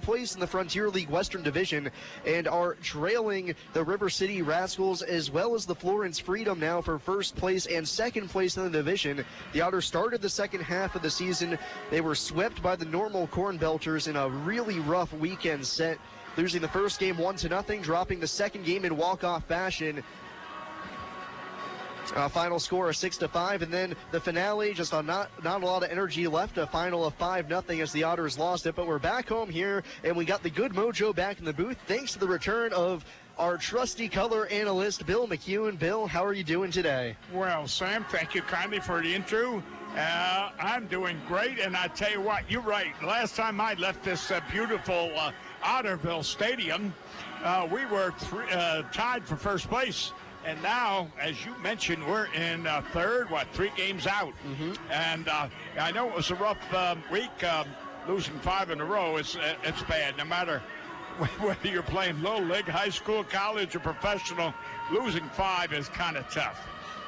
place in the Frontier League Western Division and are trailing the River City Rascals as well as the Florence Freedom now for first place and second place in the division. The Otters started the second half of the season. They were swept by the Normal Corn Belters in a really rough weekend set, losing the first game 1-0, dropping the second game in walk-off fashion. Final score of 6-5, and then the finale, just not a lot of energy left, a final of 5-0 as the Otters lost it. But we're back home here, and we got the good mojo back in the booth thanks to the return of our trusty color analyst, Bill McEwen. Bill, how are you doing today? Well, Sam, thank you kindly for the intro. I'm doing great, and I tell you what, you're right. Last time I left this beautiful Otterville Stadium, we were tied for first place. And now, as you mentioned, we're in third, 3 games out. Mm-hmm. And I know it was a rough week, losing 5 in a row. It's bad. No matter whether you're playing little league, high school, college, or professional, losing 5 is kind of tough.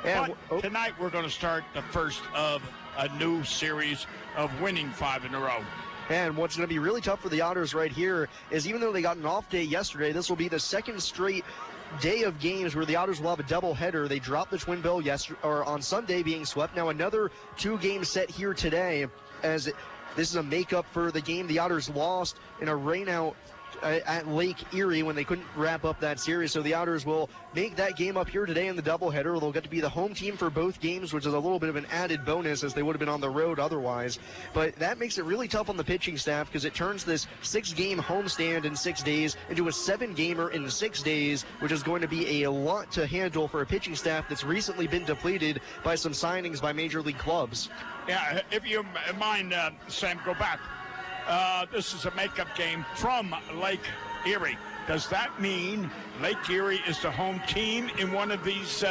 And but tonight we're going to start the first of a new series of winning 5 in a row. And what's going to be really tough for the Otters right here is even though they got an off day yesterday, this will be the second straight day of games where the Otters will have a doubleheader. They dropped the Twin Bill on Sunday, being swept. Now another 2-game set here today, as this is a makeup for the game the Otters lost in a rainout at Lake Erie when they couldn't wrap up that series. So the Otters will make that game up here today in the doubleheader. They'll get to be the home team for both games, which is a little bit of an added bonus as they would have been on the road otherwise. But that makes it really tough on the pitching staff because it turns this 6-game homestand in 6 days into a 7-gamer in 6 days, which is going to be a lot to handle for a pitching staff that's recently been depleted by some signings by major league clubs. Yeah, if you mind, Sam, go back. This is a makeup game from Lake Erie. Does that mean Lake Erie is the home team in one of these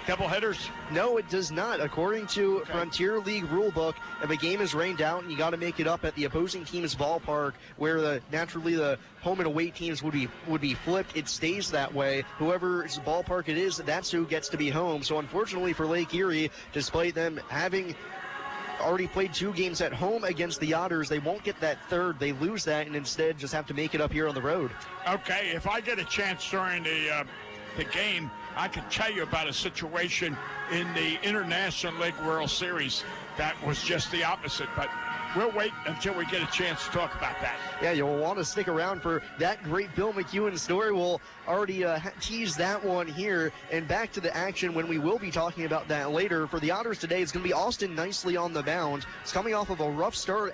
doubleheaders? No, it does not. According to Frontier League rulebook, if a game is rained out and you got to make it up at the opposing team's ballpark, where naturally the home and away teams would be flipped, it stays that way. Whoever's ballpark it is, that's who gets to be home. So unfortunately for Lake Erie, despite them having already played 2 games at home against the Otters, they won't get that third. They lose that and instead just have to make it up here on the road. Okay, if I get a chance during the game, I can tell you about a situation in the International League World Series that was just the opposite, but we'll wait until we get a chance to talk about that. Yeah, you'll want to stick around for that great Bill McEwen story. We'll already tease that one here. And back to the action when we will be talking about that later. For the Otters today, it's going to be Austin Nicely on the mound. It's coming off of a rough start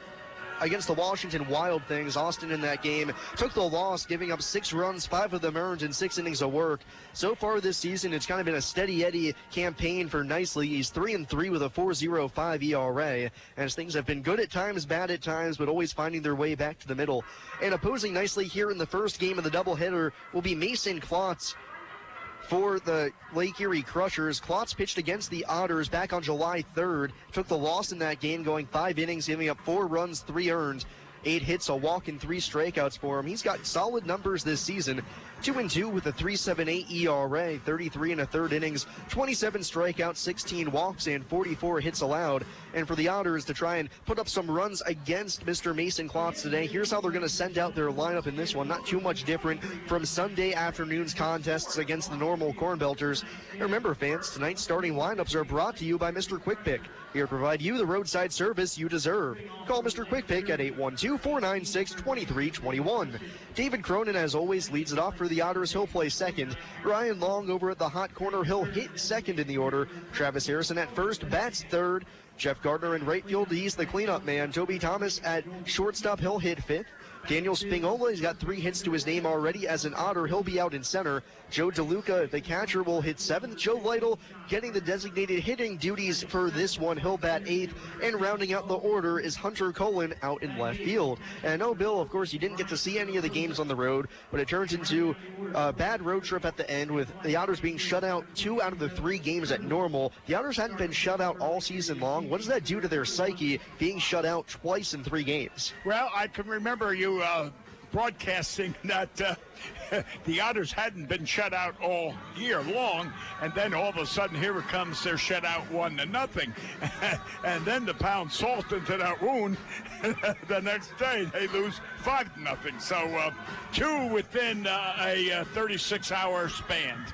against the Washington Wild Things. Austin in that game took the loss, giving up 6 runs, 5 of them earned in 6 innings of work. So far this season, it's kind of been a steady Eddie campaign for Nicely. He's 3-3 with a 4.05 ERA, as things have been good at times, bad at times, but always finding their way back to the middle. And opposing Nicely here in the first game of the doubleheader will be Mason Klotz for the Lake Erie Crushers. Klotz pitched against the Otters back on July 3rd. Took the loss in that game, going 5 innings, giving up 4 runs, 3 earned, 8 hits, a walk, and 3 strikeouts for him. He's got solid numbers this season. 2-2 with a 3.78 ERA, 33 1/3 innings, 27 strikeouts, 16 walks, and 44 hits allowed. And for the Otters to try and put up some runs against Mr. Mason Klotz today, here's how they're going to send out their lineup in this one. Not too much different from Sunday afternoon's contests against the Normal Corn Belters. And remember, fans, tonight's starting lineups are brought to you by Mr. Quick Pick. Here to provide you the roadside service you deserve. Call Mr. Quick Pick at 812-496-2321. David Cronin, as always, leads it off for the Otters. He'll play second. Ryan Long over at the hot corner. He'll hit second in the order. Travis Harrison at first, bats third. Jeff Gardner in right field, he's the cleanup man. Toby Thomas at shortstop, he'll hit fifth. Daniel Spingola, he's got 3 hits to his name already as an Otter. He'll be out in center. Joe DeLuca, the catcher, will hit 7th. Joe Lytle getting the designated hitting duties for this one. He'll bat 8th. And rounding out the order is Hunter Cullen out in left field. And I know, Bill, of course, you didn't get to see any of the games on the road, but it turns into a bad road trip at the end with the Otters being shut out 2 out of the 3 games at Normal. The Otters hadn't been shut out all season long. What does that do to their psyche, being shut out twice in 3 games? Well, I can remember you broadcasting that the Otters hadn't been shut out all year long, and then all of a sudden here it comes, they're shut out 1-0, and then to pound salt into that wound, the next day they lose 5-0. So 2 within a 36-hour span.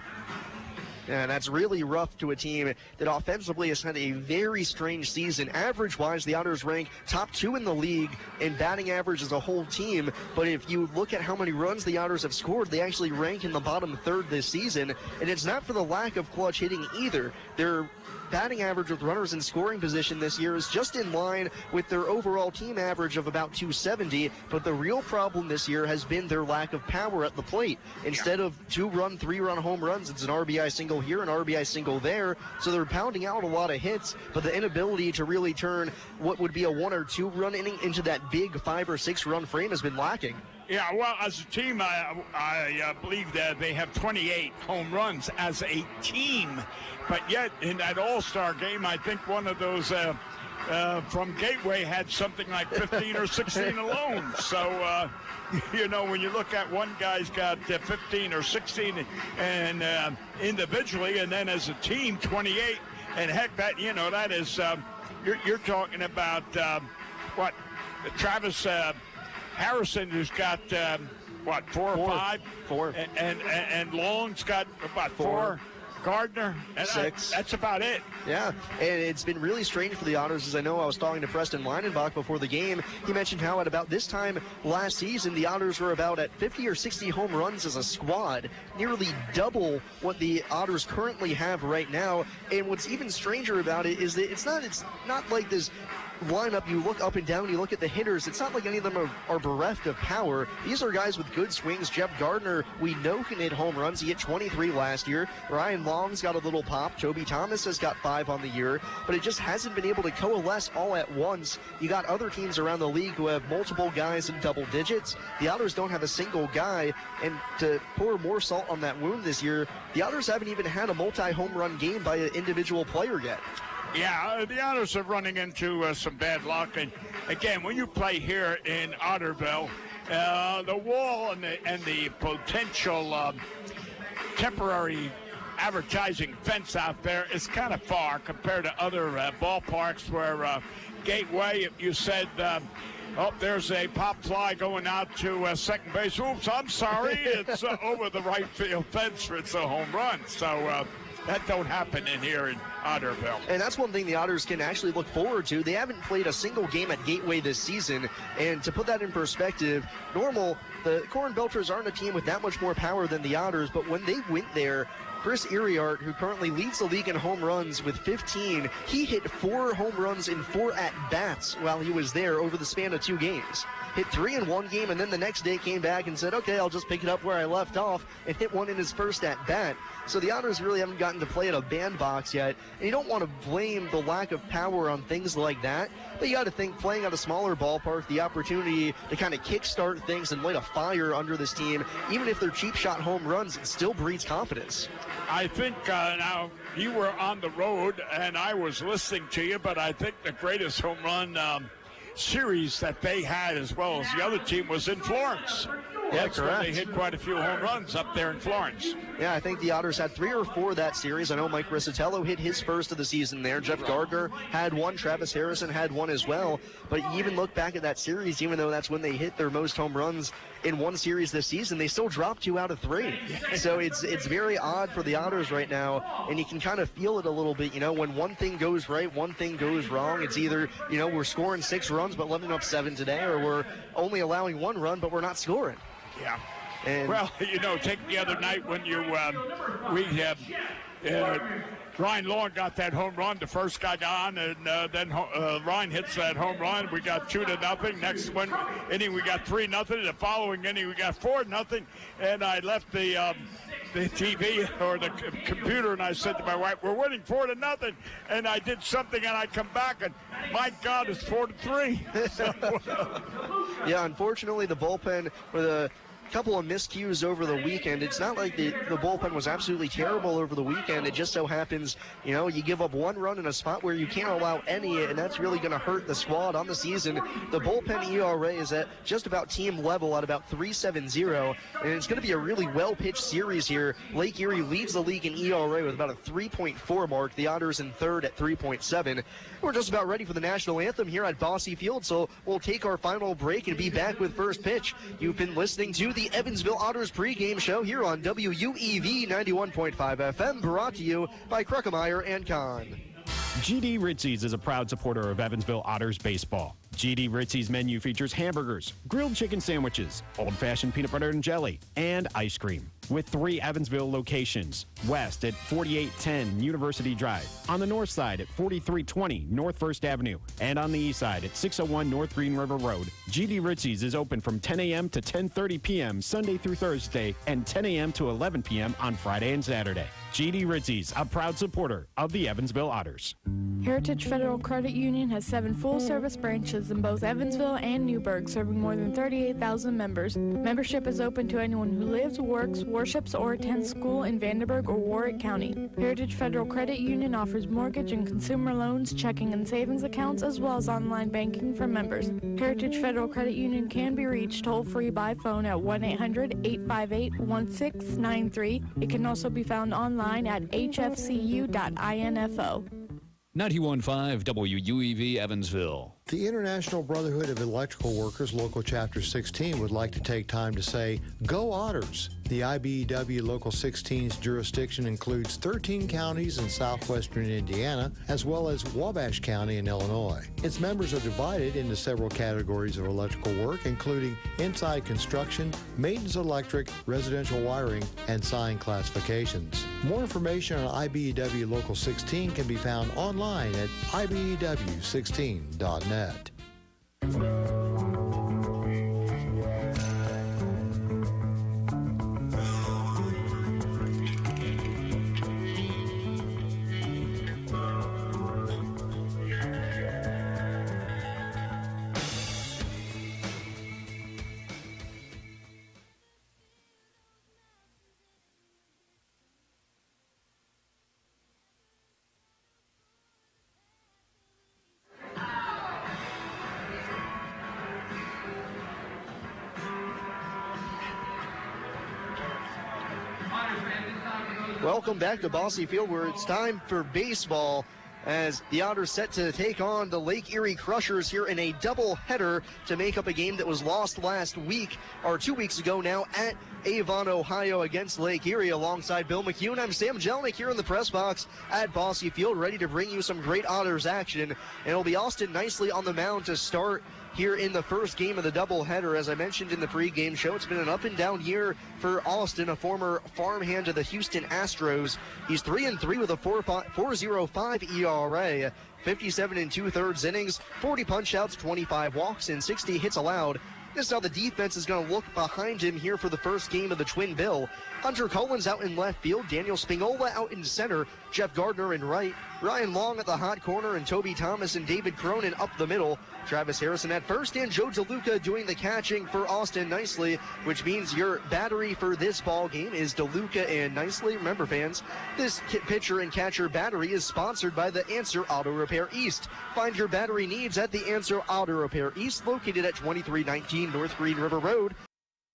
And that's really rough to a team that offensively has had a very strange season. Average-wise, the Otters rank top 2 in the league in batting average as a whole team. But if you look at how many runs the Otters have scored, they actually rank in the bottom third this season. And it's not for the lack of clutch hitting either. Their batting average with runners in scoring position this year is just in line with their overall team average of about 270, but the real problem this year has been their lack of power at the plate. Instead of 2-run, 3-run home runs, it's an RBI single here, an RBI single there, so they're pounding out a lot of hits, but the inability to really turn what would be a 1 or 2 run inning into that big 5 or 6 run frame has been lacking. Yeah, well, as a team, I believe that they have 28 home runs as a team. But yet, in that All-Star game, I think one of those from Gateway had something like 15 or 16 alone. So, you know, when you look at one guy's got 15 or 16 and individually, and then as a team, 28. And heck, that, you know, that is, you're talking about, what, Travis Harrison, who's got, 4 or 5? 4. And Long's got, about 4. Gardner, and 6. That's about it. Yeah, and it's been really strange for the Otters, as I know I was talking to Preston Leinenbach before the game. He mentioned how at about this time last season, the Otters were about at 50 or 60 home runs as a squad, nearly double what the Otters currently have right now. And what's even stranger about it is that it's not like this lineup, you look up and down, you look at the hitters, it's not like any of them are bereft of power. These are guys with good swings. Jeff Gardner, we know, can hit home runs. He hit 23 last year. Ryan Long's got a little pop. Toby Thomas has got 5 on the year, but it just hasn't been able to coalesce all at once. You got other teams around the league who have multiple guys in double digits. The Otters don't have a single guy, and to pour more salt on that wound this year, the Otters haven't even had a multi-home run game by an individual player yet. Yeah, the Otters are running into some bad luck. And again, when you play here in Otterville, the wall and the potential temporary advertising fence out there is kind of far compared to other ballparks where Gateway, you said, oh, there's a pop fly going out to second base. Oops, I'm sorry. It's over the right field fence. It's a home run. So that don't happen in here in Otterville. And that's one thing the Otters can actually look forward to. They haven't played a single game at Gateway this season. And to put that in perspective, the Corn Belchers aren't a team with that much more power than the Otters, but when they went there, Chris Erie, who currently leads the league in home runs with 15, he hit 4 home runs in 4 at-bats while he was there over the span of 2 games. Hit 3 in one game, and then the next day came back and said, okay, I'll just pick it up where I left off, and hit 1 in his first at-bat. So the Otters really haven't gotten to play at a bandbox yet, and you don't want to blame the lack of power on things like that, but you got to think playing at a smaller ballpark, the opportunity to kind of kickstart things and light a fire under this team, even if they're cheap shot home runs, it still breeds confidence. I think now you were on the road and I was listening to you, but I think the greatest home run series that they had, as well as the other team, was in Florence. Yeah, That's correct. when they hit quite a few home runs up there in Florence. Yeah, I think the Otters had 3 or 4 that series. I know Mike Risatello hit his first of the season there. Jeff Gardner had 1. Travis Harrison had 1 as well. But you even look back at that series, even though that's when they hit their most home runs in one series this season, they still dropped 2 out of 3. So it's very odd for the Otters right now, and you can kind of feel it a little bit. You know, when one thing goes right, one thing goes wrong. It's either, you know, we're scoring 6 runs but letting up 7 today, or we're only allowing 1 run but we're not scoring. Yeah. And well, you know, take the other night when Ryan Long got that home run. The first guy got on, and then Ryan hits that home run. We got 2-0. Next inning, we got 3-0. The following inning, we got 4-0. And I left the TV or the computer, and I said to my wife, "We're winning 4-0." And I did something, and I come back, and my God, it's 4-3. So, yeah, unfortunately, the bullpen for the couple of miscues over the weekend. It's not like the bullpen was absolutely terrible over the weekend. It just so happens, you give up one run in a spot where you can't allow any, and that's really going to hurt the squad on the season. The bullpen ERA is at just about team level at about 3.70, and it's going to be a really well-pitched series here. Lake Erie leads the league in ERA with about a 3.4 mark. The Otters in third at 3.7. We're just about ready for the national anthem here at Bosse Field, so we'll take our final break and be back with first pitch. You've been listening to the Evansville Otters pregame show here on WUEV 91.5 FM, brought to you by Kruckemeyer and Kahn. GD Ritzy's is a proud supporter of Evansville Otters baseball. GD Ritzy's menu features hamburgers, grilled chicken sandwiches, old-fashioned peanut butter and jelly, and ice cream. With 3 Evansville locations: west at 4810 University Drive, on the north side at 4320 North 1st Avenue, and on the east side at 601 North Green River Road. GD Ritzy's is open from 10 a.m. to 10:30 p.m. Sunday through Thursday, and 10 a.m. to 11 p.m. on Friday and Saturday. GD Ritzy's, a proud supporter of the Evansville Otters. Heritage Federal Credit Union has 7 full-service branches in both Evansville and Newburgh, serving more than 38,000 members. Membership is open to anyone who lives, works, worships, or attends school in Vandenberg or Warwick County. Heritage Federal Credit Union offers mortgage and consumer loans, checking and savings accounts, as well as online banking for members. Heritage Federal Credit Union can be reached toll-free by phone at 1-800-858-1693. It can also be found online at hfcu.info. 91.5 WUEV Evansville. The International Brotherhood of Electrical Workers, Local Chapter 16, would like to take time to say, Go Otters! The IBEW Local 16's jurisdiction includes 13 counties in southwestern Indiana, as well as Wabash County in Illinois. Its members are divided into several categories of electrical work, including inside construction, maintenance electric, residential wiring, and sign classifications. More information on IBEW Local 16 can be found online at ibew16.net. Welcome back to Bosse Field, where it's time for baseball, as the Otters set to take on the Lake Erie Crushers here in a doubleheader to make up a game that was lost last week, or 2 weeks ago now, at Avon, Ohio against Lake Erie. Alongside Bill McHugh, I'm Sam Jelinek here in the press box at Bosse Field, ready to bring you some great Otters action. And it'll be Austin Nicely on the mound to start here in the first game of the doubleheader. As I mentioned in the pregame show, it's been an up-and-down year for Austin, a former farmhand of the Houston Astros. He's 3-3 with a 4.05 ERA, 57 2/3 innings, 40 punch-outs, 25 walks, and 60 hits allowed. This is how the defense is going to look behind him here for the first game of the Twin Bill. Hunter Collins out in left field, Daniel Spingola out in center, Jeff Gardner in right, Ryan Long at the hot corner, and Toby Thomas and David Cronin up the middle. Travis Harrison at first, and Joe DeLuca doing the catching for Austin Nicely, which means your battery for this ball game is DeLuca and Nicely. Remember, fans, this pitcher and catcher battery is sponsored by the Answer Auto Repair East. Find your battery needs at the Answer Auto Repair East, located at 2319 North Green River Road.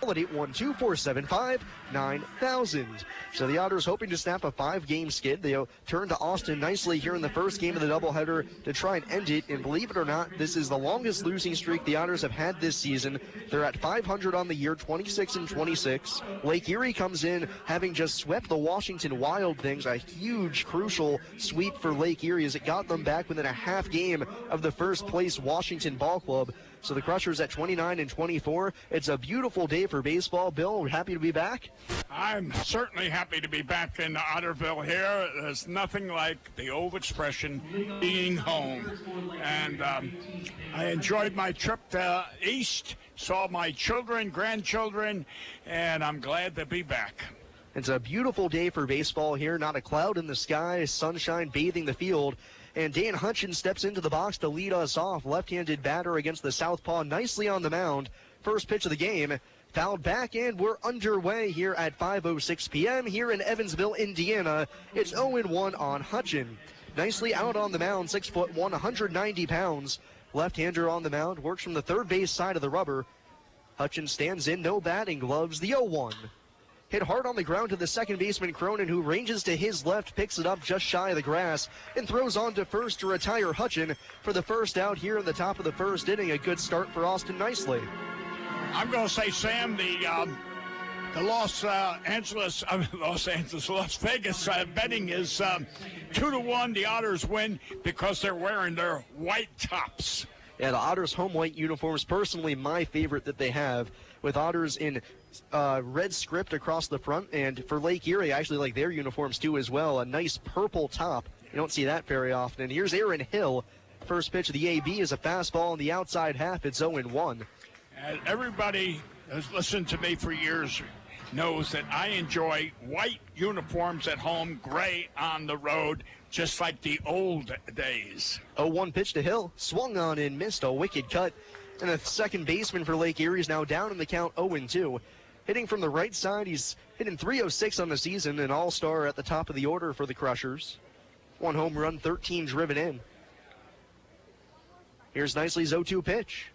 At 812-475-9000. So the Otters hoping to snap a 5-game skid. They'll turn to Austin Nicely here in the first game of the doubleheader to try and end it. And believe it or not, this is the longest losing streak the Otters have had this season. They're at 500 on the year, 26-26. Lake Erie comes in having just swept the Washington Wild Things. A huge, crucial sweep for Lake Erie as it got them back within a half game of the first place Washington Ball Club. So the Crushers at 29-24. It's a beautiful day for baseball. Bill, we're happy to be back. I'm certainly happy to be back in Otterville here. There's nothing like the old expression, being home. And I enjoyed my trip to East, saw my children, grandchildren, and I'm glad to be back. It's a beautiful day for baseball here. Not a cloud in the sky, sunshine bathing the field. And Dan Hutchins steps into the box to lead us off. Left-handed batter against the southpaw, nicely on the mound. First pitch of the game, Fouled back, and we're underway here at 5:06 p.m. here in Evansville, Indiana. It's 0-1 on Hutchin. Nicely out on the mound, 6'1", 190 pounds. Left-hander on the mound, works from the third base side of the rubber. Hutchin stands in, no batting gloves, the 0-1. Hit hard on the ground to the second baseman, Cronin, who ranges to his left, picks it up just shy of the grass, and throws on to first to retire Hutchin for the first out here in the top of the first inning. A good start for Austin Nicely. I'm going to say, Sam, the Las Vegas betting is 2-1. The Otters win because they're wearing their white tops. Yeah, the Otters home white uniforms, personally my favorite that they have, with Otters in red script across the front, and for Lake Erie, I actually like their uniforms too as well. A nice purple top. You don't see that very often. And here's Aaron Hill. First pitch of the AB is a fastball on the outside half. It's 0-1. Everybody has listened to me for years knows that I enjoy white uniforms at home, gray on the road, just like the old days. 0-1 pitch to Hill. Swung on and missed. A wicked cut. And the second baseman for Lake Erie is now down in the count, 0-2. Hitting from the right side, he's hitting .306 on the season, an all-star at the top of the order for the Crushers. 1 home run, 13 driven in. Here's Nicely's 0-2 pitch.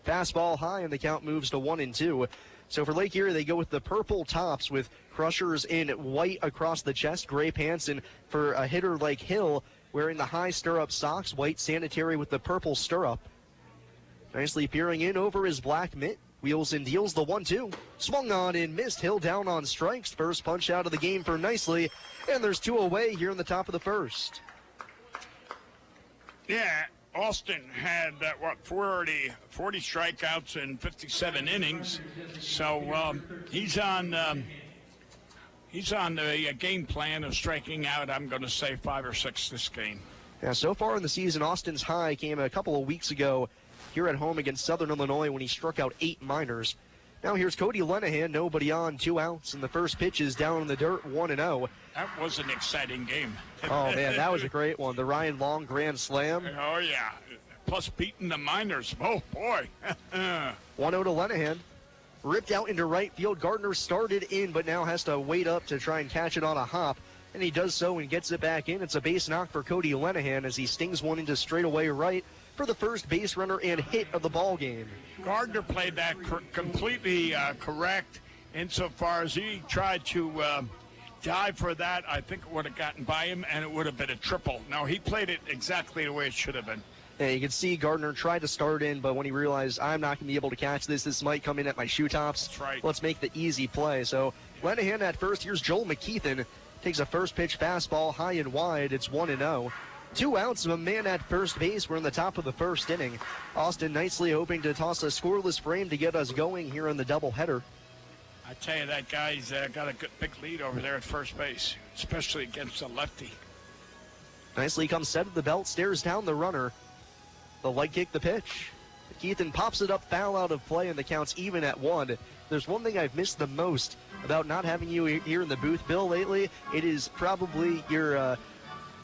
Fastball high, and the count moves to 1-2. So for Lake Erie, they go with the purple tops with Crushers in white across the chest, gray pants, and for a hitter like Hill, wearing the high stirrup socks, white sanitary with the purple stirrup. Nicely peering in over his black mitt. Wheels and deals the 1-2. Swung on and missed. Hill down on strikes. First punch out of the game for Nicely. And there's 2 away here in the top of the first. Yeah, Austin had, 40 strikeouts in 57 innings. So he's on the game plan of striking out, I'm going to say 5 or 6 this game. Yeah, so far in the season, Austin's high came a couple of weeks ago here at home against Southern Illinois when he struck out 8 minors. Now here's Cody Lenahan, nobody on, 2 outs, and the first pitch is down in the dirt, 1-0. That was an exciting game. Oh, man, that was a great one. The Ryan Long grand slam. Oh, yeah. Plus beating the minors. Oh, boy. 1-0 to Lenahan. Ripped out into right field. Gardner started in, but now has to wait up to try and catch it on a hop. And he does so and gets it back in. It's a base knock for Cody Lenahan as he stings one into straightaway right for the first base runner and hit of the ball game. Gardner played that completely correct insofar as he tried to dive for that. I think it would have gotten by him, and it would have been a triple. No, he played it exactly the way it should have been. Yeah, you can see Gardner tried to start in, but when he realized, I'm not going to be able to catch this might come in at my shoe tops. That's right. Let's make the easy play. So Lenahan at first. Here's Joel McKeithen. Takes a first pitch fastball high and wide. It's 1-0. 2 outs of a man at first base. We're in the top of the first inning. Austin Nicely hoping to toss a scoreless frame to get us going here in the doubleheader. I tell you, that guy's got a good big lead over there at first base, especially against a lefty. Nicely comes set of the belt, stares down the runner. The leg kick, the pitch. Keithan pops it up, foul out of play, and the count's even at 1. There's one thing I've missed the most about not having you here in the booth, Bill, lately. It is probably your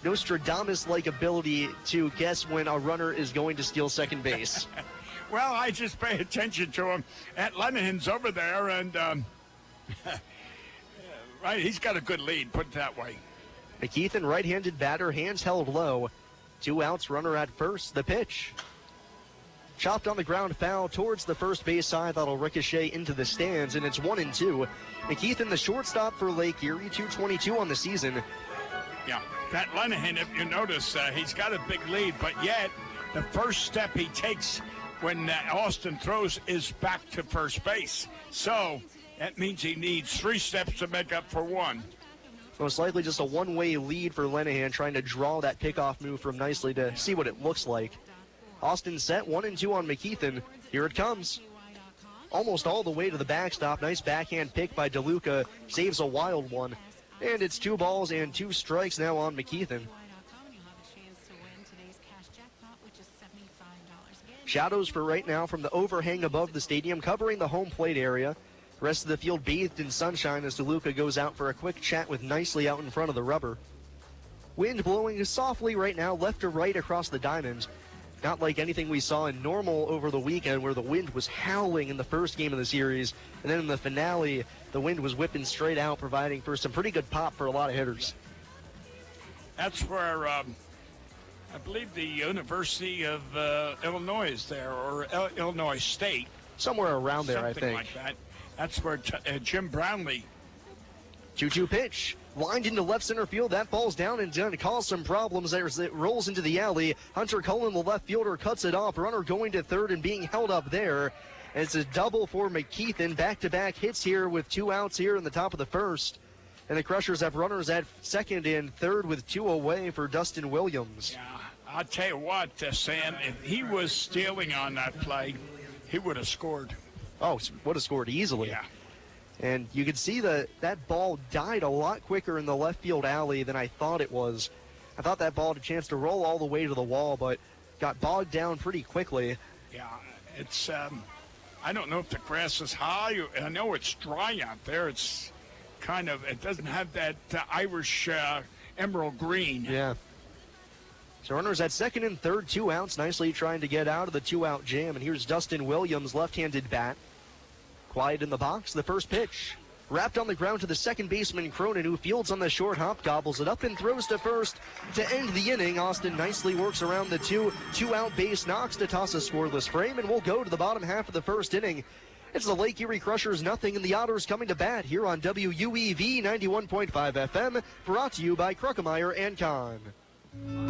Nostradamus-like ability to guess when a runner is going to steal second base. Well, I just pay attention to him. Lenahan's over there, and right, he's got a good lead, put it that way. McKeithen, right-handed batter, hands held low. 2 outs, runner at first. The pitch. Chopped on the ground, foul towards the first base side. That'll ricochet into the stands, and it's 1-2. McKeithen, the shortstop for Lake Erie, 222 on the season. Yeah, that Lenahan, if you notice, he's got a big lead, but yet the first step he takes when Austin throws is back to first base. So that means he needs 3 steps to make up for 1. Most likely just a one-way lead for Lenahan, trying to draw that pickoff move from Nicely to see what it looks like. Austin set 1-2 on McKeithen. Here it comes. Almost all the way to the backstop. Nice backhand pick by DeLuca. Saves a wild one. And it's 2 balls and 2 strikes now on McKeithen. Shadows for right now from the overhang above the stadium, covering the home plate area. Rest of the field bathed in sunshine as DeLuca goes out for a quick chat with Nicely out in front of the rubber. Wind blowing softly right now, left to right across the diamond. Not like anything we saw in Normal over the weekend where the wind was howling in the first game of the series. And then in the finale, the wind was whipping straight out, providing for some pretty good pop for a lot of hitters. That's where I believe the University of Illinois is there, or Illinois State. Somewhere around there, Something I think. Like that. That's where Jim Brownlee. 2-2 pitch. Lined into left center field. That ball's down and going to cause some problems as it rolls into the alley. Hunter Cullen, the left fielder, cuts it off. Runner going to third and being held up there. And it's a double for McKeithen. Back-to-back hits here with 2 outs here in the top of the first. And the Crushers have runners at second and third with 2 away for Dustin Williams. Yeah, I'll tell you what, Sam, if he was stealing on that play, he would have scored. Oh, would have scored easily. Yeah. And you could see that ball died a lot quicker in the left field alley than I thought it was. I thought that ball had a chance to roll all the way to the wall, but got bogged down pretty quickly. Yeah, it's, I don't know if the grass is high. I know it's dry out there. It's kind of, it doesn't have that Irish emerald green. Yeah. So runners at second and third, 2 outs, nicely trying to get out of the 2-out jam. And here's Dustin Williams, left-handed bat. Quiet in the box, the first pitch. Wrapped on the ground to the second baseman, Cronin, who fields on the short hop, gobbles it up and throws to first to end the inning. Austin nicely works around the 2-out base, knocks to toss a scoreless frame, and we'll go to the bottom half of the first inning. It's the Lake Erie Crushers nothing, and the Otters coming to bat here on WUEV 91.5 FM, brought to you by Kruckemeyer and Kahn.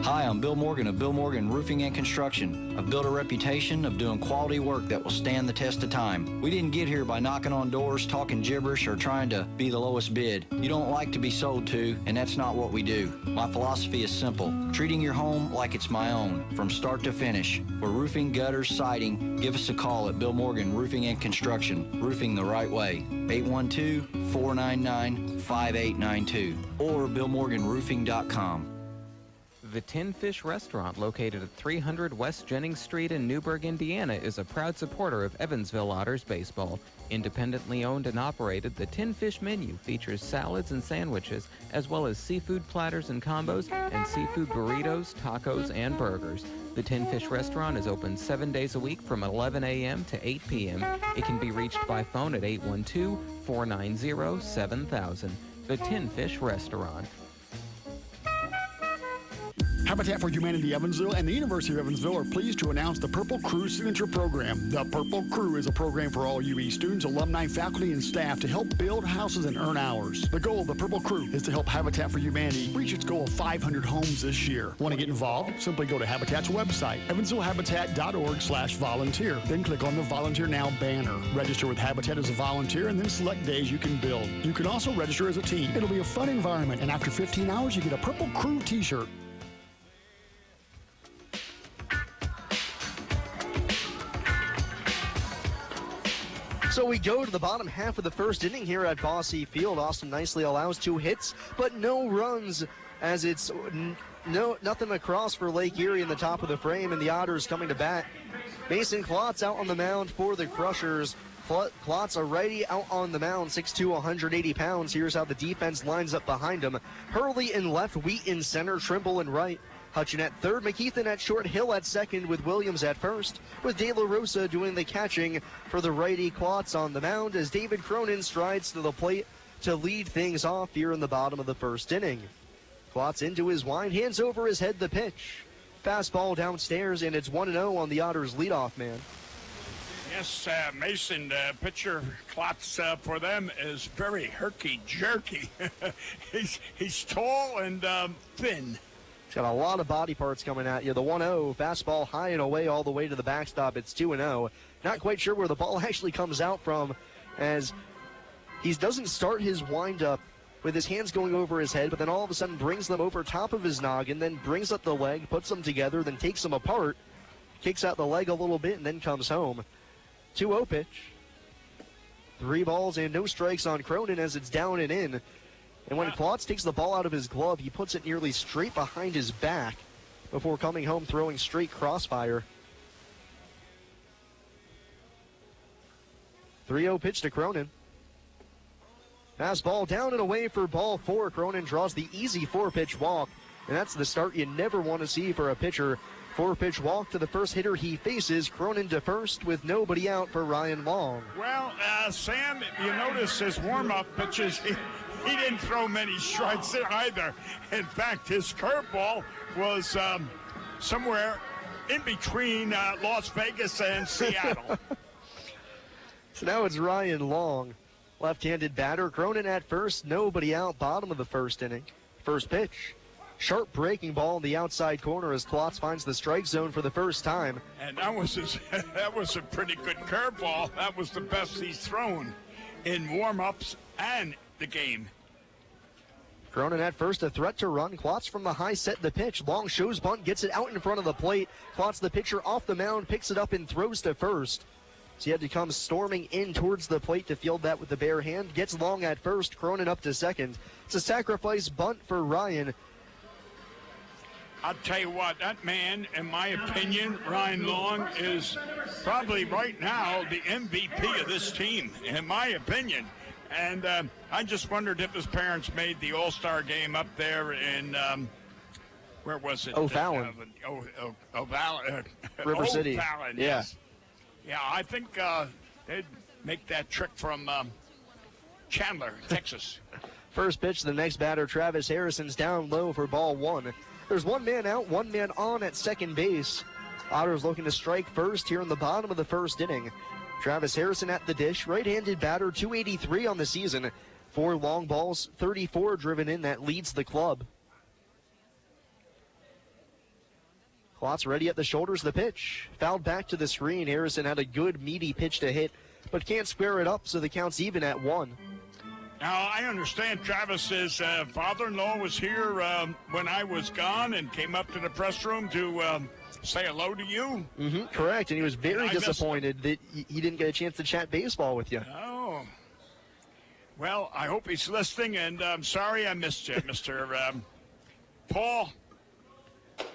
Hi, I'm Bill Morgan of Bill Morgan Roofing and Construction. I've built a reputation of doing quality work that will stand the test of time. We didn't get here by knocking on doors, talking gibberish, or trying to be the lowest bid. You don't like to be sold to, and that's not what we do. My philosophy is simple: treating your home like it's my own, from start to finish. For roofing, gutters, siding, give us a call at Bill Morgan Roofing and Construction. Roofing the right way. 812-499-5892 or BillMorganRoofing.com. The Tin Fish Restaurant, located at 300 West Jennings Street in Newburgh, Indiana, is a proud supporter of Evansville Otters baseball. Independently owned and operated, the Tin Fish menu features salads and sandwiches, as well as seafood platters and combos, and seafood burritos, tacos, and burgers. The Tin Fish Restaurant is open 7 days a week from 11 a.m. to 8 p.m. It can be reached by phone at 812-490-7000. The Tin Fish Restaurant. Habitat for Humanity Evansville and the University of Evansville are pleased to announce the Purple Crew Signature Program. The Purple Crew is a program for all UE students, alumni, faculty, and staff to help build houses and earn hours. The goal of the Purple Crew is to help Habitat for Humanity reach its goal of 500 homes this year. Want to get involved? Simply go to Habitat's website, evansvillehabitat.org/volunteer. Then click on the Volunteer Now banner. Register with Habitat as a volunteer and then select days you can build. You can also register as a team. It'll be a fun environment, and after 15 hours, you get a Purple Crew t-shirt. So we go to the bottom half of the first inning here at Bosse Field. Austin nicely allows 2 hits, but no runs, as it's nothing across for Lake Erie in the top of the frame, and the Otters coming to bat. Mason Klotz out on the mound for the Crushers. Klotz, a righty, out on the mound, 6'2", 180 pounds. Here's how the defense lines up behind him. Hurley in left, Wheat in center, Trimble in right. Hutchin at third, McKeithen at short, Hill at second with Williams at first, with De La Rosa doing the catching for the righty. Klotz on the mound as David Cronin strides to the plate to lead things off here in the bottom of the first inning. Klotz into his wind, hands over his head the pitch. Fastball downstairs, and it's 1-0 on the Otters leadoff man. Yes, Mason, pitcher Klotz for them is very herky-jerky. he's tall and thin. He's got a lot of body parts coming at you. The 1-0, fastball high and away all the way to the backstop. It's 2-0. Not quite sure where the ball actually comes out from, as he doesn't start his windup with his hands going over his head, but then all of a sudden brings them over top of his noggin, then brings up the leg, puts them together, then takes them apart, kicks out the leg a little bit, and then comes home. 2-0 pitch. 3 balls and no strikes on Cronin as it's down and in. And when Klotz takes the ball out of his glove, he puts it nearly straight behind his back before coming home throwing straight crossfire. 3-0 pitch to Cronin. Fastball down and away for ball 4. Cronin draws the easy 4-pitch walk, and that's the start you never want to see for a pitcher. 4-pitch walk to the first hitter he faces. Cronin to first with nobody out for Ryan Long. Well, Sam, you notice his warm-up pitches, he didn't throw many strikes there either. In fact, his curveball was somewhere in between Las Vegas and Seattle. So now it's Ryan Long, left-handed batter. Cronin at first, nobody out, bottom of the first inning. First pitch. Sharp breaking ball in the outside corner as Klotz finds the strike zone for the first time. And that was a pretty good curveball. That was the best he's thrown in warm-ups and the game. Cronin at first, a threat to run. Klotz from the high set the pitch. Long shows bunt, gets it out in front of the plate. Klotz, the pitcher, off the mound, picks it up and throws to first. So he had to come storming in towards the plate to field that with the bare hand. Gets Long at first, Cronin up to second. It's a sacrifice bunt for Ryan. I'll tell you what, that man, in my opinion, Ryan Long, is probably right now the MVP of this team, in my opinion. And I just wondered if his parents made the All-Star game up there in, where was it? O'Fallon. River City. O'Fallon, yeah. Yes. Yeah, I think they'd make that trip from Chandler, Texas. First pitch, the next batter, Travis Harrison's down low for ball one. There's one man out, one man on at second base. Otters looking to strike first here in the bottom of the first inning. Travis Harrison at the dish, right-handed batter, 283 on the season. 4 long balls, 34 driven in, that leads the club. Klotz ready at the shoulders, the pitch. Fouled back to the screen. Harrison had a good meaty pitch to hit, but can't square it up, so the count's even at 1. Now, I understand Travis's father-in-law was here when I was gone and came up to the press room to say hello to you. Mm-hmm, correct, and he was very disappointed that he didn't get a chance to chat baseball with you. Oh. Well, I hope he's listening, and I'm sorry I missed you, Mr. Paul.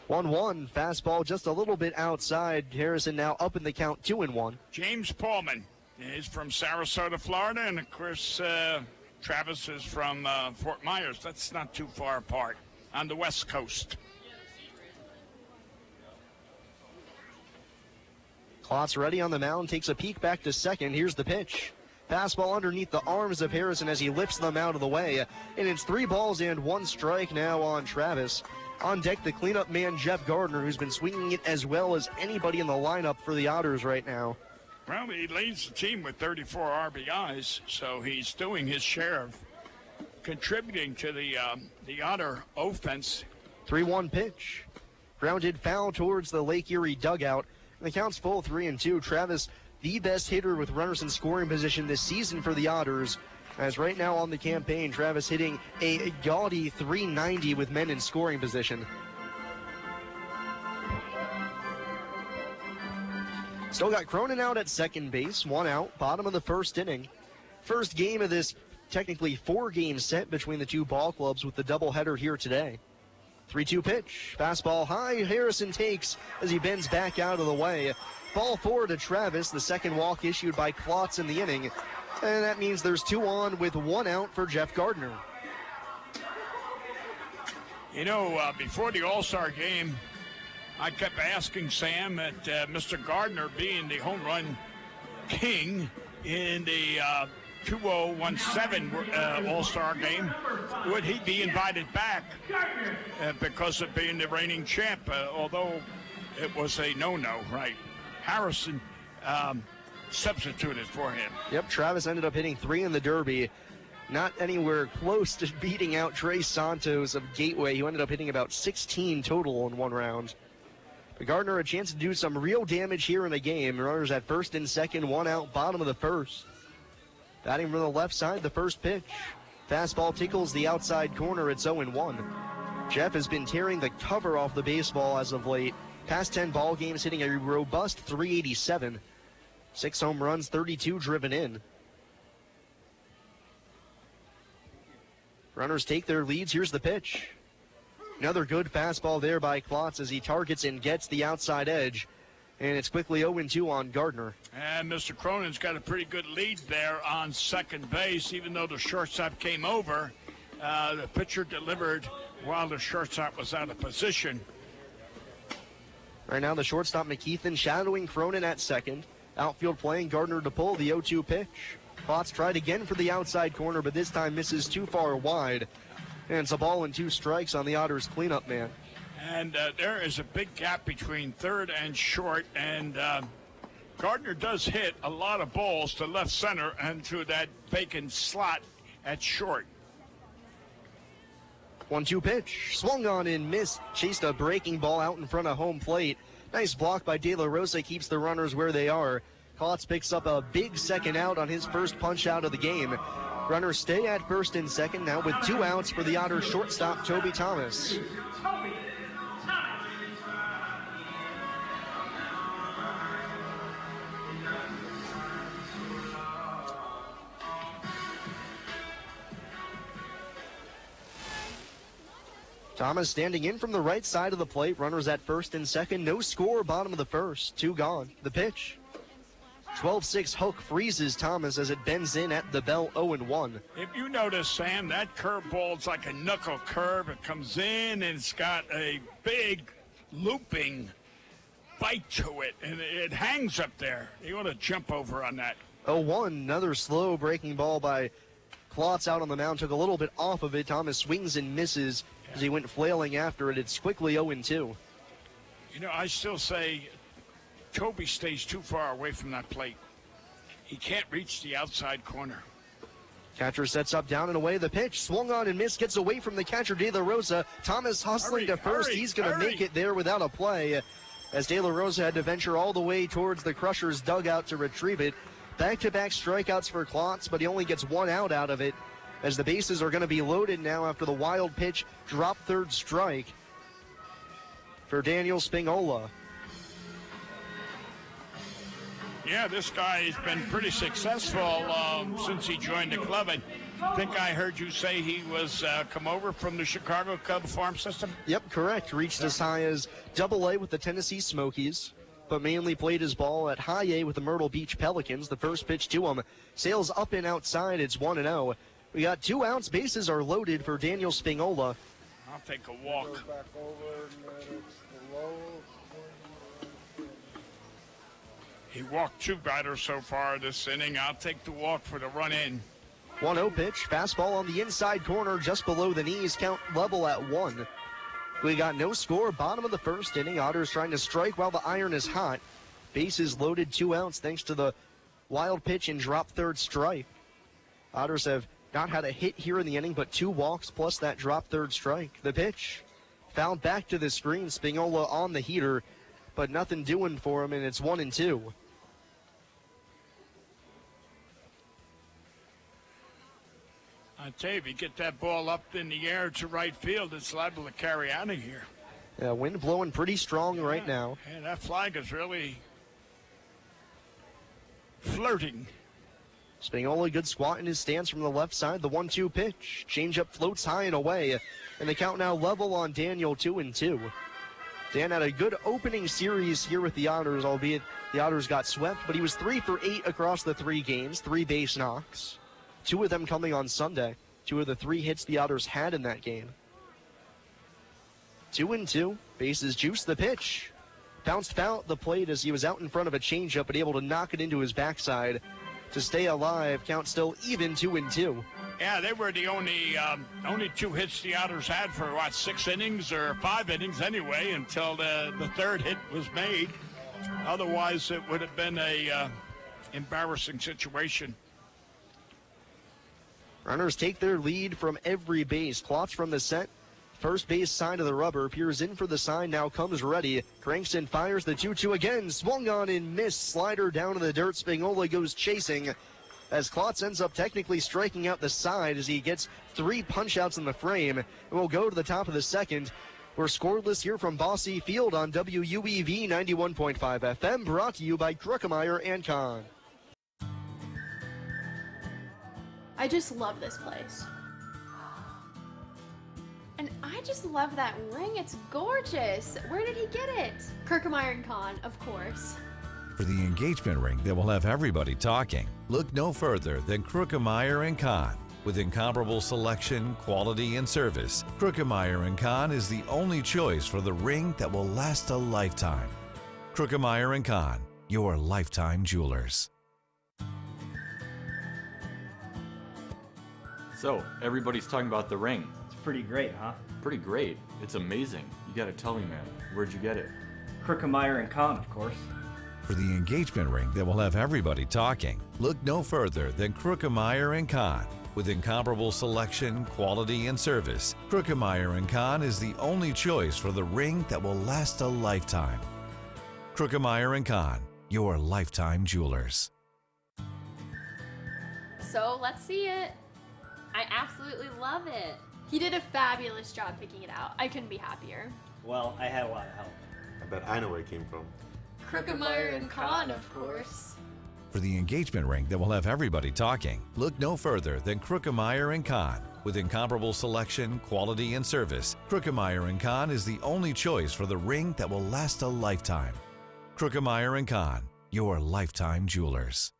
1-1, fastball just a little bit outside. Harrison now up in the count, 2-1. James Paulman is from Sarasota, Florida, and, of course, Travis is from Fort Myers. That's not too far apart on the West Coast. Klotz ready on the mound, takes a peek back to second. Here's the pitch. Fastball underneath the arms of Harrison as he lifts them out of the way. And it's 3 balls and 1 strike now on Travis. On deck, the cleanup man, Jeff Gardner, who's been swinging it as well as anybody in the lineup for the Otters right now. Well, he leads the team with 34 RBIs, so he's doing his share of contributing to the Otter offense. 3-1 pitch. Grounded foul towards the Lake Erie dugout. And the count's full, 3-2. Travis, the best hitter with runners in scoring position this season for the Otters. As right now on the campaign, Travis hitting a gaudy 390 with men in scoring position. Still got Cronin out at second base, 1 out, bottom of the first inning. First game of this technically 4-game set between the two ball clubs with the doubleheader here today. 3-2 pitch, fastball high, Harrison takes as he bends back out of the way. Ball 4 to Travis, the second walk issued by Klotz in the inning. And that means there's 2 on with 1 out for Jeff Gardner. You know, before the All-Star game, I kept asking Sam that Mr. Gardner being the home run king in the 2017 All-Star game, would he be invited back because of being the reigning champ, although it was a no-no, right? Harrison substituted for him. Yep, Travis ended up hitting 3 in the Derby. Not anywhere close to beating out Trey Santos of Gateway, who ended up hitting about 16 total in 1 round. But Gardner a chance to do some real damage here in the game. Runners at first and second, 1 out, bottom of the first. Batting from the left side, the first pitch. Fastball tickles the outside corner, it's 0-1. Jeff has been tearing the cover off the baseball as of late. Past 10 ball games hitting a robust 387. 6 home runs, 32 driven in. Runners take their leads. Here's the pitch. Another good fastball there by Klotz as he targets and gets the outside edge. And it's quickly 0-2 on Gardner. And Mr. Cronin's got a pretty good lead there on second base, even though the shortstop came over. The pitcher delivered while the shortstop was out of position. Right now, the shortstop McKeithen shadowing Cronin at second. Outfield playing Gardner to pull the 0-2 pitch. Klotz tried again for the outside corner, but this time misses too far wide. And it's a ball and 2 strikes on the Otters cleanup man. And there is a big gap between third and short, and Gardner does hit a lot of balls to left center and to that vacant slot at short. 1-2 pitch, swung on and missed, chased a breaking ball out in front of home plate. Nice block by De La Rosa, keeps the runners where they are. Klotz picks up a big second out on his first punch out of the game. Runners stay at first and second now with 2 outs for the Otters shortstop Toby Thomas. Thomas standing in from the right side of the plate. Runners at first and second. No score, bottom of the first. 2 gone. The pitch. 12-6 hook freezes Thomas as it bends in at the bell 0-1. If you notice, Sam, that curveball's like a knuckle curve. It comes in and it's got a big looping bite to it, and it hangs up there. You want to jump over on that. 0-1, another slow breaking ball by Klotz out on the mound. Took a little bit off of it. Thomas swings and misses as he went flailing after it. It's quickly 0-2. You know, I still say Toby stays too far away from that plate. He can't reach the outside corner. Catcher sets up, down and away. The pitch swung on and missed. Gets away from the catcher, De La Rosa. Thomas hustling to first. He's going to make it there without a play, as De La Rosa had to venture all the way towards the Crushers' dugout to retrieve it. Back-to-back strikeouts for Klotz, but he only gets 1 out of it, as the bases are going to be loaded now after the wild pitch drop third strike for Daniel Spingola. Yeah, this guy has been pretty successful since he joined the club. I think I heard you say he was come over from the Chicago Cub farm system? Yep, correct. Reached as high as Double-A with the Tennessee Smokies, but mainly played his ball at High A with the Myrtle Beach Pelicans. The first pitch to him sails up and outside. It's 1-0. We got 2 outs. Bases are loaded for Daniel Spingola. I'll take a walk. He walked 2 batters so far this inning. I'll take the walk for the run in. 1-0 pitch. Fastball on the inside corner just below the knees. Count level at 1. We got no score. Bottom of the first inning. Otters trying to strike while the iron is hot. Bases loaded. 2 outs thanks to the wild pitch and drop third strike. Otters have not had a hit here in the inning, but 2 walks plus that drop third strike. The pitch fouled back to the screen. Spingola on the heater, but nothing doing for him, and it's 1-2. I tell you, if you get that ball up in the air to right field, it's liable to carry out of here. Yeah, wind blowing pretty strong right now. And that flag is really flirting. Spingola, good squat in his stance from the left side. The 1-2 pitch. Changeup floats high and away. And the count now level on Daniel, 2-2. Dan had a good opening series here with the Otters, albeit the Otters got swept, but he was 3 for 8 across the 3 games, 3 base knocks. 2 of them coming on Sunday. 2 of the 3 hits the Otters had in that game. 2-2. Bases juice. The pitch bounced foul at the plate as he was out in front of a changeup, but able to knock it into his backside to stay alive. Count still even, 2-2. Yeah, they were the only 2 hits the Otters had for, 6 innings or 5 innings anyway, until the 3rd hit was made. Otherwise, it would have been a embarrassing situation. Runners take their lead from every base. Klotz from the set. First base side of the rubber. Peers in for the sign. Now comes ready. Cranks and fires the 2-2 again. Swung on and missed. Slider down to the dirt. Spingola goes chasing as Klotz ends up technically striking out the side as he gets 3 punch-outs in the frame. And we'll go to the top of the second. We're scoreless here from Bosse Field on WUEV 91.5 FM. Brought to you by Kruckemeyer and Kahn. I just love this place. And I just love that ring. It's gorgeous. Where did he get it? Kruckemeyer & Kahn, of course. For the engagement ring that will have everybody talking, look no further than Kruckemeyer & Kahn. With incomparable selection, quality, and service, Kruckemeyer & Kahn is the only choice for the ring that will last a lifetime. Krukemeyer and Kahn, your lifetime jewelers. So, everybody's talking about the ring. It's pretty great, huh? Pretty great. It's amazing. You gotta tell me, man. Where'd you get it? Krukemeyer and Kahn, of course. For the engagement ring that will have everybody talking, look no further than Krukemeyer and Kahn. With incomparable selection, quality, and service, Krukemeyer and Kahn is the only choice for the ring that will last a lifetime. Krukemeyer and Kahn, your lifetime jewelers. So let's see it. I absolutely love it. He did a fabulous job picking it out. I couldn't be happier. Well, I had a lot of help. I bet I know where it came from. Krukemeyer and Kahn, of course. For the engagement ring that will have everybody talking, look no further than Krukemeyer and Kahn. With incomparable selection, quality, and service, Krukemeyer and Kahn is the only choice for the ring that will last a lifetime. Krukemeyer and Kahn, your lifetime jewelers.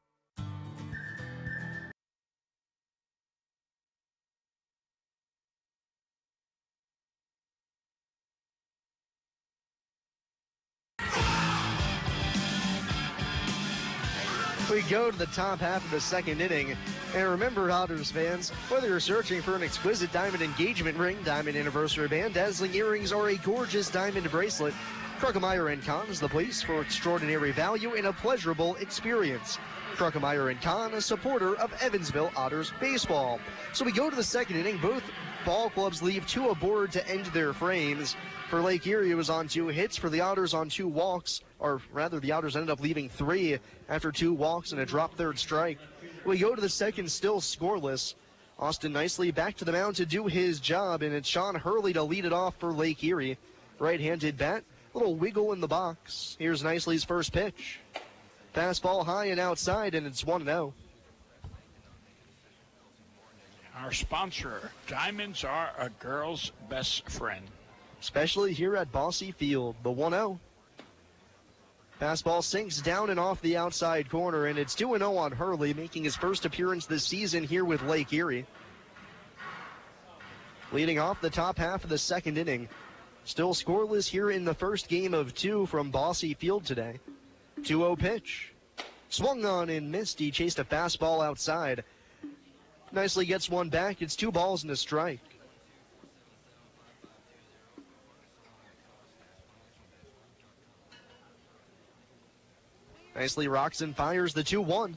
We go to the top half of the second inning. And remember, Otters fans, whether you're searching for an exquisite diamond engagement ring, diamond anniversary band, dazzling earrings, or a gorgeous diamond bracelet, Krukemeyer & Kahn is the place for extraordinary value and a pleasurable experience. Krukemeyer & Kahn, a supporter of Evansville Otters baseball. So we go to the second inning. Both ball clubs leave 2 aboard to end their frames. For Lake Erie, it was on 2 hits. For the Otters, on 2 walks, or rather, the Otters ended up leaving 3 after 2 walks and a drop third strike. We go to the second, still scoreless. Austin Nicely back to the mound to do his job, and it's Sean Hurley to lead it off for Lake Erie. Right-handed bat, little wiggle in the box. Here's Nicely's first pitch. Fastball high and outside, and it's 1-0. Our sponsor, Diamonds are a girl's best friend. Especially here at Bosse Field, the 1-0. Fastball sinks down and off the outside corner, and it's 2-0 on Hurley, making his first appearance this season here with Lake Erie. Leading off the top half of the second inning. Still scoreless here in the first game of 2 from Bosse Field today. 2-0 pitch. Swung on and missed. He chased a fastball outside. Nicely gets one back. It's 2 balls and a strike. Nicely rocks and fires the 2-1.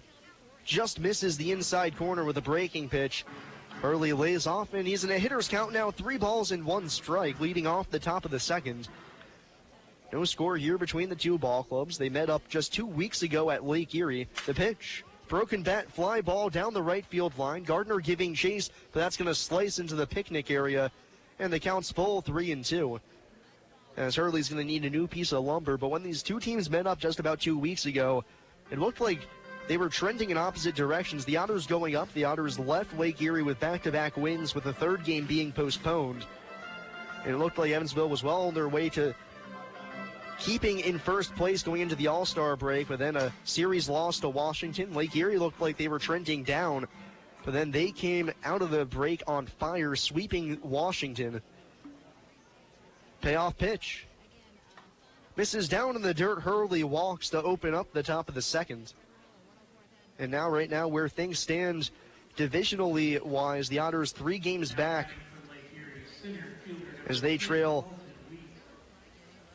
Just misses the inside corner with a breaking pitch. Hurley lays off, and he's in a hitter's count now. 3 balls and 1 strike, leading off the top of the second. No score here between the 2 ball clubs. They met up just 2 weeks ago at Lake Erie. The pitch, broken bat, fly ball down the right field line. Gardner giving chase, but that's going to slice into the picnic area, and the count's full, 3-2. As Hurley's going to need a new piece of lumber, but when these 2 teams met up just about 2 weeks ago, it looked like they were trending in opposite directions. The Otters going up. The Otters left Lake Erie with back-to-back wins, with the 3rd game being postponed. And it looked like Evansville was well on their way to keeping in first place going into the All-Star break, but then a series loss to Washington. Lake Erie looked like they were trending down, but then they came out of the break on fire, sweeping Washington. Payoff pitch. Misses down in the dirt. Hurley walks to open up the top of the second. And now, right now, where things stand divisionally wise, the Otters 3 games back as they trail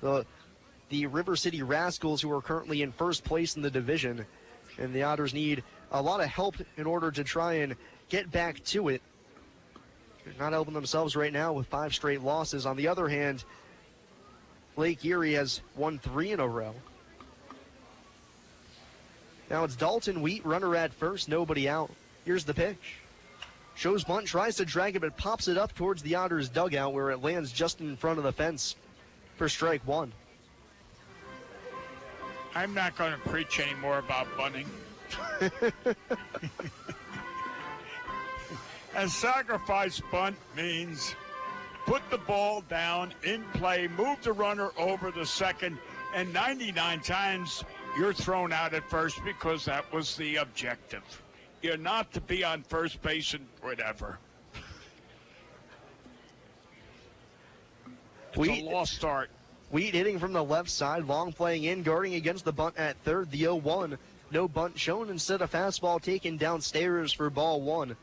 the River City Rascals, who are currently in first place in the division. And the Otters need a lot of help in order to try and get back to it. They're not helping themselves right now with 5 straight losses. On the other hand, Lake Erie has won 3 in a row. Now it's Dalton Wheat, runner at first, nobody out. Here's the pitch. Shows bunt, tries to drag it, but pops it up towards the Otters dugout, where it lands just in front of the fence for strike 1. I'm not going to preach anymore about bunting. A sacrifice bunt means put the ball down in play, move the runner over the second, and 99 times you're thrown out at first because that was the objective. You're not to be on first base and whatever. It's a lost start. Wheat hitting from the left side, Long playing in, guarding against the bunt at third, the 0-1. No bunt shown, instead a fastball taken downstairs for ball one.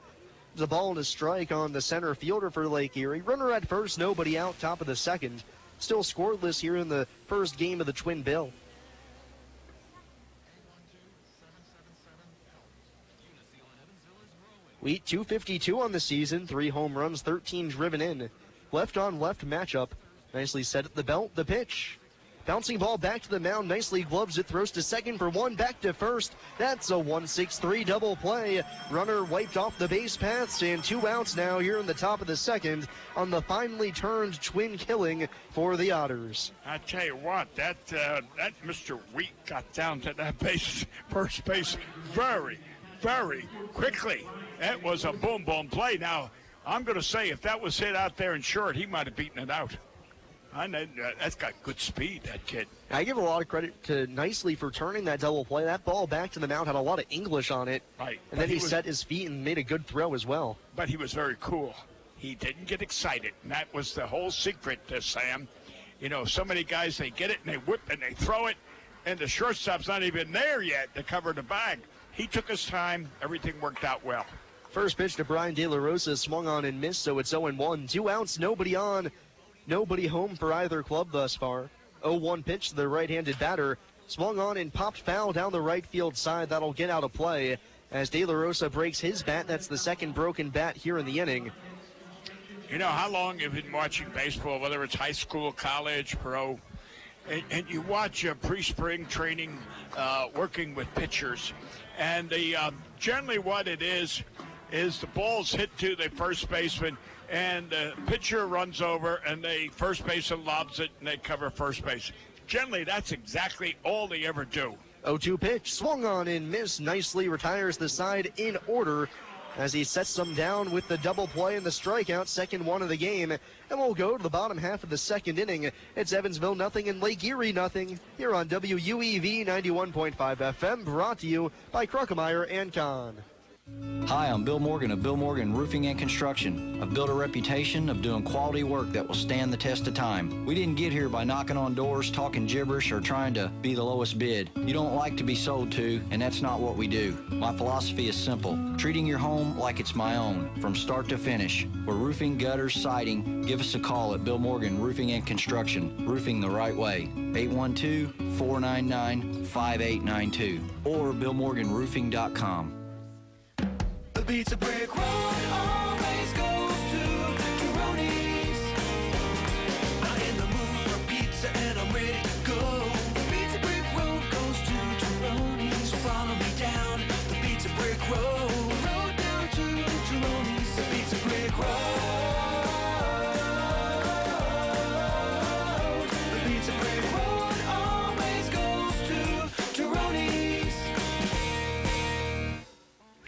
The ball and a strike on the center fielder for Lake Erie. Runner at first, nobody out, top of the second. Still scoreless here in the first game of the Twin Bill. Wheat 252 on the season, 3 home runs, 13 driven in. Left on left matchup. Nicely set at the belt, the pitch. Bouncing ball back to the mound, nicely gloves it, throws to second for one, back to first. That's a 1-6-3 double play. Runner wiped off the base paths, and 2 outs now here in the top of the second on the finely turned twin killing for the Otters. I tell you what, that Mr. Wheat got down to that first base very, very quickly. That was a boom play. Now, I'm going to say if that was hit out there in short, he might have beaten it out. That's got good speed, that kid. I give a lot of credit to Nicely for turning that double play. That ball back to the mound had a lot of English on it. Right. And then he set his feet and made a good throw as well. But he was very cool. He didn't get excited, and that was the whole secret to Sam. You know, so many guys, they get it and they whip and they throw it, and the shortstop's not even there yet to cover the bag. He took his time. Everything worked out well. First pitch to Brian De La Rosa, swung on and missed, so it's 0-1. 2 outs, nobody on. Nobody home for either club thus far. 0-1 pitch to the right-handed batter. Swung on and popped foul down the right field side. That'll get out of play as De La Rosa breaks his bat. That's the second broken bat here in the inning. You know, how long have you been watching baseball, whether it's high school, college, pro, and you watch pre-spring training working with pitchers, and generally what it is the ball's hit to the first baseman, and the pitcher runs over, and the first baseman lobs it, and they cover first base. Generally, that's exactly all they ever do. 0-2 pitch, swung on and missed. Nicely retires the side in order as he sets them down with the double play and the strikeout, second one of the game. And we'll go to the bottom half of the second inning. It's Evansville nothing and Lake Erie nothing here on WUEV 91.5 FM, brought to you by Kruckemeyer and Kahn. Hi, I'm Bill Morgan of Bill Morgan Roofing and Construction. I've built a reputation of doing quality work that will stand the test of time. We didn't get here by knocking on doors, talking gibberish, or trying to be the lowest bid. You don't like to be sold to, and that's not what we do. My philosophy is simple: treating your home like it's my own, from start to finish. For roofing, gutters, siding, give us a call at Bill Morgan Roofing and Construction. Roofing the right way. 812-499-5892 or BillMorganRoofing.com. Pizza Brick Road always goes to Tyroni's. I'm in the mood for pizza and I'm ready to go. The Pizza Brick Road goes to Tyroni's. So follow me down the Pizza Brick Road. Road down to Tyroni's. The Pizza Brick Road. The Pizza Brick Road always goes to Tyroni's.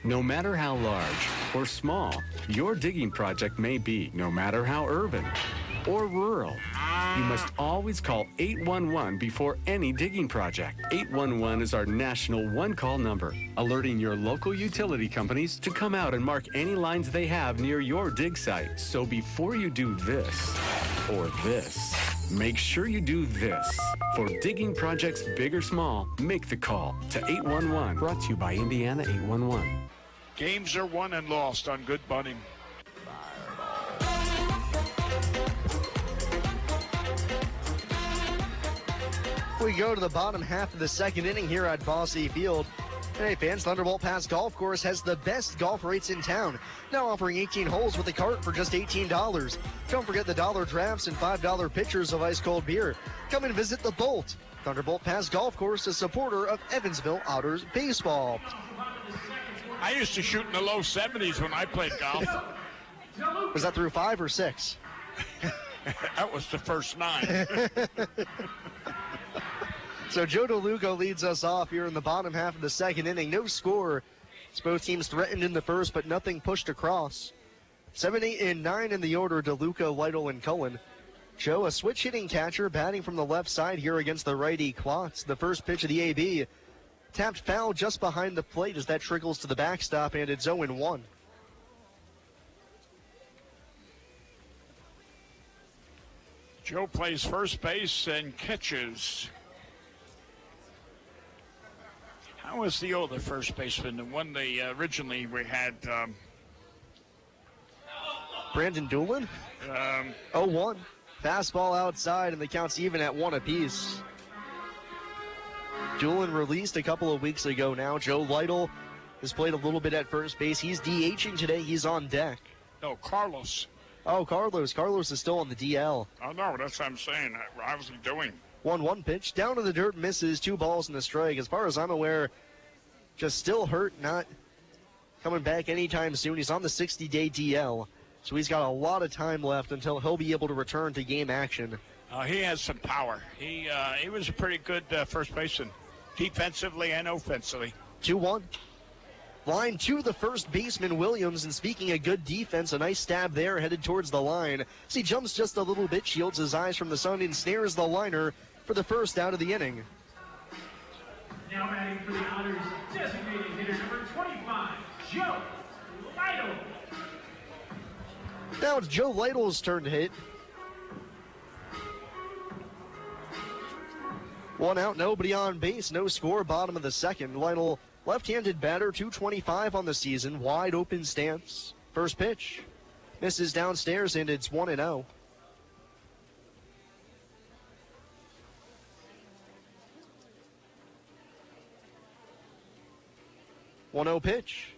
No matter how large or small your digging project may be, no matter how urban or rural, you must always call 811 before any digging project. 811 is our national one-call number, alerting your local utility companies to come out and mark any lines they have near your dig site. So before you do this or this, make sure you do this. For digging projects big or small, make the call to 811. Brought to you by Indiana 811. Games are won and lost on good bunting. We go to the bottom half of the second inning here at Bosse Field. Hey fans, Thunderbolt Pass Golf Course has the best golf rates in town. Now offering 18 holes with a cart for just $18. Don't forget the dollar drafts and $5 pitchers of ice cold beer. Come and visit the Bolt. Thunderbolt Pass Golf Course, a supporter of Evansville Otters baseball. I used to shoot in the low 70s when I played golf. Was that through 5 or 6? That was the first 9. So Joe DeLuca leads us off here in the bottom half of the second inning. No score. It's both teams threatened in the first, but nothing pushed across. 7, 8, and 9 in the order: DeLuca, Lytle, and Cullen. Joe, a switch-hitting catcher, batting from the left side here against the righty Klotz. The first pitch of the AB. Tapped foul just behind the plate as that trickles to the backstop, and it's 0-1. Joe plays first base and catches. How was the other first baseman? The one they originally we had. Brandon Doolin? 0-1. Fastball outside, and the count's even at 1 apiece. Doolin released a couple of weeks ago now. Joe Lytle has played a little bit at first base. He's DHing today. He's on deck. No, Carlos. Oh, Carlos. Carlos is still on the DL. Oh, no, that's what I'm saying. How's he doing? 1-1 pitch. Down to the dirt, misses. 2 balls and a strike. As far as I'm aware, just still hurt, not coming back anytime soon. He's on the 60-day DL. So he's got a lot of time left until he'll be able to return to game action. He has some power. He was a pretty good first baseman, defensively and offensively. 2-1. Line to the first baseman, Williams. And speaking of good defense, a nice stab there, headed towards the line. As he jumps just a little bit, shields his eyes from the sun, and snares the liner for the first out of the inning. Now batting for the Otters, designated hitter number 25, Joe Lytle. Now it's Joe Lytle's turn to hit. 1 out, nobody on base, no score, bottom of the second. Lytle, left-handed batter, 225 on the season, wide open stance. First pitch, misses downstairs, and it's 1-0. One-0 pitch.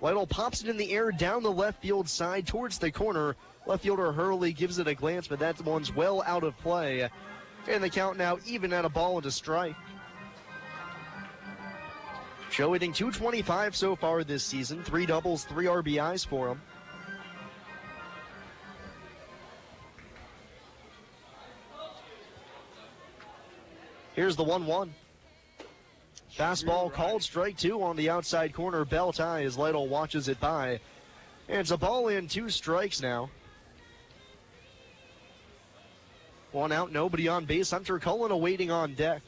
Lytle pops it in the air down the left field side towards the corner. Left fielder Hurley gives it a glance, but that one's well out of play. And the count now even at a ball and a strike. Joe hitting 225 so far this season. 3 doubles, 3 RBIs for him. Here's the 1-1. Fastball called, strike 2 on the outside corner. Bell tie as Lytle watches it by. And it's a ball in, 2 strikes now. 1 out, nobody on base. Hunter Cullen awaiting on deck.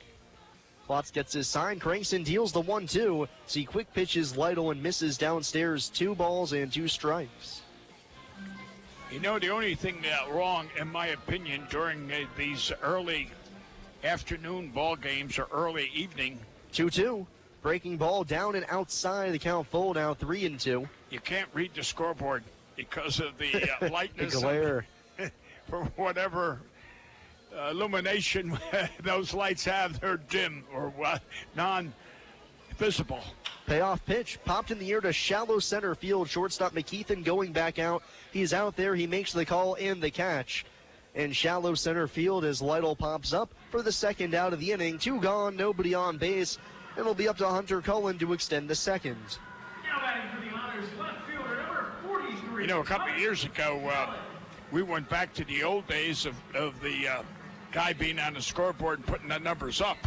Klotz gets his sign, cranks and deals the 1-2. See quick pitches Lytle and misses downstairs. 2 balls and 2 strikes. You know, the only thing wrong, in my opinion, during these early afternoon ball games or early evening. 2-2. Breaking ball down and outside. The count full now, 3-2. You can't read the scoreboard because of the lightness. The glare. For whatever illumination those lights have, they're dim or non-visible. Payoff pitch popped in the air to shallow center field. Shortstop McKeithen going back out. He's out there. He makes the call and the catch. And shallow center field as Lytle pops up for the second out of the inning. 2 gone, nobody on base. It'll be up to Hunter Cullen to extend the second. Now batting for the Otters, left fielder number 43. You know, a couple of years ago, we went back to the old days of the guy being on the scoreboard and putting the numbers up.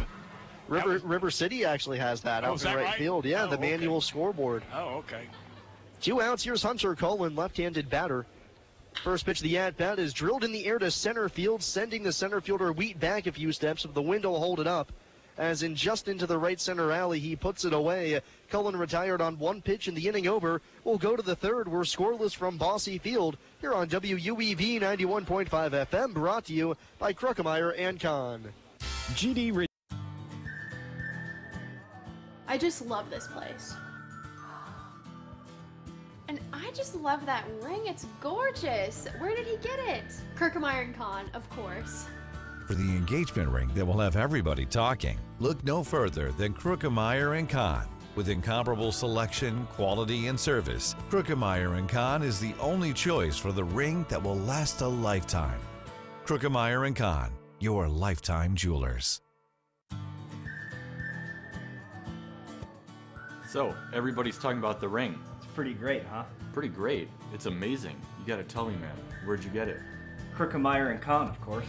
River City actually has that out in right field. Yeah, the manual scoreboard. Oh, okay. 2 outs. Here's Hunter Cullen, left-handed batter. First pitch of the at-bat is drilled in the air to center field, sending the center fielder Wheat back a few steps, but the wind will hold it up. As in just into the right center alley, he puts it away. Cullen retired on 1 pitch in the inning over. We'll go to the third. We're scoreless from Bossy Field here on WUEV 91.5 FM, brought to you by Kruckemeyer and Kahn. GD. I just love this place. And I just love that ring. It's gorgeous. Where did he get it? Kruckemeyer & Kahn, of course. For the engagement ring that will have everybody talking, look no further than Kruckemeyer & Kahn. With incomparable selection, quality, and service, Kruckemeyer & Kahn is the only choice for the ring that will last a lifetime. Kruckemeyer & Kahn, your lifetime jewelers. So, everybody's talking about the ring. It's pretty great, huh? Pretty great. It's amazing. You gotta tell me, man. Where'd you get it? Kruckemeyer & Kahn, of course.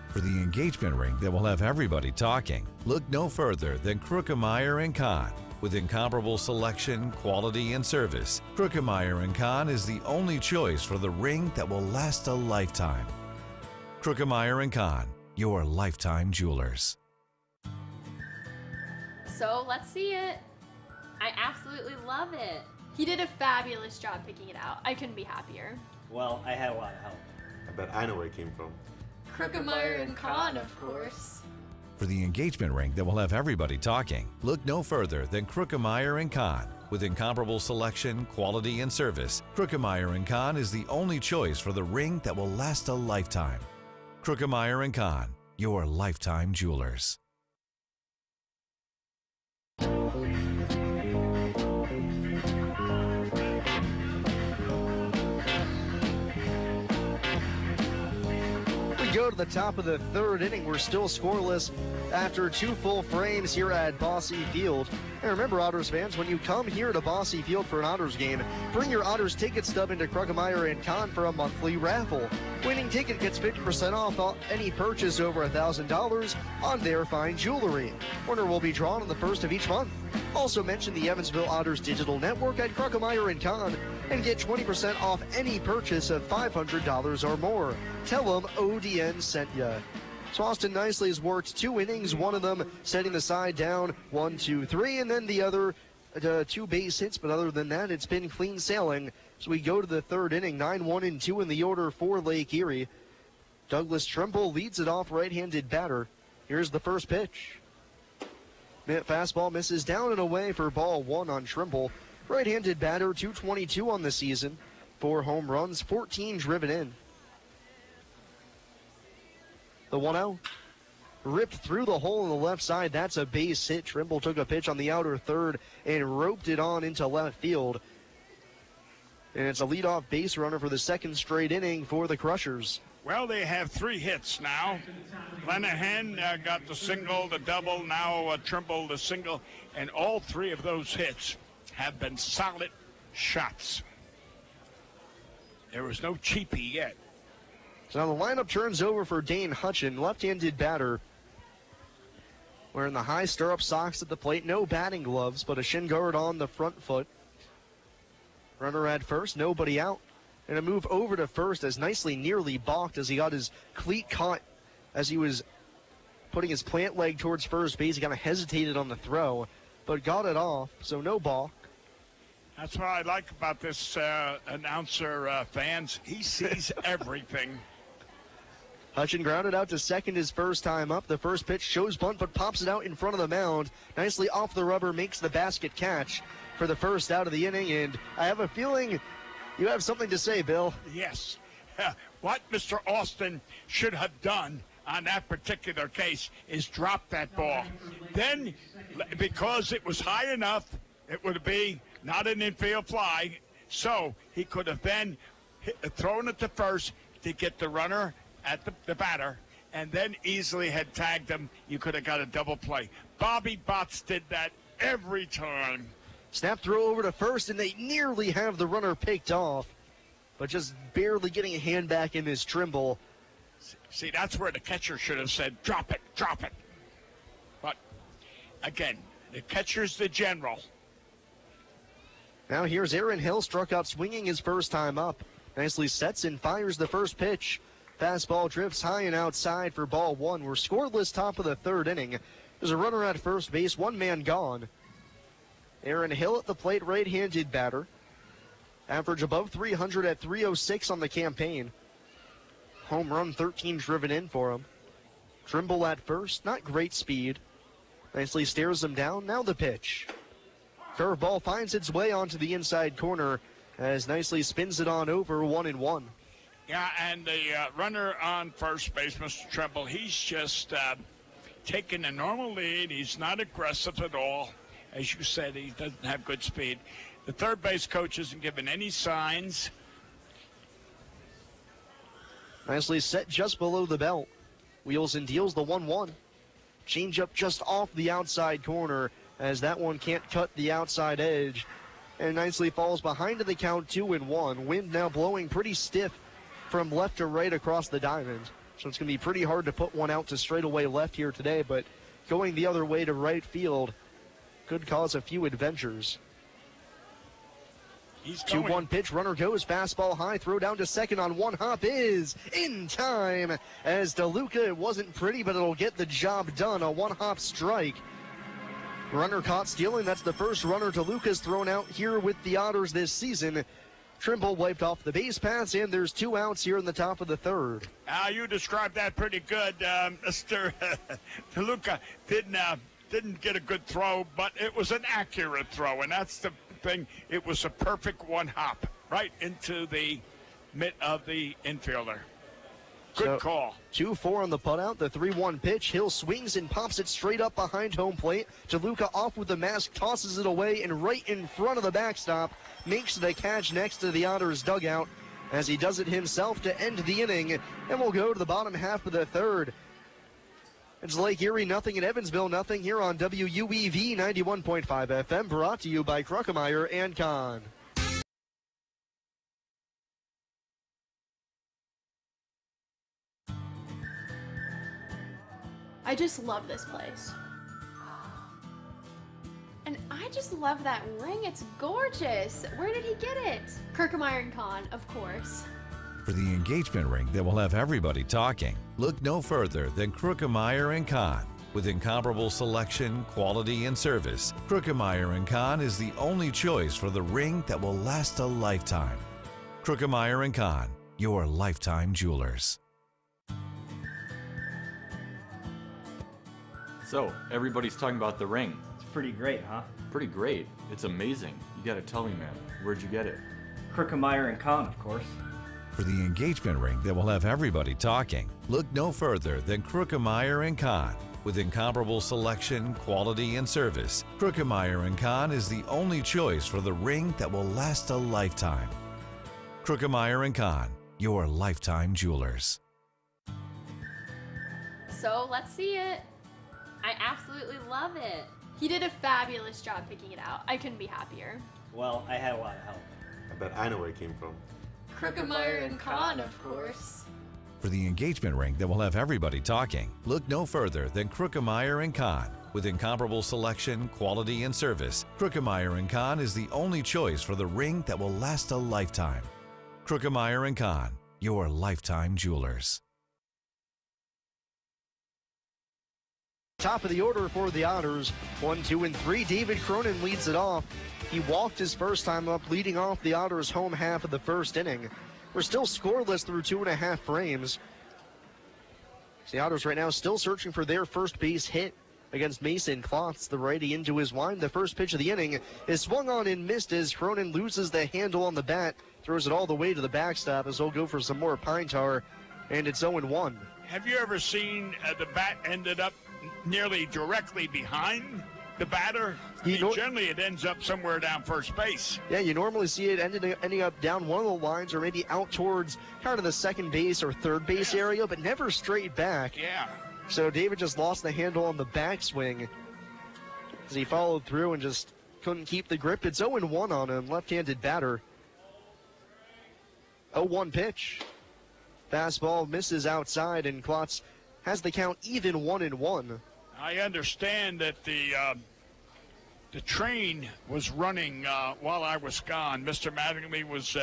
For the engagement ring that will have everybody talking, look no further than Kruckemeyer & Kahn. With incomparable selection, quality, and service, Kruckemeyer & Kahn is the only choice for the ring that will last a lifetime. Kruckemeyer & Kahn, your lifetime jewelers. So let's see it. I absolutely love it. He did a fabulous job picking it out. I couldn't be happier. Well, I had a lot of help. I bet I know where it came from. Krookemeyer and Kahn, of course. For the engagement ring that will have everybody talking, look no further than Krookemeyer and Kahn. With incomparable selection, quality, and service, Krookemeyer and Kahn is the only choice for the ring that will last a lifetime. Krookemeyer and Kahn, your lifetime jewelers. We go to the top of the third inning. We're still scoreless after 2 full frames here at Bosse Field. And remember, Otters fans, when you come here to Bosse Field for an Otters game, bring your Otters ticket stub into Krookemeyer and Kahn for a monthly raffle. Winning ticket gets 50% off any purchase over $1,000 on their fine jewelry. Winner will be drawn on the first of each month. Also mention the Evansville Otters digital network at Krookemeyer and Kahn and get 20% off any purchase of $500 or more. Tell them ODN sent ya. So Austin Nicely has worked 2 innings, one of them setting the side down 1, 2, 3, and then the other 2 base hits. But other than that, it's been clean sailing. So we go to the third inning, 9-1 and 2 in the order for Lake Erie. Douglas Trimble leads it off, right-handed batter. Here's the first pitch. Fastball misses down and away for ball 1 on Trimble. Right-handed batter, 222 on the season. 4 home runs, 14 driven in. The 1-0. Ripped through the hole on the left side. That's a base hit. Trimble took a pitch on the outer third and roped it on into left field. And it's a leadoff base runner for the second straight inning for the Crushers. Well, they have 3 hits now. Lenahan got the single, the double, now Trimble the single, and all 3 of those hits have been solid shots. There was no cheapie yet. So now the lineup turns over for Dane Hutchin, left-handed batter. Wearing the high stirrup socks at the plate, no batting gloves, but a shin guard on the front foot. Runner at first, nobody out. And a move over to first as Nicely nearly balked as he got his cleat caught as he was putting his plant leg towards first base. He kind of hesitated on the throw, but got it off, so no balk. That's what I like about this announcer, fans. He sees everything. Hutchin grounded out to second his first time up. The first pitch shows bunt, but pops it out in front of the mound. Nicely off the rubber, makes the basket catch for the first out of the inning. And I have a feeling you have something to say, Bill. Yes. What Mr. Austin should have done on that particular case is drop that ball. Then, because it was high enough, it would be not an infield fly, so he could have then thrown it to first to get the runner at the batter, and then easily had tagged him. You could have got a double play. Bobby Botts did that every time. Snap throw over to first, and they nearly have the runner picked off, but just barely getting a hand back in this Trimble. See, that's where the catcher should have said, drop it, drop it. But, again, the catcher's the general. Now here's Aaron Hill, struck out swinging his first time up. Nicely sets and fires the first pitch. Fastball drifts high and outside for ball 1. We're scoreless top of the third inning. There's a runner at first base, 1 man gone. Aaron Hill at the plate, right-handed batter. Average above 300 at 306 on the campaign. Home run 13 driven in for him. Trimble at first, not great speed. Nicely stares him down, now the pitch. Curveball finds its way onto the inside corner as Nicely spins it on over, 1-1. Yeah, and the runner on first base, Mr. Trimble, he's just taking a normal lead. He's not aggressive at all. As you said, he doesn't have good speed. The third base coach isn't giving any signs. Nicely set just below the belt. Wheels and deals the 1-1. Change up just off the outside corner as that one can't cut the outside edge. And Nicely falls behind in the count, 2-1. Wind now blowing pretty stiff from left to right across the diamond. So it's going to be pretty hard to put one out to straightaway left here today, but going the other way to right field could cause a few adventures. 2-1 pitch, runner goes, fastball high, throw down to second on one hop is in time as DeLuca, it wasn't pretty, but it'll get the job done, a one-hop strike. Runner caught stealing, that's the first runner DeLuca's thrown out here with the Otters this season. Trimble wiped off the base paths, and there's 2 outs here in the top of the third. You described that pretty good, Mr. DeLuca. Didn't get a good throw, but it was an accurate throw, and that's the thing. It was a perfect one hop right into the mitt of the infielder. Good call. 2-4 on the putout. The 3-1 pitch. Hill swings and pops it straight up behind home plate. DeLuca off with the mask, tosses it away, and right in front of the backstop makes the catch next to the Otters dugout as he does it himself to end the inning. And we'll go to the bottom half of the third. It's Lake Erie, nothing in Evansville, nothing here on WUEV 91.5 FM, brought to you by Kruckemeyer and Kahn. I just love this place. And I just love that ring. It's gorgeous. Where did he get it? Kruckemeyer & Kahn, of course. For the engagement ring that will have everybody talking, look no further than Kruckemeyer & Kahn. With incomparable selection, quality, and service, Kruckemeyer & Kahn is the only choice for the ring that will last a lifetime. Kruckemeyer & Kahn, your lifetime jewelers. So, everybody's talking about the ring. It's pretty great, huh? Pretty great. It's amazing. You gotta tell me, man. Where'd you get it? Kruckemeyer & Kahn, of course. For the engagement ring that will have everybody talking, look no further than Kruckemeyer & Kahn. With incomparable selection, quality, and service, Kruckemeyer & Kahn is the only choice for the ring that will last a lifetime. Kruckemeyer & Kahn, your lifetime jewelers. So let's see it. I absolutely love it. He did a fabulous job picking it out. I couldn't be happier. Well, I had a lot of help. I bet I know where it came from. Kruckemeyer & Kahn, of course. For the engagement ring that will have everybody talking, look no further than Kruckemeyer & Kahn. With incomparable selection, quality, and service, Kruckemeyer & Kahn is the only choice for the ring that will last a lifetime. Kruckemeyer & Kahn, your lifetime jewelers. Top of the order for the Otters. 1, 2, and 3. David Cronin leads it off. He walked his first time up, leading off the Otters' home half of the first inning. We're still scoreless through 2.5 frames. The Otters right now still searching for their first base hit against Mason Klotz, the righty into his wind. The first pitch of the inning is swung on and missed as Cronin loses the handle on the bat, throws it all the way to the backstop as he'll go for some more pine tar, and it's 0-1. Have you ever seen the bat ended up nearly directly behind the batter? Generally it ends up somewhere down first base. Yeah, you normally see it ending up down one of the lines or maybe out towards kind of the second base or third base area, but never straight back. Yeah. So David just lost the handle on the backswing as he followed through and just couldn't keep the grip. It's 0-1 on him, left-handed batter. 0-1 pitch. Fastball misses outside, and Klotz has the count even 1-1. I understand that the train was running while I was gone. Mr. Mattingly was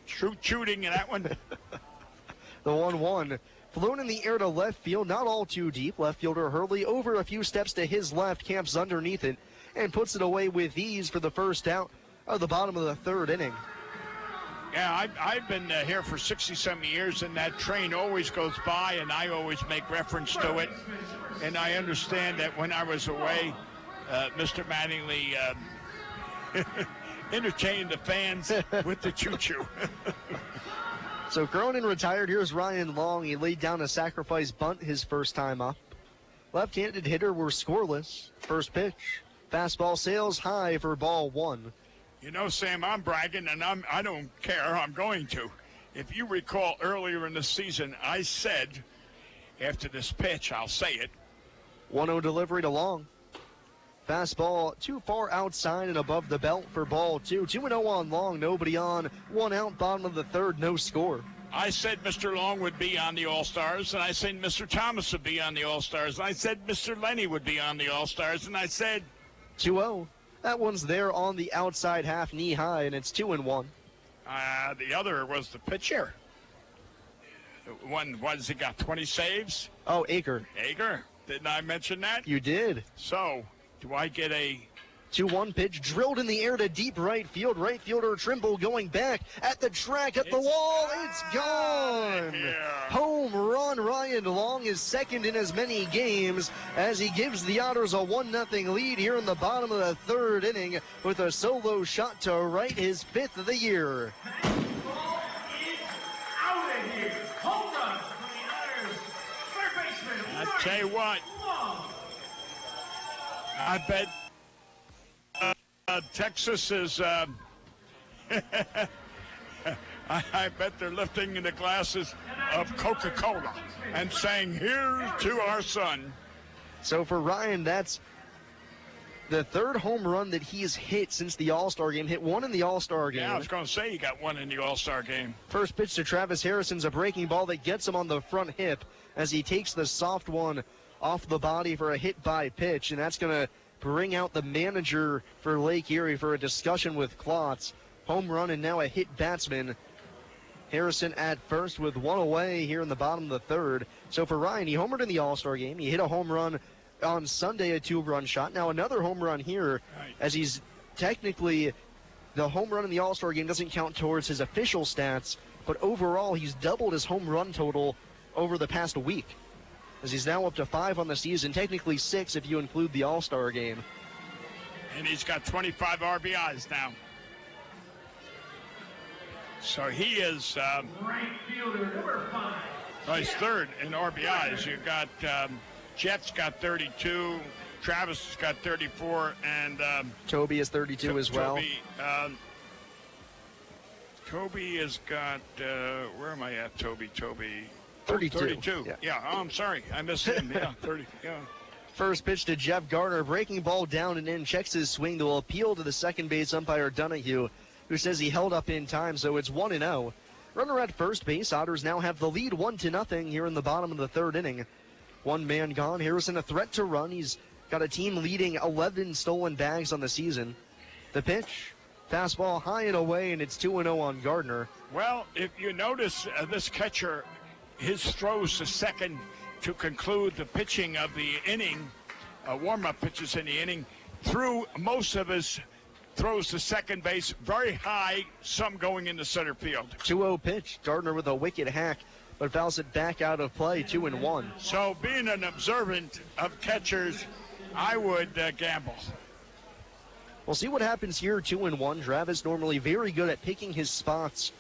shooting in that one. The 1-1 flown in the air to left field, not all too deep. Left fielder Hurley over a few steps to his left, camps underneath it, and puts it away with ease for the first out of the bottom of the third inning. Yeah, I've been here for 60-some years, and that train always goes by, and I always make reference to it. And I understand that when I was away, Mr. Mattingly entertained the fans with the choo-choo. So Cronin retired. Here's Ryan Long. He laid down a sacrifice bunt his first time up. Left-handed hitter were scoreless. First pitch. Fastball sails high for ball 1. You know, Sam, I'm bragging, and I don't care. I'm going to. If you recall earlier in the season, I said, after this pitch, I'll say it. 1-0 delivery to Long. Fastball too far outside and above the belt for ball 2. 2-0 on Long, nobody on. 1 out, bottom of the third, no score. I said Mr. Long would be on the All-Stars, and I said Mr. Thomas would be on the All-Stars, and I said Mr. Lenny would be on the All-Stars, and I said 2-0. That one's there on the outside half, knee high, and it's 2-1. The other was the pitcher. One, what has he got, 20 saves? Oh, Aker. Aker? Didn't I mention that? You did. So, do I get a 2-1 pitch drilled in the air to deep right field. Right fielder Trimble going back at the track, at the wall. It's gone. Home run. Ryan Long is second in as many games as he gives the Otters a 1-0 lead here in the bottom of the third inning with a solo shot to right, his 5th of the year. I tell you what, I bet Texas is, I bet they're lifting the glasses of Coca-Cola and saying, here's to our son. So for Ryan, that's the third home run that he's hit since the All-Star game. Hit one in the All-Star game. Yeah, I was going to say he got one in the All-Star game. First pitch to Travis Harrison's a breaking ball that gets him on the front hip as he takes the soft one off the body for a hit by pitch, and that's going to bring out the manager for Lake Erie for a discussion with Klotz. Home run and now a hit batsman. Harrison at first with one away here in the bottom of the third. So for Ryan, he homered in the All-Star game. He hit a home run on Sunday, a 2-run shot. Now another home run here, as he's technically, the home run in the All-Star game doesn't count towards his official stats, but overall he's doubled his home run total over the past week, as he's now up to 5 on the season, technically 6 if you include the All-Star game. And he's got 25 RBIs now. So he is Right fielder number 5. he's third in RBIs. You got Jet's got 32, Travis has got 34, and Toby is 32 as well. Toby has got, where am I at, Toby? 32. 32. Yeah. Oh, I'm sorry. I missed him. Yeah, 30. Yeah. First pitch to Jeff Garner, breaking ball down and in, checks his swing to appeal to the second base umpire Donahue, who says he held up in time, so it's 1-0. Runner at first base. Otters now have the lead 1-0 here in the bottom of the third inning. One man gone. Harrison a threat to run. He's got a team leading 11 stolen bags on the season. The pitch, fastball high and away, and it's 2-0 on Gardner. Well, if you notice, this catcher, his throws to second to conclude the pitching of the inning, warm-up pitches in the inning, threw most of his throws to second base very high, some going into center field. 2-0 pitch. Gardner with a wicked hack, but fouls it back out of play, 2-1. So being an observant of catchers, I would gamble. We'll see what happens here, 2-1. Travis normally very good at picking his spots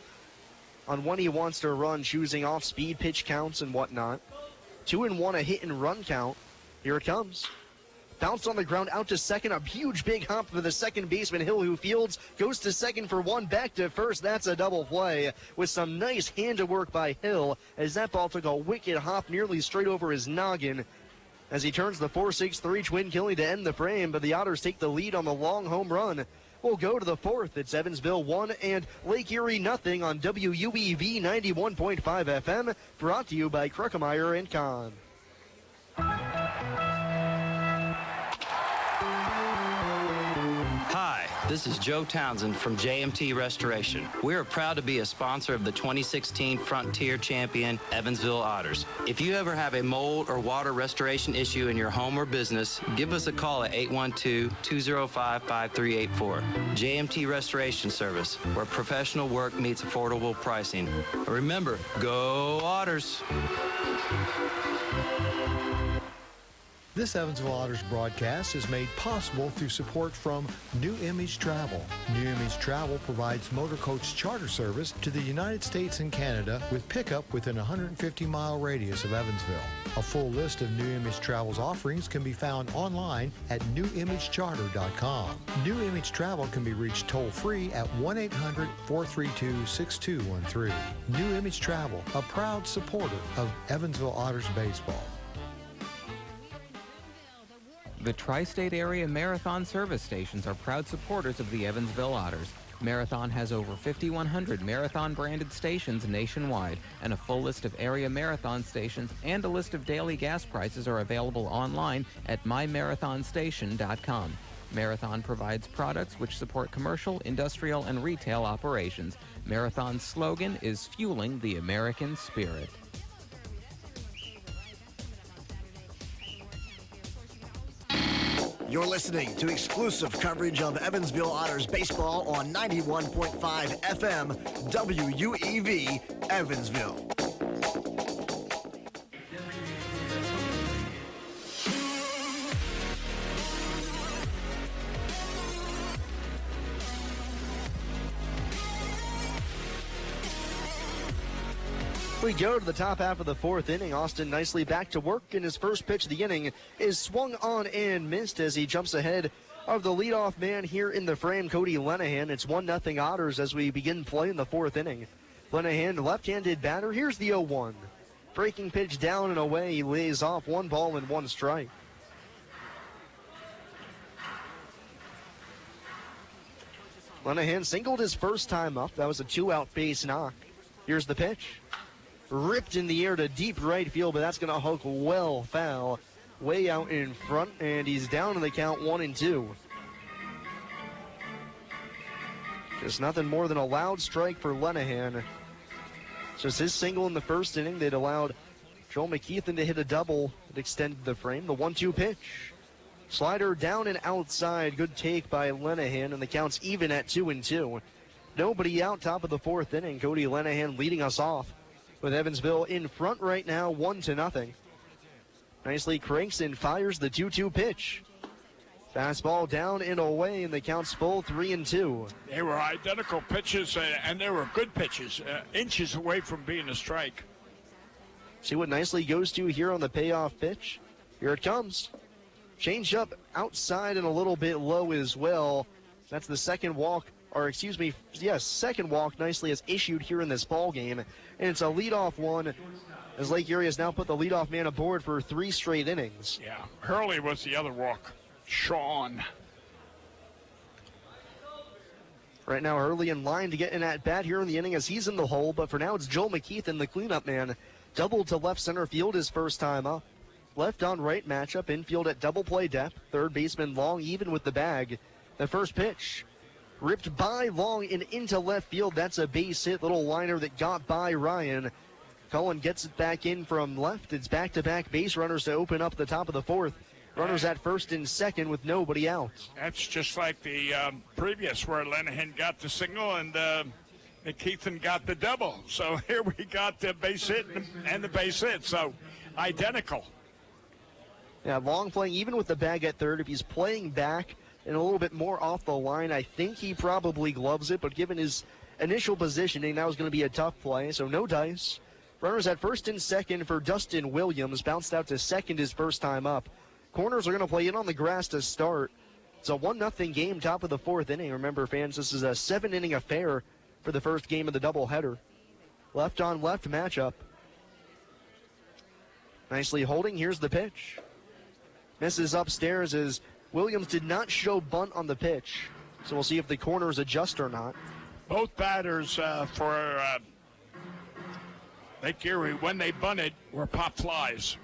on when he wants to run, choosing off speed, pitch counts, and whatnot. 2-1, a hit and run count. Here it comes. Bounce on the ground, out to second. A huge big hop for the second baseman, Hill, who fields, goes to second for one, back to first. That's a double play with some nice hand-to-work by Hill, as that ball took a wicked hop nearly straight over his noggin as he turns the 4-6-3 twin killing to end the frame, but the Otters take the lead on the long home run. We'll go to the fourth. It's Evansville 1 and Lake Erie nothing on WUEV 91.5 FM, brought to you by Kruckemeyer and Kahn. Hi, this is Joe Townsend from JMT Restoration. We are proud to be a sponsor of the 2016 Frontier Champion Evansville Otters. If you ever have a mold or water restoration issue in your home or business, give us a call at 812-205-5384. JMT Restoration Service, where professional work meets affordable pricing. Remember, go Otters! This Evansville Otters broadcast is made possible through support from New Image Travel. New Image Travel provides motor coach charter service to the United States and Canada with pickup within a 150-mile radius of Evansville. A full list of New Image Travel's offerings can be found online at newimagecharter.com. New Image Travel can be reached toll-free at 1-800-432-6213. New Image Travel, a proud supporter of Evansville Otters baseball. The Tri-State Area Marathon service stations are proud supporters of the Evansville Otters. Marathon has over 5,100 Marathon-branded stations nationwide, and a full list of area Marathon stations and a list of daily gas prices are available online at myMarathonStation.com. Marathon provides products which support commercial, industrial, and retail operations. Marathon's slogan is Fueling the American Spirit. You're listening to exclusive coverage of Evansville Otters baseball on 91.5 FM WUEV Evansville. We go to the top half of the fourth inning. Austin nicely back to work, and his first pitch of the inning is swung on and missed as he jumps ahead of the leadoff man here in the frame, Cody Lenahan. It's 1-0 Otters as we begin play in the fourth inning. Lenahan, left-handed batter. Here's the 0-1. Breaking pitch down and away. He lays off 1 ball and 1 strike. Lenahan singled his first time up. That was a 2-out base knock. Here's the pitch. Ripped in the air to deep right field, but that's going to hook well foul. Way out in front, and he's down in the count 1-2. Just nothing more than a loud strike for Lenahan. Just his single in the first inning. They'd allowed Joel McKeithen to hit a double that extended the frame. The 1-2 pitch. Slider down and outside. Good take by Lenahan, and the count's even at 2-2. Nobody out, top of the fourth inning. Cody Lenahan leading us off, with Evansville in front right now, 1-0. Nicely cranks and fires the 2-2 pitch. Fastball down and away, and the count's full, 3-2. They were identical pitches, and they were good pitches, inches away from being a strike. See what nicely goes to here on the payoff pitch. Here it comes. Change up outside and a little bit low as well. That's the second walk. Or excuse me, yes, second walk nicely is issued here in this ball game, and it's a leadoff one as Lake Erie has now put the leadoff man aboard for 3 straight innings. Yeah, Hurley was the other walk. Sean. Right now, Hurley in line to get in at bat here in the inning as he's in the hole, but for now it's Joel McKeithen, the cleanup man, doubled to left center field his first time up. Left on right matchup, infield at double play depth, third baseman Long even with the bag. The first pitch. Ripped by Long and into left field. That's a base hit. Little liner that got by Ryan. Cullen gets it back in from left. It's back-to-back base runners to open up the top of the fourth. Runners at first and second with nobody out. That's just like the previous where Lenahan got the single and McKeithen got the double. So here we got the base hit and the base hit. So identical. Yeah, Long playing even with the bag at third. If he's playing back and a little bit more off the line, I think he probably gloves it, but given his initial positioning, that was going to be a tough play, so no dice. Runners at first and second for Dustin Williams, bounced out to second his first time up. Corners are going to play in on the grass to start. It's a 1-0 game, top of the fourth inning. Remember, fans, this is a 7-inning affair for the first game of the doubleheader. Left on left matchup. Nicely holding, here's the pitch. Misses upstairs as Williams did not show bunt on the pitch, so we'll see if the corners adjust or not. Both batters for Lake Erie, when they bunted, were pop flies.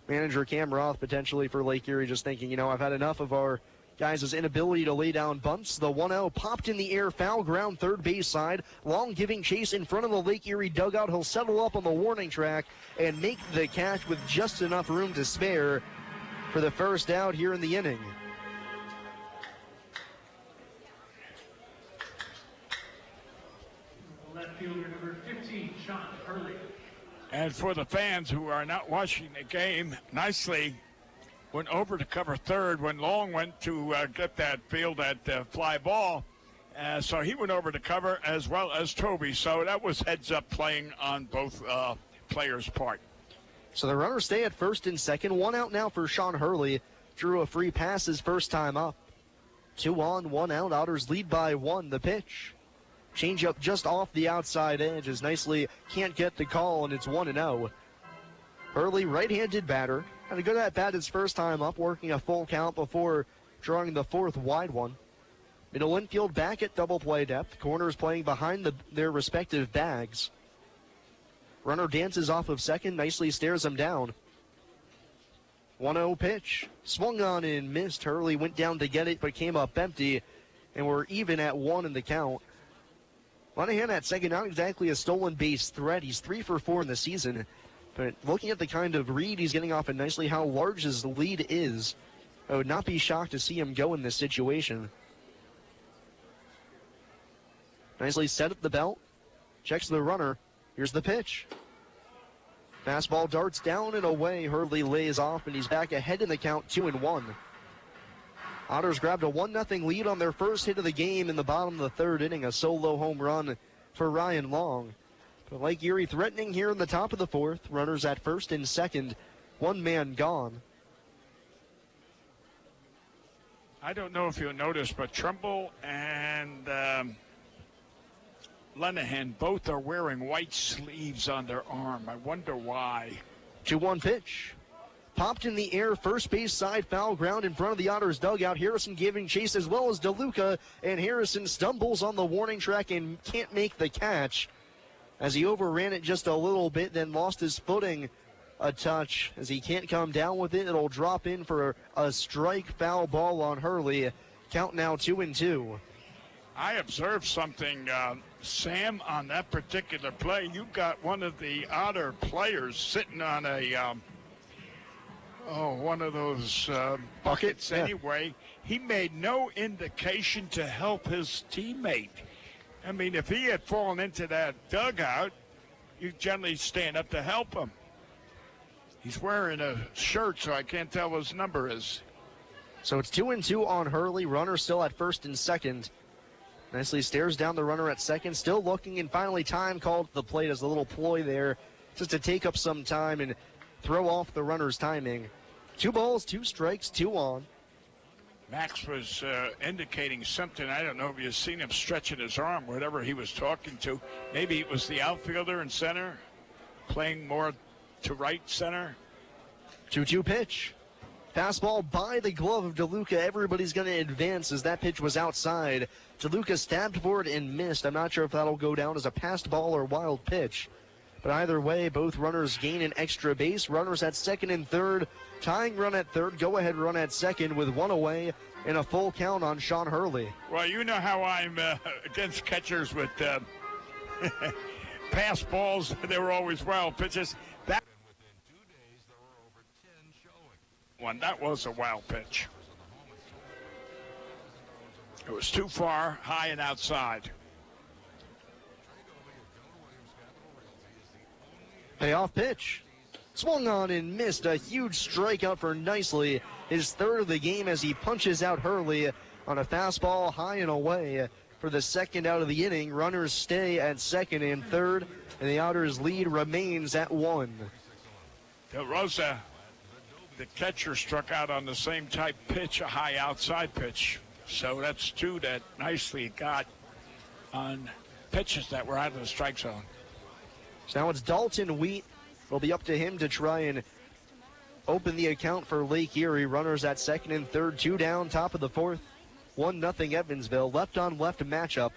Manager Cam Roth potentially for Lake Erie just thinking, I've had enough of our guys' inability to lay down bunts. The 1-0 popped in the air, foul ground, third base side. Long giving chase in front of the Lake Erie dugout. He'll settle up on the warning track and make the catch with just enough room to spare for the first out here in the inning. Left fielder number 15, Sean Hurley. And for the fans who are not watching the game, nicely went over to cover third when Long went to get that field at fly ball. So he went over to cover as well as Toby. So that was heads-up playing on both players' part. So the runners stay at first and second. 1 out now for Sean Hurley. Drew a free pass his first time up. 2 on, 1 out. Otters lead by 1. The pitch. Change up just off the outside edge as nicely can't get the call, and it's 1-0. Hurley, right-handed batter. Had a good at-bat his first time up, working a full count before drawing the fourth wide one. Middle infield back at double play depth. Corners playing behind their respective bags. Runner dances off of second, nicely stares him down. 1-0 pitch. Swung on and missed. Hurley went down to get it, but came up empty, and we're even at 1 in the count. Monahan at second, not exactly a stolen base threat. He's 3 for 4 in the season. But looking at the kind of read he's getting off and nicely how large his lead is, I would not be shocked to see him go in this situation. Nicely set up the belt. Checks the runner. Here's the pitch. Fastball darts down and away. Hurley lays off, and he's back ahead in the count, 2-1. Otters grabbed a 1-0 lead on their first hit of the game in the bottom of the third inning, a solo home run for Ryan Long. But Lake Erie threatening here in the top of the fourth. Runners at first and second. One man gone. I don't know if you'll notice, but Trumbull and Lenahan both are wearing white sleeves on their arm. I wonder why. 2-1 pitch. Popped in the air, first base side, foul ground in front of the Otters dugout. Harrison giving chase as well as DeLuca, and Harrison stumbles on the warning track and can't make the catch as he overran it just a little bit, then lost his footing a touch. As he can't come down with it, it'll drop in for a strike, foul ball on Hurley. Count now 2-2. I observed something, Sam, on that particular play. You got one of the Otter players sitting on a, one of those buckets anyway. He made no indication to help his teammate. I mean, if he had fallen into that dugout, you generally stand up to help him. He's wearing a shirt, so I can't tell what his number is. So it's 2-2 on Hurley. Runner still at first and second. Nicely stares down the runner at second, still looking, and finally time called to the plate as a little ploy there, just to take up some time and throw off the runner's timing. 2 balls, 2 strikes, 2 on. Max was indicating something. I don't know if you've seen him stretching his arm, whatever he was talking to. Maybe it was the outfielder in center, playing more to right center. 2-2 pitch. Fastball by the glove of DeLuca. Everybody's going to advance as that pitch was outside. DeLuca stabbed for it and missed. I'm not sure if that'll go down as a passed ball or wild pitch. But either way, both runners gain an extra base. Runners at second and third. Tying run at third. Go-ahead run at second with 1 away and a full count on Sean Hurley. Well, you know how I'm against catchers with pass balls. They were always wild pitches. That one, that was a wild pitch. It was too far, high and outside. Payoff pitch. Swung on and missed. A huge strikeout for Nicely. His third of the game as he punches out Hurley on a fastball high and away for the second out of the inning. Runners stay at second and third, and the Otters lead remains at 1. Del Rosa, the catcher, struck out on the same type pitch, a high outside pitch. So that's 2 that Nicely got on pitches that were out of the strike zone. So now it's Dalton Wheat. It'll be up to him to try and open the account for Lake Erie. Runners at second and third, 2 down, top of the fourth. 1-0 Evansville. Left on left matchup.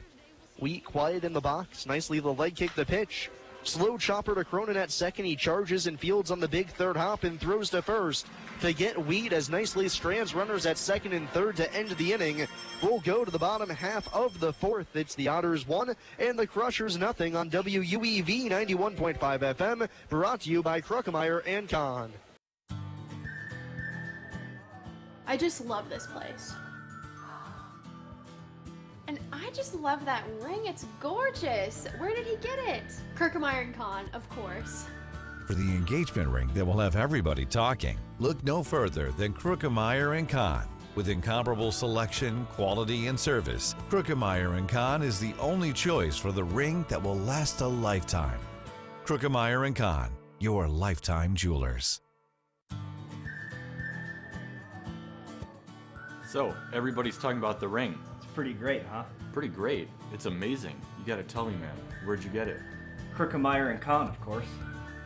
Wheat quiet in the box. Nicely the leg kick the pitch. Slow chopper to Cronin at second. He charges and fields on the big third hop and throws to first to get Wheat as Nicely strands runners at second and third to end the inning. We'll go to the bottom half of the fourth. It's the Otters 1 and the Crushers nothing on WUEV 91.5 FM, brought to you by Kruckemeyer and Kahn. I just love this place. And I just love that ring. It's gorgeous. Where did he get it? Kruckemeyer & Kahn, of course. For the engagement ring that will have everybody talking, look no further than Kruckemeyer & Kahn. With incomparable selection, quality, and service, Kruckemeyer & Kahn is the only choice for the ring that will last a lifetime. Kruckemeyer & Kahn, your lifetime jewelers. So, everybody's talking about the ring. It's pretty great, huh? Pretty great. It's amazing. You gotta tell me, man. Where'd you get it? Kruckemeyer & Kahn, of course.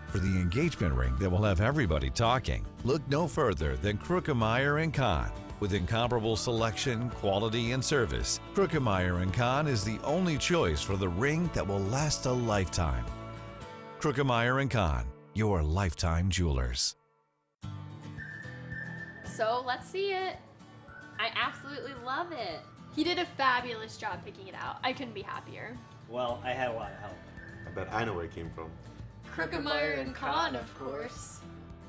For the engagement ring that will have everybody talking, look no further than Kruckemeyer & Kahn. With incomparable selection, quality, and service, Kruckemeyer & Kahn is the only choice for the ring that will last a lifetime. Kruckemeyer & Kahn, your lifetime jewelers. So let's see it. I absolutely love it. He did a fabulous job picking it out. I couldn't be happier. Well, I had a lot of help. I bet I know where it came from. Krookemeyer and Kahn, of course.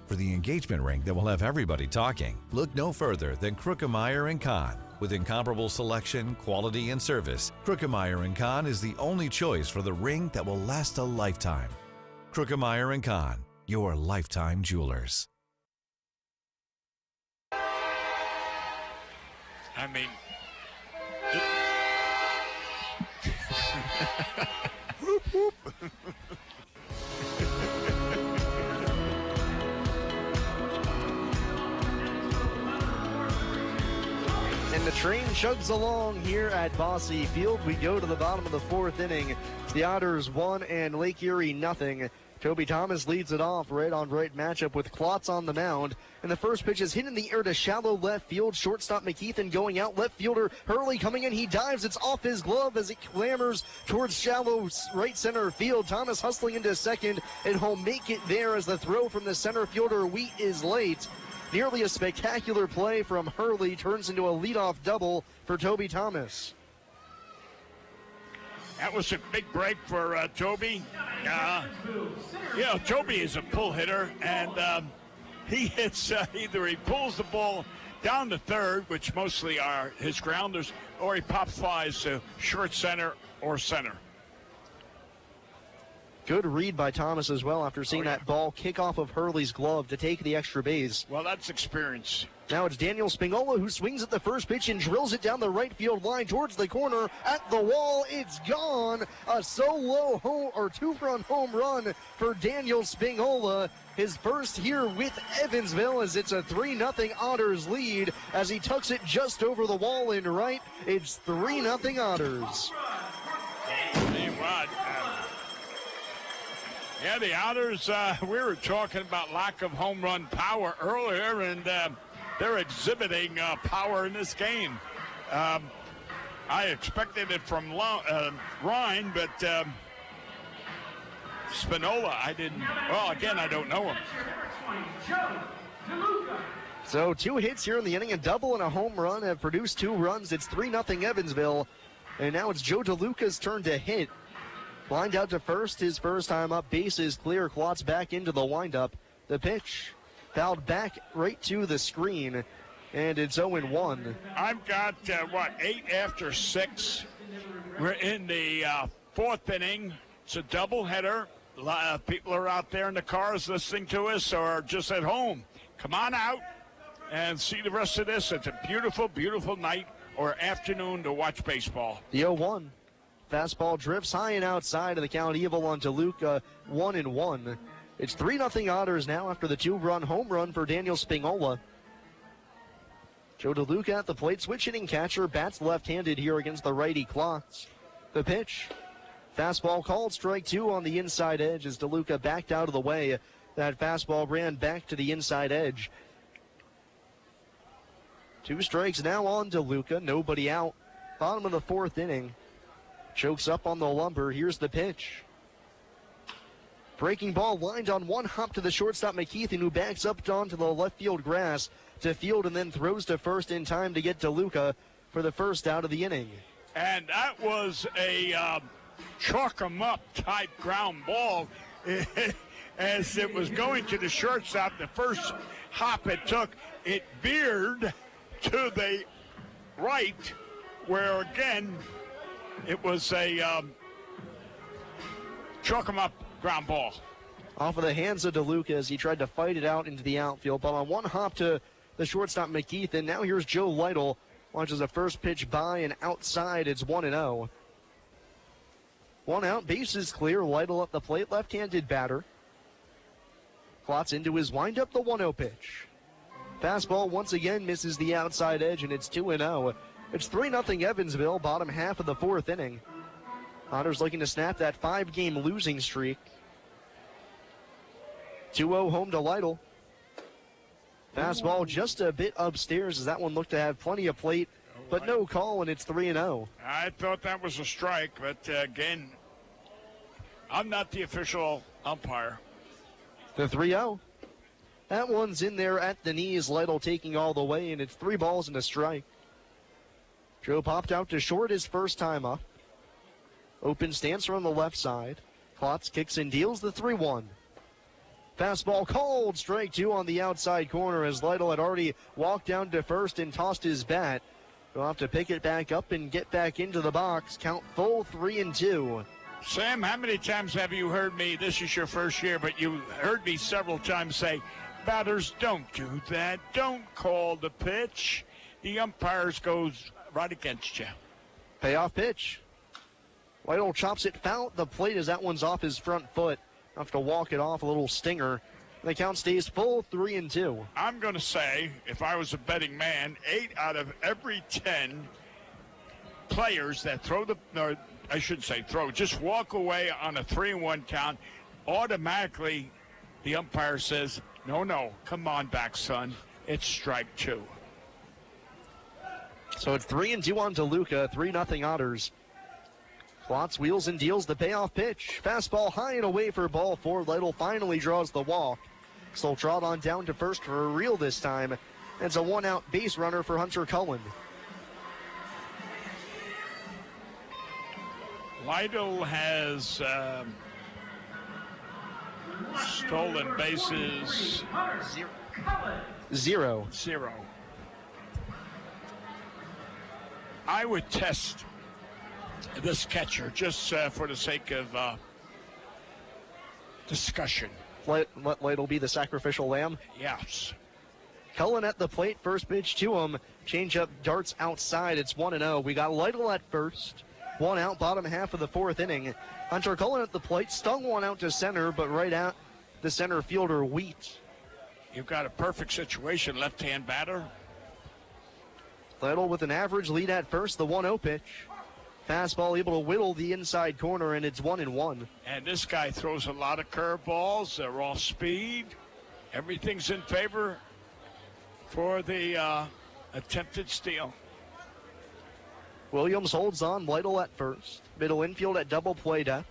For the engagement ring that will have everybody talking, look no further than Krookemeyer & Kahn. With incomparable selection, quality, and service, Krookemeyer & Kahn is the only choice for the ring that will last a lifetime. Krookemeyer & Kahn, your lifetime jewelers. I mean, whoop, whoop. And the train chugs along here at Bosse Field. We go to the bottom of the fourth inning. It's the Otters 1 and Lake Erie nothing. Toby Thomas leads it off, right on right matchup with Klotz on the mound. And the first pitch is hit in the air to shallow left field. Shortstop McKeithen going out. Left fielder Hurley coming in. He dives. It's off his glove as it clambers towards shallow right center field. Thomas hustling into second, and he'll make it there as the throw from the center fielder Wheat is late. Nearly a spectacular play from Hurley turns into a leadoff double for Toby Thomas. That was a big break for Toby. Toby is a pull hitter, and he hits either he pulls the ball down to third, which mostly are his grounders, or he pop flies to short center or center. Good read by Thomas as well after seeing that ball kick off of Hurley's glove to take the extra base. Well, that's experience. Now it's Daniel Spingola who swings at the first pitch and drills it down the right field line towards the corner at the wall. It's gone. A solo home or two-run home run for Daniel Spingola. His first here with Evansville as it's a 3-0 Otters lead as he tucks it just over the wall in right. It's 3-0 Otters. Yeah, the Otters, we were talking about lack of home run power earlier, and they're exhibiting power in this game. I expected it from Ryan, but Spinola, I didn't. Well, again, I don't know him. So 2 hits here in the inning, a double and a home run have produced 2 runs. It's 3-0 Evansville, and now it's Joe DeLuca's turn to hit. Lined out to first, his first time up, base is clear. Klotz back into the windup. The pitch fouled back right to the screen, and it's 0-1. I've got, 8 after 6. We're in the 4th inning. It's a doubleheader. A lot of people are out there in the cars listening to us or just at home. Come on out and see the rest of this. It's a beautiful, beautiful night or afternoon to watch baseball. The 0-1. Fastball drifts high and outside of the count. Evil on DeLuca, 1-1. It's 3-0 Otters now after the 2-run home run for Daniel Spingola. Joe DeLuca at the plate, switch hitting catcher, bats left-handed here against the righty Klotz. The pitch. Fastball called, strike 2 on the inside edge as DeLuca backed out of the way. That fastball ran back to the inside edge. 2 strikes now on DeLuca, nobody out. Bottom of the 4th inning. Chokes up on the lumber. Here's the pitch. Breaking ball lined on one hop to the shortstop McKeithen, who backs up onto the left field grass to field and then throws to first in time to get DeLuca for the first out of the inning. And that was a chalk 'em up type ground ball. As it was going to the shortstop, the first hop it took, it veered to the right, where again, it was a chalk 'em up ground ball. Off of the hands of DeLuca as he tried to fight it out into the outfield. But on one hop to the shortstop McKeithen. Now here's Joe Lytle. Launches a first pitch by and outside. It's 1-0. 1 out, bases clear. Lytle at the plate, left-handed batter. Klotz into his windup, the 1-0 pitch. Fastball once again misses the outside edge, and it's 2-0. It's 3-0 Evansville, bottom half of the 4th inning. Otters looking to snap that 5-game losing streak. 2-0 home to Lytle. Fastball just a bit upstairs as that one looked to have plenty of plate, but no call, and it's 3-0. I thought that was a strike, but again, I'm not the official umpire. The 3-0. That one's in there at the knees. Lytle taking all the way, and it's 3 balls and a strike. Joe popped out to short his first time up. Open stance from the left side. Klotz kicks and deals the 3-1. Fastball called, strike 2 on the outside corner as Lytle had already walked down to first and tossed his bat. He'll have to pick it back up and get back into the box. Count full 3-2. Sam, how many times have you heard me, this is your first year, but you heard me several times say, batters, don't do that. Don't call the pitch. The umpires goes right against you. Payoff pitch. Lytle chops it foul at the plate as that one's off his front foot. Have to walk it off, a little stinger. The count stays full 3-2. I'm going to say, if I was a betting man, 8 out of every 10 players that throw the, or I shouldn't say throw, just walk away on a 3-1 count, automatically the umpire says, no, come on back, son. It's strike 2. So it's 3-2 on DeLuca, 3-0 Otters. Klotz wheels and deals the payoff pitch. Fastball high and away for ball 4. Lytle finally draws the walk. So trot on down to first for a reel this time. It's a 1-out base runner for Hunter Cullen. Lytle has stolen bases. 0. I would test this catcher just for the sake of discussion. Let Lytle be the sacrificial lamb? Yes. Cullen at the plate, first pitch to him. Changeup darts outside. It's 1-0. We got Lytle at first. 1 out, bottom half of the 4th inning. Hunter Cullen at the plate, stung 1 out to center, but right out the center fielder Wheat. You've got a perfect situation, left-hand batter. Lytle with an average lead at first, the 1-0 pitch. Fastball able to whittle the inside corner, and it's 1-1. And this guy throws a lot of curveballs. They're all speed. Everything's in favor for the attempted steal. Williams holds on, Lytle at first. Middle infield at double play depth.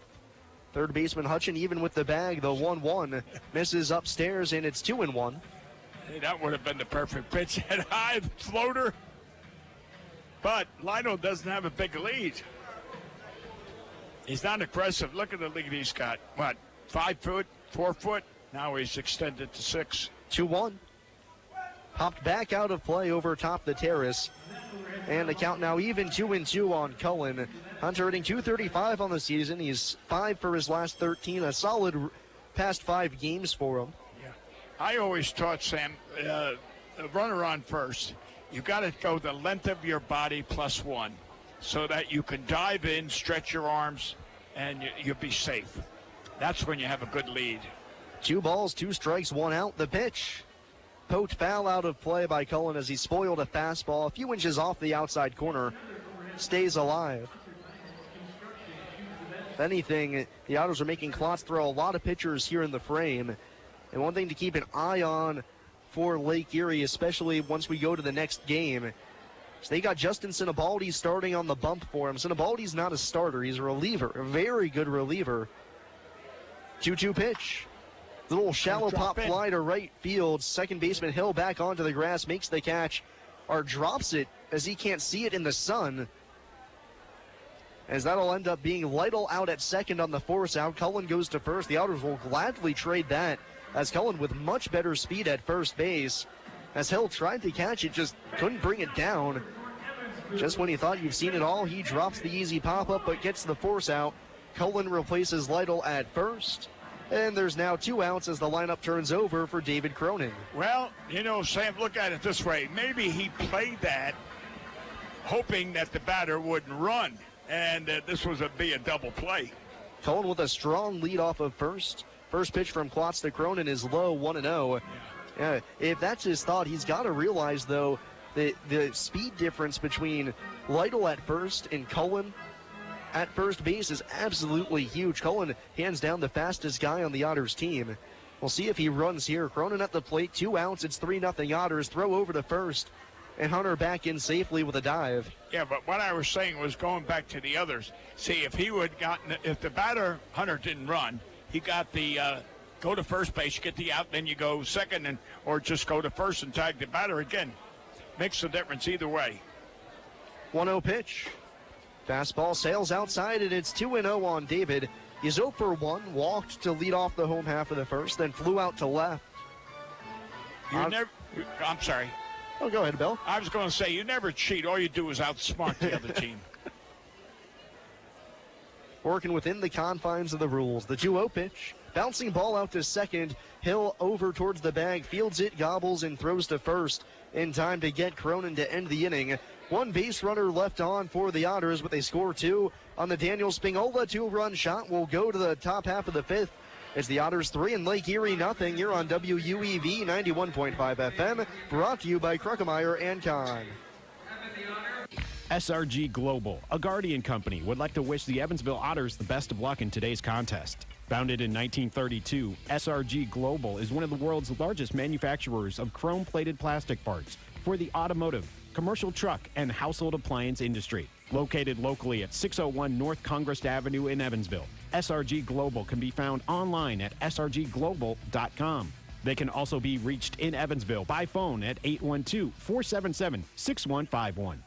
Third baseman Hutchin even with the bag, the 1-1. Misses upstairs, and it's 2-1. Hey, that would have been the perfect pitch. That high floater. But Lytle doesn't have a big lead. He's not aggressive. Look at the lead he's got. What, 5 foot, 4 foot? Now he's extended to 6. 2-1. Popped back out of play over top the terrace. And the count now even 2-2 on Cullen. Hunter hitting .235 on the season. He's 5 for his last 13. A solid past 5 games for him. Yeah. I always taught Sam, the runner on first, you got to go the length of your body plus 1 so that you can dive in, stretch your arms, and you'll be safe. That's when you have a good lead. 2 balls, 2 strikes, 1 out. The pitch. Poked foul out of play by Cullen as he spoiled a fastball a few inches off the outside corner. Stays alive. If anything, the Otters are making Klotz throw a lot of pitchers here in the frame. And one thing to keep an eye on for Lake Erie, especially once we go to the next game, so they got Justin Sinibaldi starting on the bump for him. Sinibaldi's not a starter. He's a reliever, a very good reliever. 2-2 pitch. Little shallow pop fly to right field. Second baseman Hill back onto the grass, makes the catch, or drops it as he can't see it in the sun. As that'll end up being Lytle out at second on the force out. Cullen goes to first. The Otters will gladly trade that, as Cullen with much better speed at first base. As Hill tried to catch it, just couldn't bring it down. Just when he thought you've seen it all, he drops the easy pop-up but gets the force out. Cullen replaces Lytle at first. And there's now 2 outs as the lineup turns over for David Cronin. Well, you know, Sam, look at it this way. Maybe he played that hoping that the batter wouldn't run, and this was be a double play. Cullen with a strong lead off of first. First pitch from Klotz to Cronin is low, 1-0. Yeah, if that's his thought, he's got to realize, though, that the speed difference between Lytle at first and Cullen at first base is absolutely huge. Cullen, hands down, the fastest guy on the Otters team. We'll see if he runs here. Cronin at the plate, 2 outs. It's 3-0 Otters. Throw over to first, and Hunter back in safely with a dive. Yeah, but what I was saying was going back to the others. See, if he would gotten, if the batter, Hunter, didn't run, he got the go to first base, get the out, then you go second, and or just go to first and tag the batter again. Makes a difference either way. 1-0 pitch. Fastball sails outside, and it's 2-0 on David. He's 0 for 1, walked to lead off the home half of the first, then flew out to left. I'm sorry. Oh, go ahead, Bill. I was going to say, you never cheat. All you do is outsmart the other team. Working within the confines of the rules. The 2-0 pitch. Bouncing ball out to second. Hill over towards the bag. Fields it, gobbles, and throws to first in time to get Cronin to end the inning. One base runner left on for the Otters, but they score 2 on the Daniel Spingola 2-run shot. Will go to the top half of the 5th. It's the Otters 3 and Lake Erie nothing. You're on WUEV 91.5 FM. Brought to you by Kruckemeyer and Kahn. SRG Global, a Guardian company, would like to wish the Evansville Otters the best of luck in today's contest. Founded in 1932, SRG Global is one of the world's largest manufacturers of chrome-plated plastic parts for the automotive, commercial truck, and household appliance industry. Located locally at 601 North Congress Avenue in Evansville, SRG Global can be found online at srgglobal.com. They can also be reached in Evansville by phone at 812-477-6151.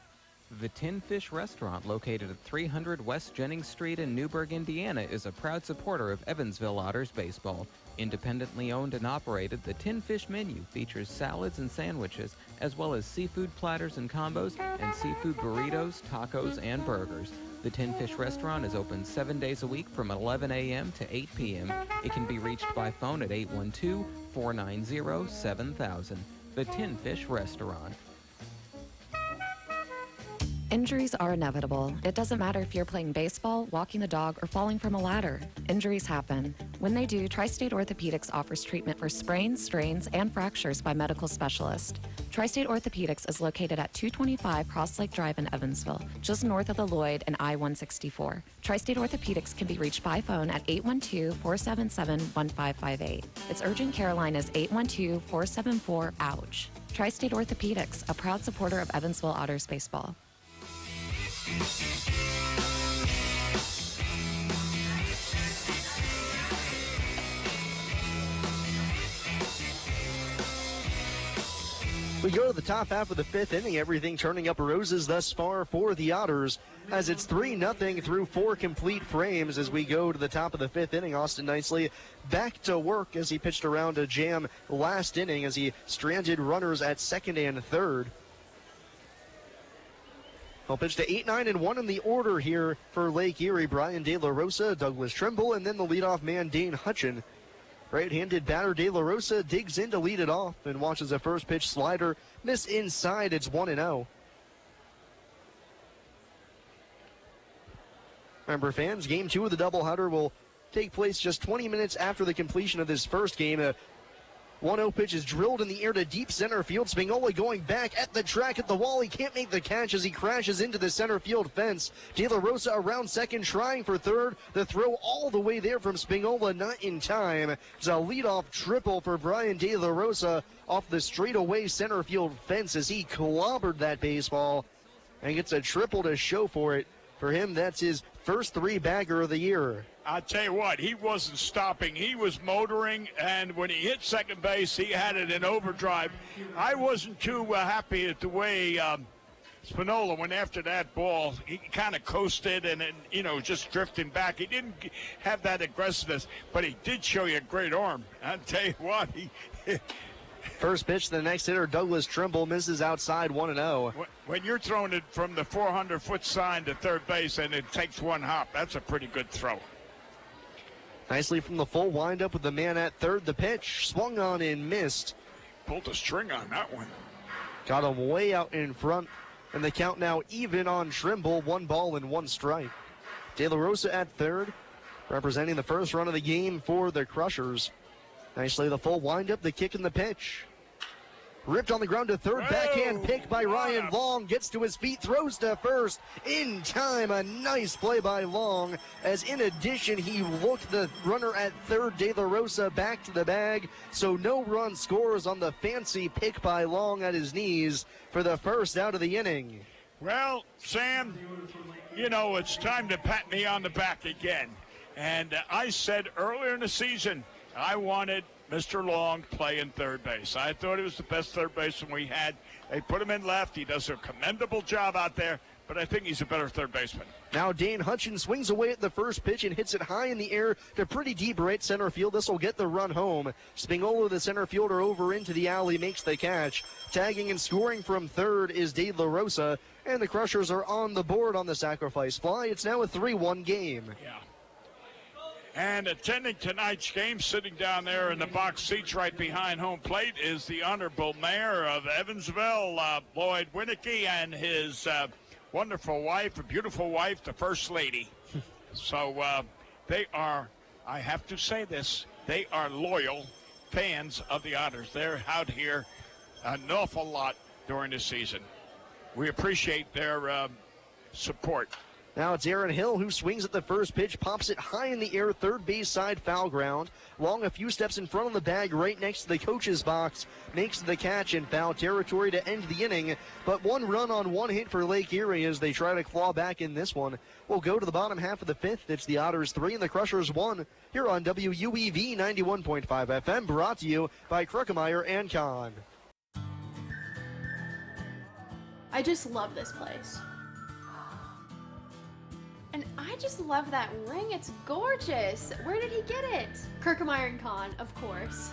The Tin Fish Restaurant, located at 300 West Jennings Street in Newburgh, Indiana, is a proud supporter of Evansville Otters baseball. Independently owned and operated, the Tin Fish menu features salads and sandwiches, as well as seafood platters and combos, and seafood burritos, tacos, and burgers. The Tin Fish Restaurant is open 7 days a week from 11 a.m. to 8 p.m. It can be reached by phone at 812-490-7000. The Tin Fish Restaurant. Injuries are inevitable. It doesn't matter if you're playing baseball, walking the dog, or falling from a ladder. Injuries happen. When they do, Tri-State Orthopedics offers treatment for sprains, strains, and fractures by medical specialists. Tri-State Orthopedics is located at 225 Cross Lake Drive in Evansville, just north of the Lloyd and I-164. Tri-State Orthopedics can be reached by phone at 812-477-1558. Its urgent care line is 812-474-OUCH. Tri-State Orthopedics, a proud supporter of Evansville Otters baseball. We go to the top half of the 5th inning, everything turning up roses thus far for the Otters, as it's 3-0 through 4 complete frames as we go to the top of the 5th inning. Austin Nicely back to work as he pitched around a jam last inning as he stranded runners at second and third. He'll pitch to 8, 9, and 1 in the order here for Lake Erie. Brian De La Rosa, Douglas Trimble, and then the leadoff man, Dane Hutchin. Right-handed batter De La Rosa digs in to lead it off and watches a first pitch slider miss inside. It's 1-0. Remember, fans, game 2 of the doubleheader will take place just 20 minutes after the completion of this first game. A 1-0 pitch is drilled in the air to deep center field. Spingola going back at the track at the wall. He can't make the catch as he crashes into the center field fence. De La Rosa around second, trying for third. The throw all the way there from Spingola, not in time. It's a leadoff triple for Brian De La Rosa off the straightaway center field fence as he clobbered that baseball and gets a triple to show for it. For him, that's his first 3-bagger of the year. I'll tell you what, he wasn't stopping. He was motoring, and when he hit second base, he had it in overdrive. I wasn't too happy at the way Spinola went after that ball. He kind of coasted and, just drifting back. He didn't have that aggressiveness, but he did show you a great arm. I'll tell you what, First pitch to the next hitter, Douglas Trimble, misses outside, 1-0. When you're throwing it from the 400-foot sign to third base and it takes one hop, that's a pretty good throw. Nicely from the full windup with the man at third. The pitch swung on and missed. Pulled a string on that one. Got him way out in front. And the count now even on Trimble. 1 ball and 1 strike. De La Rosa at third, representing the first run of the game for the Crushers. Nicely the full windup, the kick and the pitch. Ripped on the ground to third, backhand pick by Ryan Long, gets to his feet, throws to first, in time. A nice play by Long, as in addition he looked the runner at third, De La Rosa, back to the bag, so no run scores on the fancy pick by Long at his knees for the first out of the inning. Well, Sam, it's time to pat me on the back again. And I said earlier in the season, I wanted Mr. Long playing third base. I thought he was the best third baseman we had. They put him in left. He does a commendable job out there. but I think he's a better third baseman. Now Dane Hutchins swings away at the first pitch and hits it high in the air to pretty deep right center field. This will get the run home. Spingola, the center fielder, over into the alley, makes the catch. Tagging and scoring from third is Dade La Rosa, and the Crushers are on the board on the sacrifice fly. It's now a 3-1 game. Yeah. And attending tonight's game, sitting down there in the box seats right behind home plate, is the Honorable Mayor of Evansville, Lloyd Winnicky, and his wonderful wife, a beautiful wife, the First Lady. So they are, I have to say this, they are loyal fans of the Otters. They're out here an awful lot during the season. We appreciate their support. Now it's Aaron Hill who swings at the first pitch, pops it high in the air, third base side foul ground. Long a few steps in front of the bag, right next to the coach's box, makes the catch in foul territory to end the inning. But one run on one hit for Lake Erie as they try to claw back in this one. We'll go to the bottom half of the fifth. It's the Otters 3 and the Crushers 1 here on WUEV 91.5 FM, brought to you by Kruckemeyer and Kahn. I just love this place. And I just love that ring. It's gorgeous. Where did he get it? Kruckemeyer & Kahn, of course.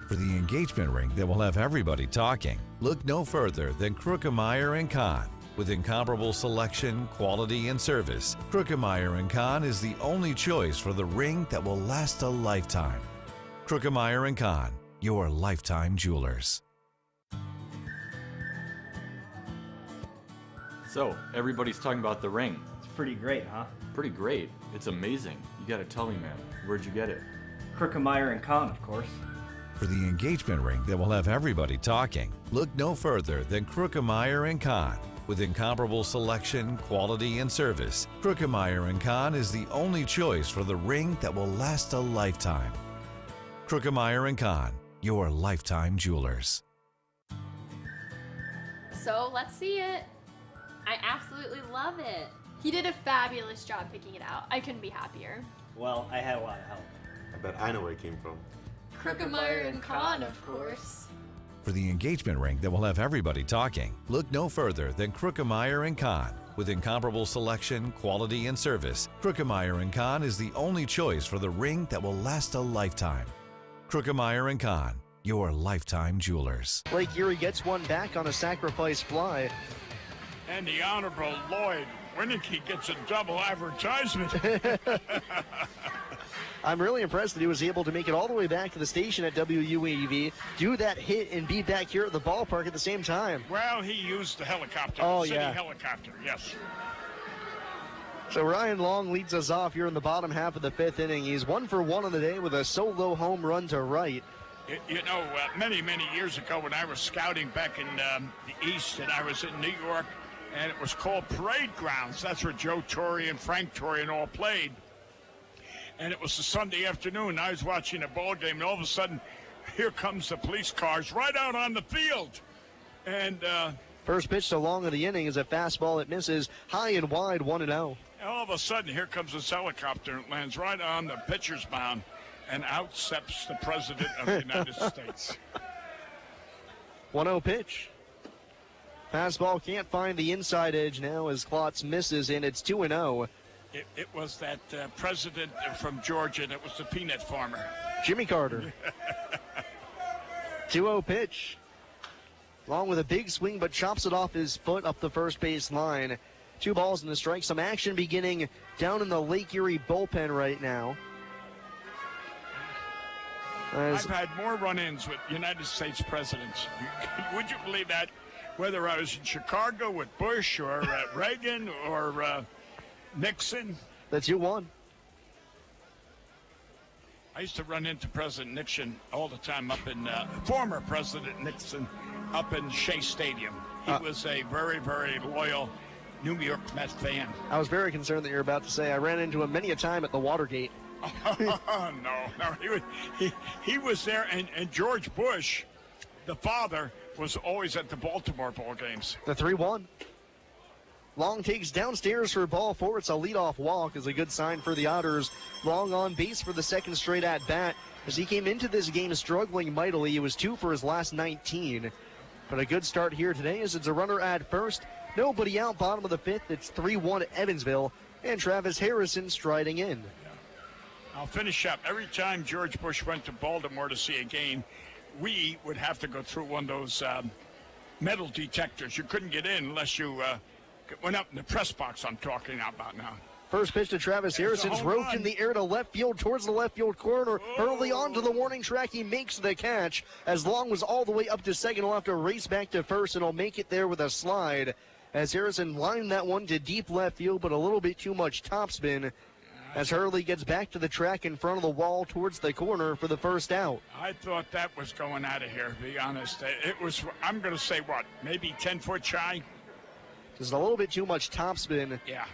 For the engagement ring that will have everybody talking, look no further than Kruckemeyer & Kahn. With incomparable selection, quality, and service, Kruckemeyer & Kahn is the only choice for the ring that will last a lifetime. Kruckemeyer & Kahn, your lifetime jewelers. So, everybody's talking about the ring. Pretty great, huh? Pretty great. It's amazing. You gotta tell me, man. Where'd you get it? Kruckemeyer & Kahn, of course. For the engagement ring that will have everybody talking, look no further than Kruckemeyer & Kahn. With incomparable selection, quality, and service, Kruckemeyer & Kahn is the only choice for the ring that will last a lifetime. Kruckemeyer & Kahn, your lifetime jewelers. So let's see it. I absolutely love it. He did a fabulous job picking it out. I couldn't be happier. Well, I had a lot of help. I bet I know where it came from. Kruckemeyer & Kahn, of course. For the engagement ring that will have everybody talking, look no further than Kruckemeyer & Kahn. With incomparable selection, quality, and service, Kruckemeyer & Kahn is the only choice for the ring that will last a lifetime. Kruckemeyer & Kahn, your lifetime jewelers. Lake Erie gets one back on a sacrifice fly. And the Honorable Lloyd Winnicky gets a double advertisement. I'm really impressed that he was able to make it all the way back to the station at WUEV, do that hit, and be back here at the ballpark at the same time. Well, he used the helicopter, Oh, the city yeah. helicopter, yes. So Ryan Long leads us off here in the bottom half of the fifth inning. He's 1 for 1 on the day with a solo home run to right. You know, many, many years ago when I was scouting back in the East and I was in New York, and it was called Parade Grounds. That's where Joe Torre and Frank Torre and all played. And it was a Sunday afternoon. I was watching a ball game, and all of a sudden, here comes the police cars right out on the field. And first pitch to Long of the inning is a fastball that misses high and wide, 1-0. all of a sudden, here comes this helicopter and lands right on the pitcher's mound, and out steps the President of the United States. 1-0 pitch. Fastball can't find the inside edge now as Klotz misses, and it's 2-0. It was that president from Georgia that was the peanut farmer. Jimmy Carter. 2-0 pitch. Long with a big swing, but chops it off his foot up the first base line. 2 balls and a strike. Some action beginning down in the Lake Erie bullpen right now. I've had more run-ins with United States presidents. Would you believe that? Whether I was in Chicago with Bush or Reagan or Nixon. The 2-1. I used to run into President Nixon all the time up in, former President Nixon up in Shea Stadium. He was a very, very loyal New York Mets fan. I was very concerned that you're about to say I ran into him many a time at the Watergate. Oh, no. He was there, and George Bush, the father, was always at the Baltimore ball games. The 3-1. Long takes downstairs for ball 4. It's a leadoff walk, is a good sign for the Otters. Long on base for the second straight at bat. As he came into this game struggling mightily, he was 2 for his last 19. But a good start here today as it's a runner at first Nobody out, bottom of the fifth. It's 3-1 Evansville, and Travis Harrison striding in. I'll finish up. Every time George Bush went to Baltimore to see a game, we would have to go through one of those metal detectors. You couldn't get in unless you went up in the press box I'm talking about now. First pitch to Travis Harrison's roped in the air to left field towards the left field corner. Early onto the warning track, he makes the catch. As Long was all the way up to second, he'll have to race back to first, and he'll make it there with a slide. As Harrison lined that one to deep left field, but a little bit too much topspin. As Hurley gets back to the track in front of the wall towards the corner for the first out. I thought that was going out of here, to be honest. It was, I'm going to say, what, maybe 10-foot shy? Just a little bit too much topspin. Yeah.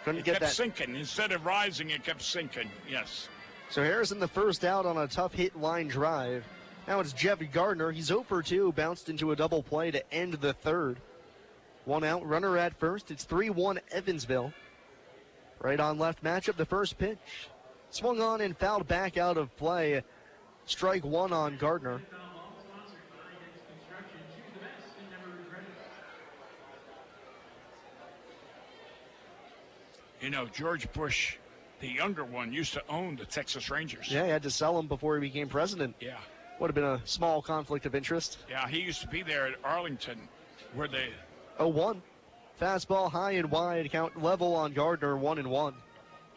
Couldn't it get kept that. Sinking. Instead of rising, it kept sinking. Yes. So Harrison the first out on a tough hit line drive. Now it's Jeff Gardner. He's 0 for 2, bounced into a double play to end the third. One out, runner at first. It's 3-1 Evansville. Right on left matchup, the first pitch. Swung on and fouled back out of play. Strike one on Gardner. You know, George Bush, the younger one, used to own the Texas Rangers. Yeah, he had to sell him before he became president. Yeah. Would have been a small conflict of interest. Yeah, he used to be there at Arlington, where they... 0-1. Fastball high and wide, count level on Gardner, 1-1.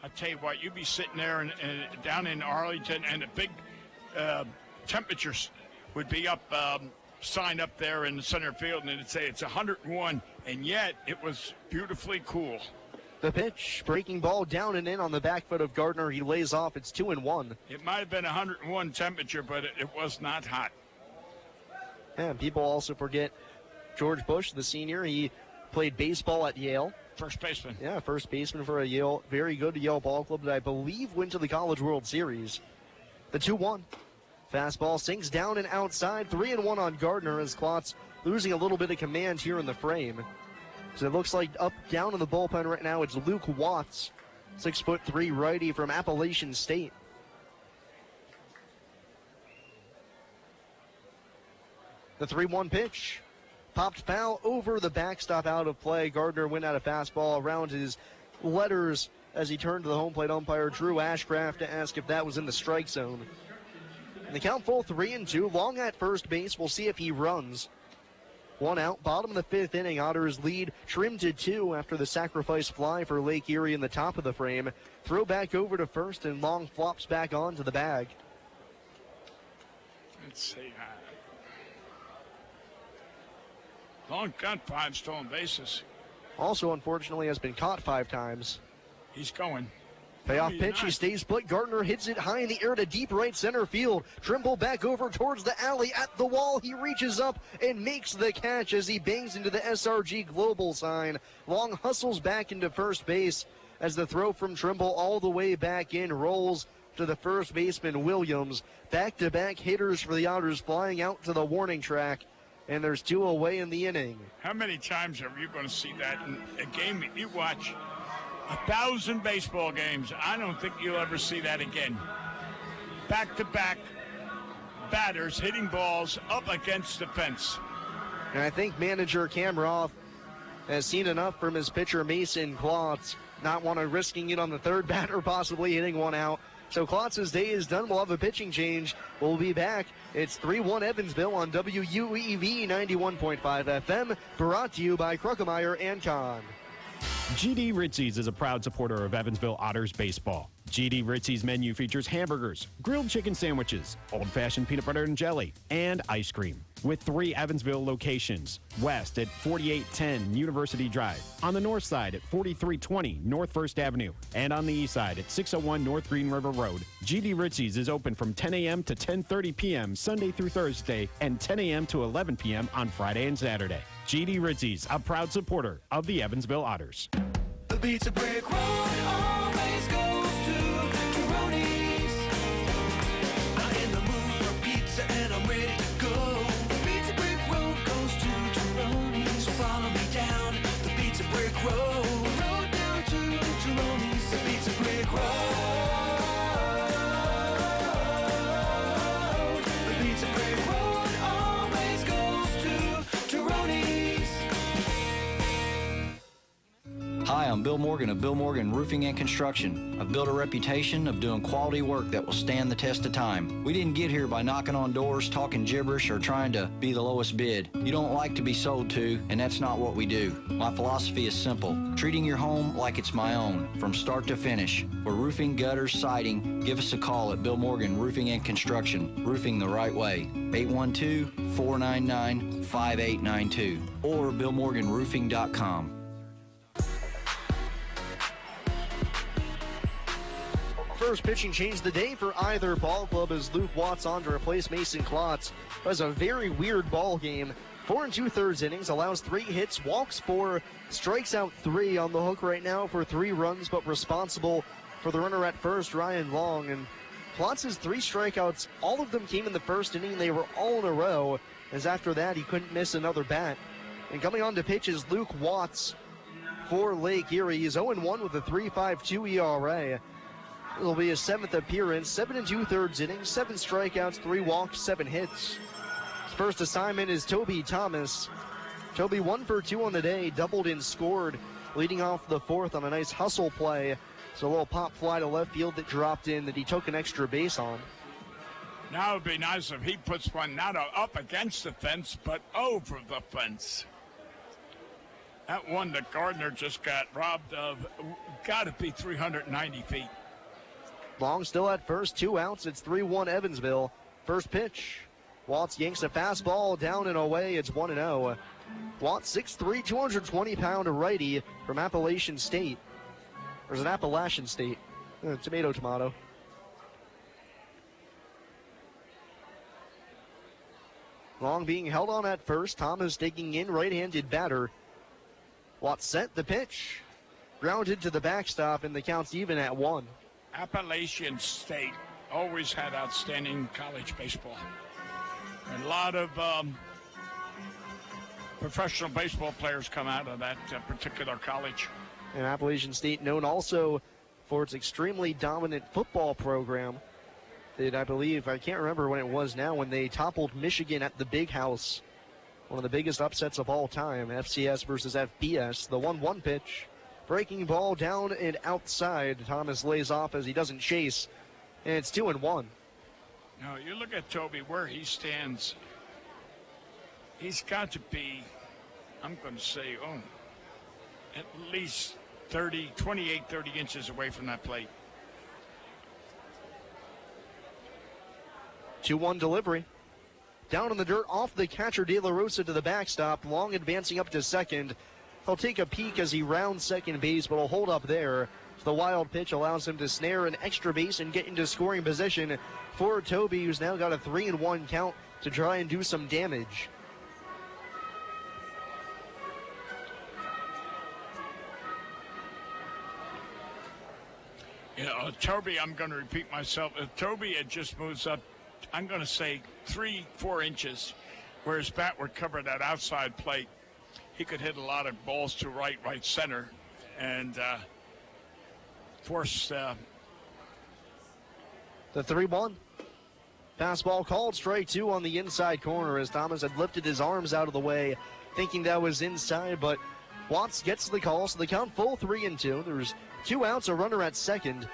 I tell you what, you'd be sitting there and down in Arlington, and a big temperatures would be up, sign up there in the center field, and it'd say it's 101, and yet it was beautifully cool. The pitch, breaking ball down and in on the back foot of Gardner. He lays off. It's 2-1. It might have been 101 temperature, but it was not hot. And people also forget George Bush, the senior. He played baseball at Yale. First baseman. Yeah, first baseman for a Yale, very good Yale ball club that I believe went to the College World Series. The 2-1. Fastball sinks down and outside. 3-1 on Gardner as Klotz losing a little bit of command here in the frame. So it looks like up, down in the bullpen right now, it's Luke Watts, 6'3" righty from Appalachian State. The 3-1 pitch. Popped foul over the backstop, out of play. Gardner went out of fastball around his letters as he turned to the home plate umpire, Drew Ashcraft, to ask if that was in the strike zone. And the count full 3-2. Long at first base. We'll see if he runs. One out, bottom of the fifth inning. Otters lead trimmed to 2 after the sacrifice fly for Lake Erie in the top of the frame. Throw back over to first, and Long flops back onto the bag. Let's see. Long got 5 stolen bases. Also, unfortunately, has been caught 5 times. He's going. Payoff pitch, he stays put. Gardner hits it high in the air to deep right center field. Trimble back over towards the alley at the wall. He reaches up and makes the catch as he bangs into the SRG Global sign. Long hustles back into first base as the throw from Trimble all the way back in rolls to the first baseman Williams. Back-to-back hitters for the Otters flying out to the warning track, and there's 2 away in the inning. How many times are you going to see that in a game that you watch? 1,000 baseball games. I don't think you'll ever see that again. Back-to-back batters hitting balls up against the fence. And I think manager Cam Roth has seen enough from his pitcher Mason Klotz, not want to risking it on the third batter, possibly hitting one out. So Klotz's day is done. We'll have a pitching change. We'll be back. It's 3-1 Evansville on WUEV 91.5 FM, brought to you by Kruckemeyer and Kahn. GD Ritzy's is a proud supporter of Evansville Otters baseball. GD Ritzy's menu features hamburgers, grilled chicken sandwiches, old-fashioned peanut butter and jelly, and ice cream. With 3 Evansville locations: west at 4810 University Drive, on the north side at 4320 North 1st Avenue, and on the east side at 601 North Green River Road. GD Ritzy's is open from 10 a.m. to 10:30 p.m. Sunday through Thursday, and 10 a.m. to 11 p.m. on Friday and Saturday. GD Ritzy's, a proud supporter of the Evansville Otters. The Pizza Brick Road always goes to Tyroni's. I'm in the mood for pizza and I'm ready to go. The Pizza Brick Road goes to Tyroni's. So follow me down the Pizza Brick Road. Road down to Tyroni's. The Pizza Brick Road. The Pizza Brick Road always goes to Tyroni's. Hi, I'm Bill Morgan of Bill Morgan Roofing and Construction. I've built a reputation of doing quality work that will stand the test of time. We didn't get here by knocking on doors, talking gibberish, or trying to be the lowest bid. You don't like to be sold to, and that's not what we do. My philosophy is simple: treating your home like it's my own, from start to finish. For roofing, gutters, siding, give us a call at Bill Morgan Roofing and Construction. Roofing the right way. 812-499-5892 or BillMorganRoofing.com. First pitching changed the day for either ball club as Luke Watts on to replace Mason Klotz. It was a very weird ball game. 4 2/3 innings, allows 3 hits, walks 4, strikes out 3, on the hook right now for 3 runs, but responsible for the runner at first, Ryan Long. And Klotz's 3 strikeouts, all of them came in the first inning. They were all in a row, as after that he couldn't miss another bat. And coming on to pitch is Luke Watts for Lake Erie. He's 0-1 with a 3.52 ERA. It'll be his 7th appearance, 7 2/3 innings, 7 strikeouts, 3 walks, 7 hits. His first assignment is Toby Thomas. Toby 1 for 2 on the day, doubled and scored, leading off the 4th on a nice hustle play. So a little pop fly to left field that dropped in that he took an extra base on. Now it would be nice if he puts one not up against the fence, but over the fence. That one that Gardner just got robbed of, got to be 390 feet. Long still at first, 2 outs. It's 3-1 Evansville. First pitch. Watts yanks a fastball down and away. It's 1-0. Watts, 6'3", 220-pound righty from Appalachian State. Or is it Appalachian State? Tomato. Long being held on at first. Thomas taking in, right-handed batter. Watts sent the pitch. Grounded to the backstop, and the count's even at 1. Appalachian State always had outstanding college baseball. And a lot of professional baseball players come out of that particular college. And Appalachian State known also for its extremely dominant football program. That I believe, I can't remember when it was now, when they toppled Michigan at the Big House. One of the biggest upsets of all time, FCS versus FBS. The 1-1 pitch. Breaking ball down and outside. Thomas lays off as he doesn't chase. And it's 2-1. Now, you look at Toby, where he stands. He's got to be, I'm going to say, at least 28, 30 inches away from that plate. 2-1 delivery. Down in the dirt, off the catcher De La Rosa to the backstop. Long advancing up to second. He'll take a peek as he rounds second base, but will hold up there. The wild pitch allows him to snare an extra base and get into scoring position for Toby, who's now got a 3-1 count to try and do some damage. Yeah, Toby, I'm going to repeat myself. If Toby had just moves up, I'm going to say 3-4 inches, where his bat would cover that outside plate. He could hit a lot of balls to right center, and force the 3-1. Fastball called, strike 2 on the inside corner as Thomas had lifted his arms out of the way, thinking that was inside, but Watts gets the call, so the count full 3-2. There's 2 outs, a runner at second.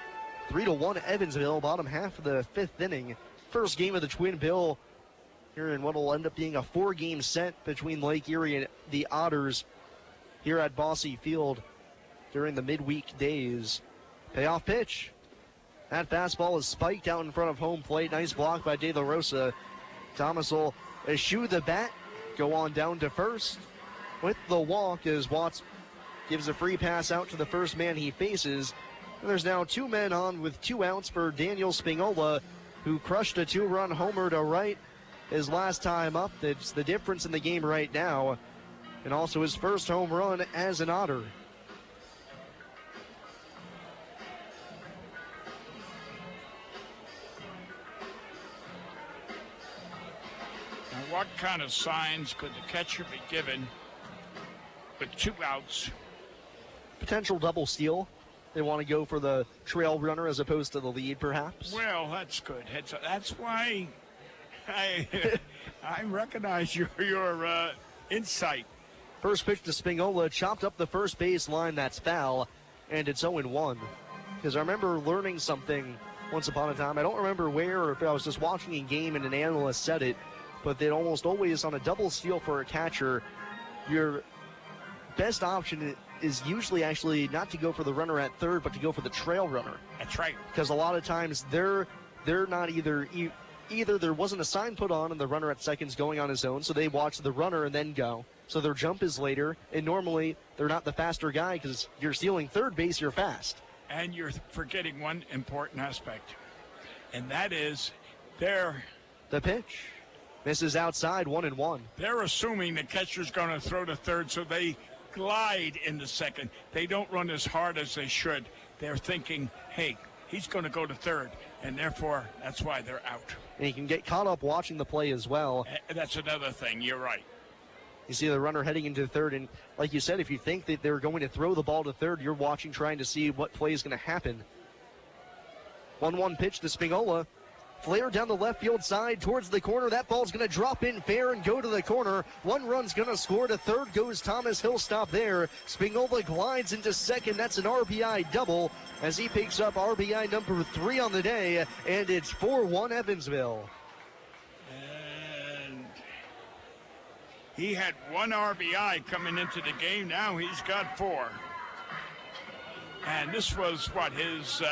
3-1 Evansville, bottom half of the 5th inning. First game of the Twin Bill here in what will end up being a 4-game set between Lake Erie and the Otters here at Bosse Field during the midweek days. Payoff pitch. That fastball is spiked out in front of home plate. Nice block by De La Rosa. Thomas will eschew the bat, go on down to first with the walk as Watts gives a free pass out to the first man he faces. And there's now 2 men on with 2 outs for Daniel Spingola, who crushed a 2-run homer to right his last time up. That's the difference in the game right now. And also his first home run as an Otter. Now, what kind of signs could the catcher be given with 2 outs? Potential double steal. They want to go for the trail runner as opposed to the lead, perhaps. Well, that's good. That's why I recognize your insight. First pitch to Spingola, chopped up the first base line. That's foul, and it's 0-1. Because I remember learning something once upon a time. I don't remember where, or if I was just watching a game and an analyst said it, but that almost always on a double steal for a catcher, your best option is usually actually not to go for the runner at third, but to go for the trail runner. That's right. Because a lot of times they're not either there wasn't a sign put on and the runner at second's going on his own, so they watch the runner and then go. So their jump is later, and normally they're not the faster guy because you're stealing third base, you're fast. And you're forgetting one important aspect, and that is the pitch. Misses outside, 1-1. They're assuming the catcher's going to throw to third, so they glide in the second. They don't run as hard as they should. They're thinking, hey, he's going to go to third, and therefore that's why they're out. And you can get caught up watching the play as well. That's another thing. You're right. You see the runner heading into third, and like you said, if you think that they're going to throw the ball to third, you're watching, trying to see what play is going to happen. 1-1 pitch to Spingola. Flare down the left field side towards the corner. That ball's going to drop in fair and go to the corner. One run's going to score. To third goes Thomas. He'll stop there. Spingola glides into second. That's an RBI double as he picks up RBI number 3 on the day, and it's 4-1 Evansville. And he had 1 RBI coming into the game. Now he's got 4. And this was what his...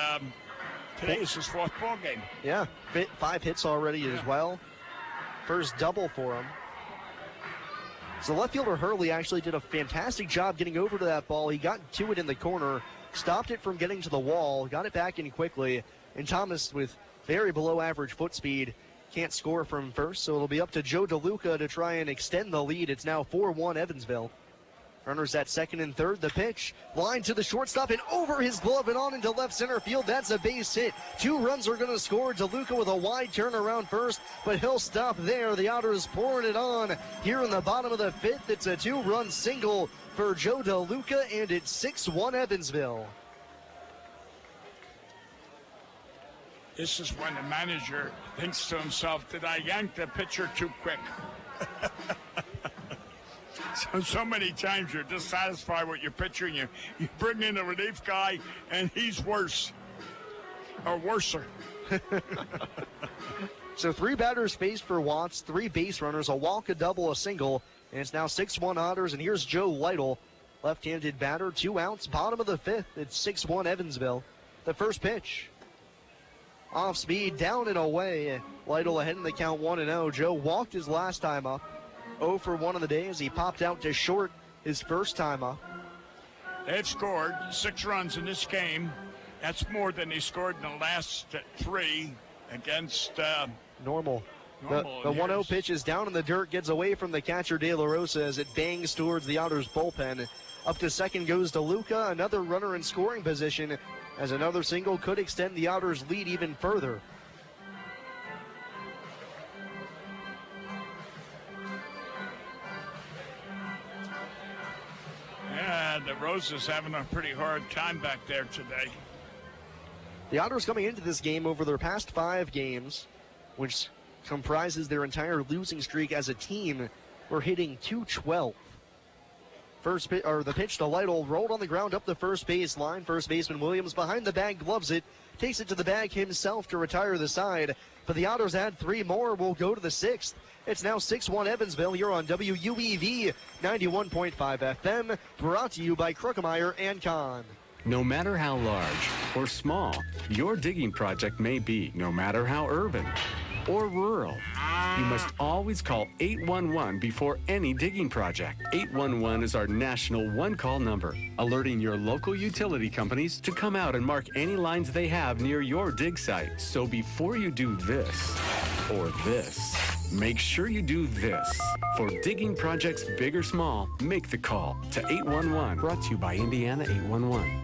Today is his 4th ball game. Yeah, 5 hits already as well. First double for him. So left fielder Hurley actually did a fantastic job getting over to that ball. He got to it in the corner, stopped it from getting to the wall, got it back in quickly. And Thomas, with very below average foot speed, can't score from first. So it'll be up to Joe DeLuca to try and extend the lead. It's now 4-1 Evansville. Runners at second and third. The pitch, line to the shortstop and over his glove and on into left center field. That's a base hit. 2 runs are going to score. DeLuca with a wide turnaround first, but he'll stop there. The Otters pouring it on here in the bottom of the 5th. It's a 2-run single for Joe DeLuca, and it's 6-1 Evansville. This is when the manager thinks to himself, did I yank the pitcher too quick? So many times you're dissatisfied with your pitcher, and you bring in a relief guy, and he's worse, or worser. So 3 batters faced for Watts, 3 base runners, a walk, a double, a single, and it's now 6-1 Otters, and here's Joe Lytle, left-handed batter, 2 outs, bottom of the 5th. It's 6-1 Evansville. The first pitch. Off speed, down and away. Lytle ahead in the count 1-0. Joe walked his last time up. 0 for 1 on the day as he popped out to short his first time up. They've scored 6 runs in this game. That's more than they scored in the last 3 against Normal. The 1-0 pitch is down in the dirt, gets away from the catcher De La Rosa as it bangs towards the Otters bullpen. Up to second goes DeLuca, another runner in scoring position, as another single could extend the Otters' lead even further. Yeah, the Rosa's having a pretty hard time back there today. The Otters coming into this game over their past 5 games, which comprises their entire losing streak as a team, were hitting .212. The pitch to Lytle, rolled on the ground up the first base line. First baseman Williams behind the bag, gloves it, takes it to the bag himself to retire the side. But the Otters add 3 more, will go to the 6th. It's now 6-1 Evansville here on WUEV 91.5 FM, brought to you by Krukemeyer and Kahn. No matter how large or small your digging project may be, no matter how urban or rural, you must always call 811 before any digging project. 811 is our national one-call number, alerting your local utility companies to come out and mark any lines they have near your dig site. So before you do this or this, make sure you do this. For digging projects big or small, make the call to 811. Brought to you by Indiana 811.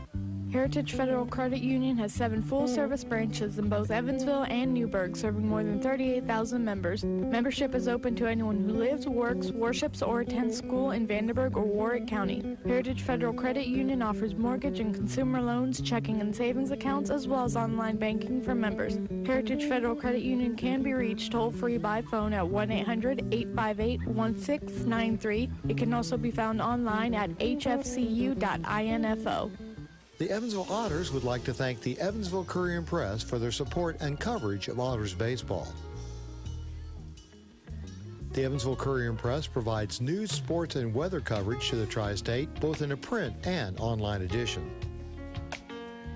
Heritage Federal Credit Union has 7 full-service branches in both Evansville and Newburgh, serving more than 38,000 members. Membership is open to anyone who lives, works, worships, or attends school in Vanderburgh or Warwick County. Heritage Federal Credit Union offers mortgage and consumer loans, checking and savings accounts, as well as online banking for members. Heritage Federal Credit Union can be reached toll-free by phone at 1-800-858-1693. It can also be found online at hfcu.info. The Evansville Otters would like to thank the Evansville Courier and Press for their support and coverage of Otters baseball. The Evansville Courier and Press provides news, sports, and weather coverage to the Tri-State, both in a print and online edition.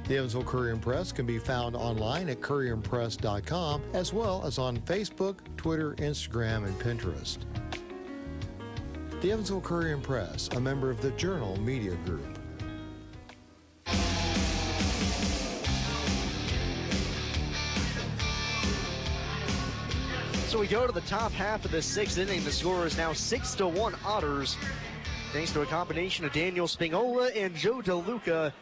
The Evansville Courier and Press can be found online at courierandpress.com, as well as on Facebook, Twitter, Instagram, and Pinterest. The Evansville Courier and Press, a member of the Journal Media Group. So we go to the top half of the 6th inning. The score is now 6-1 Otters, thanks to a combination of Daniel Spingola and Joe DeLuca.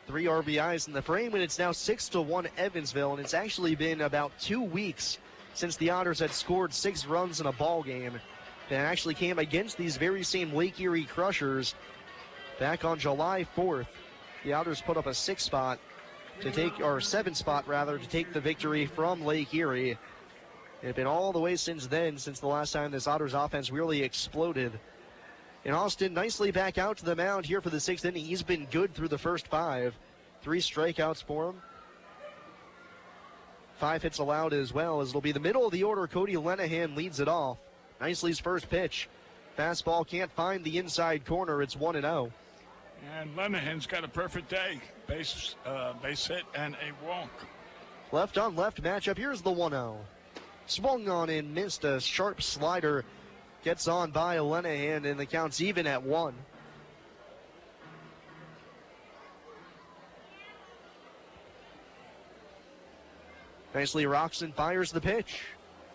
3 RBIs in the frame, and it's now 6-1 Evansville, and it's actually been about 2 weeks since the Otters had scored 6 runs in a ball game. That actually came against these very same Lake Erie Crushers back on July 4th. The Otters put up a 7 spot to take the victory from Lake Erie. It's been all the way since then, since the last time this Otters offense really exploded. And Austin nicely back out to the mound here for the 6th inning. He's been good through the first 5. 3 strikeouts for him. 5 hits allowed as well, as it'll be the middle of the order. Cody Lenahan leads it off. Nicely's first pitch. Fastball can't find the inside corner. It's 1-0. And Lenahan's got a perfect day. Base hit and a walk. Left on left matchup. Here's the 1-0. Swung on and missed. A sharp slider gets on by Lenahan, and the count's even at 1. Nicely, Roxon fires the pitch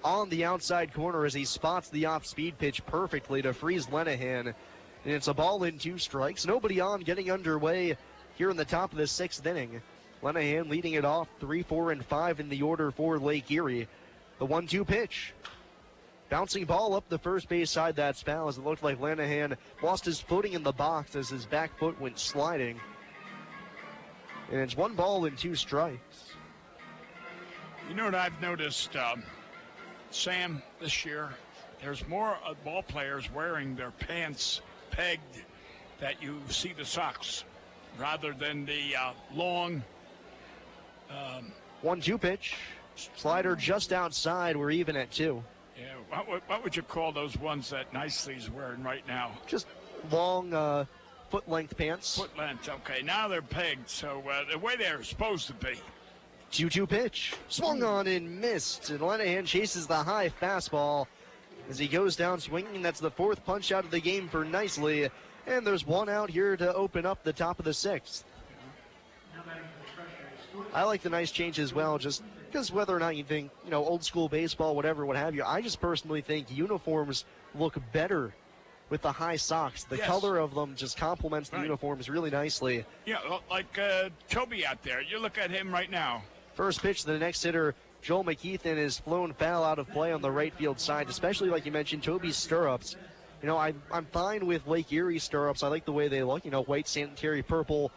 on the outside corner as he spots the off-speed pitch perfectly to freeze Lenahan. And it's a ball in 2 strikes. Nobody on, getting underway here in the top of the 6th inning. Lenahan leading it off 3, 4, and 5 in the order for Lake Erie. The 1-2 pitch. Bouncing ball up the first base side, that's foul, as it looked like Lenahan lost his footing in the box as his back foot went sliding. And it's 1 ball and 2 strikes. You know what I've noticed, Sam, this year? There's more ball players wearing their pants pegged that you see the socks, rather than the long. 1-2 pitch. Slider just outside. We're even at 2. Yeah, what would you call those ones that Nicely's wearing right now? Just long foot-length pants. Foot length, okay. Now they're pegged, so the way they're supposed to be. 2-2 pitch. Swung on and missed. And Lenahan chases the high fastball as he goes down swinging. That's the 4th punch out of the game for Nicely. And there's 1 out here to open up the top of the 6th. I like the nice change as well, just because whether or not you think, old school baseball, whatever, what have you, I just personally think uniforms look better with the high socks. The color of them just complements the uniforms really nicely. Yeah, like Toby out there. You look at him right now. First pitch to the next hitter, Joel McKeithen, is flown foul out of play on the right field side, especially like you mentioned, Toby's stirrups. I'm fine with Lake Erie stirrups. I like the way they look, white sanitary purple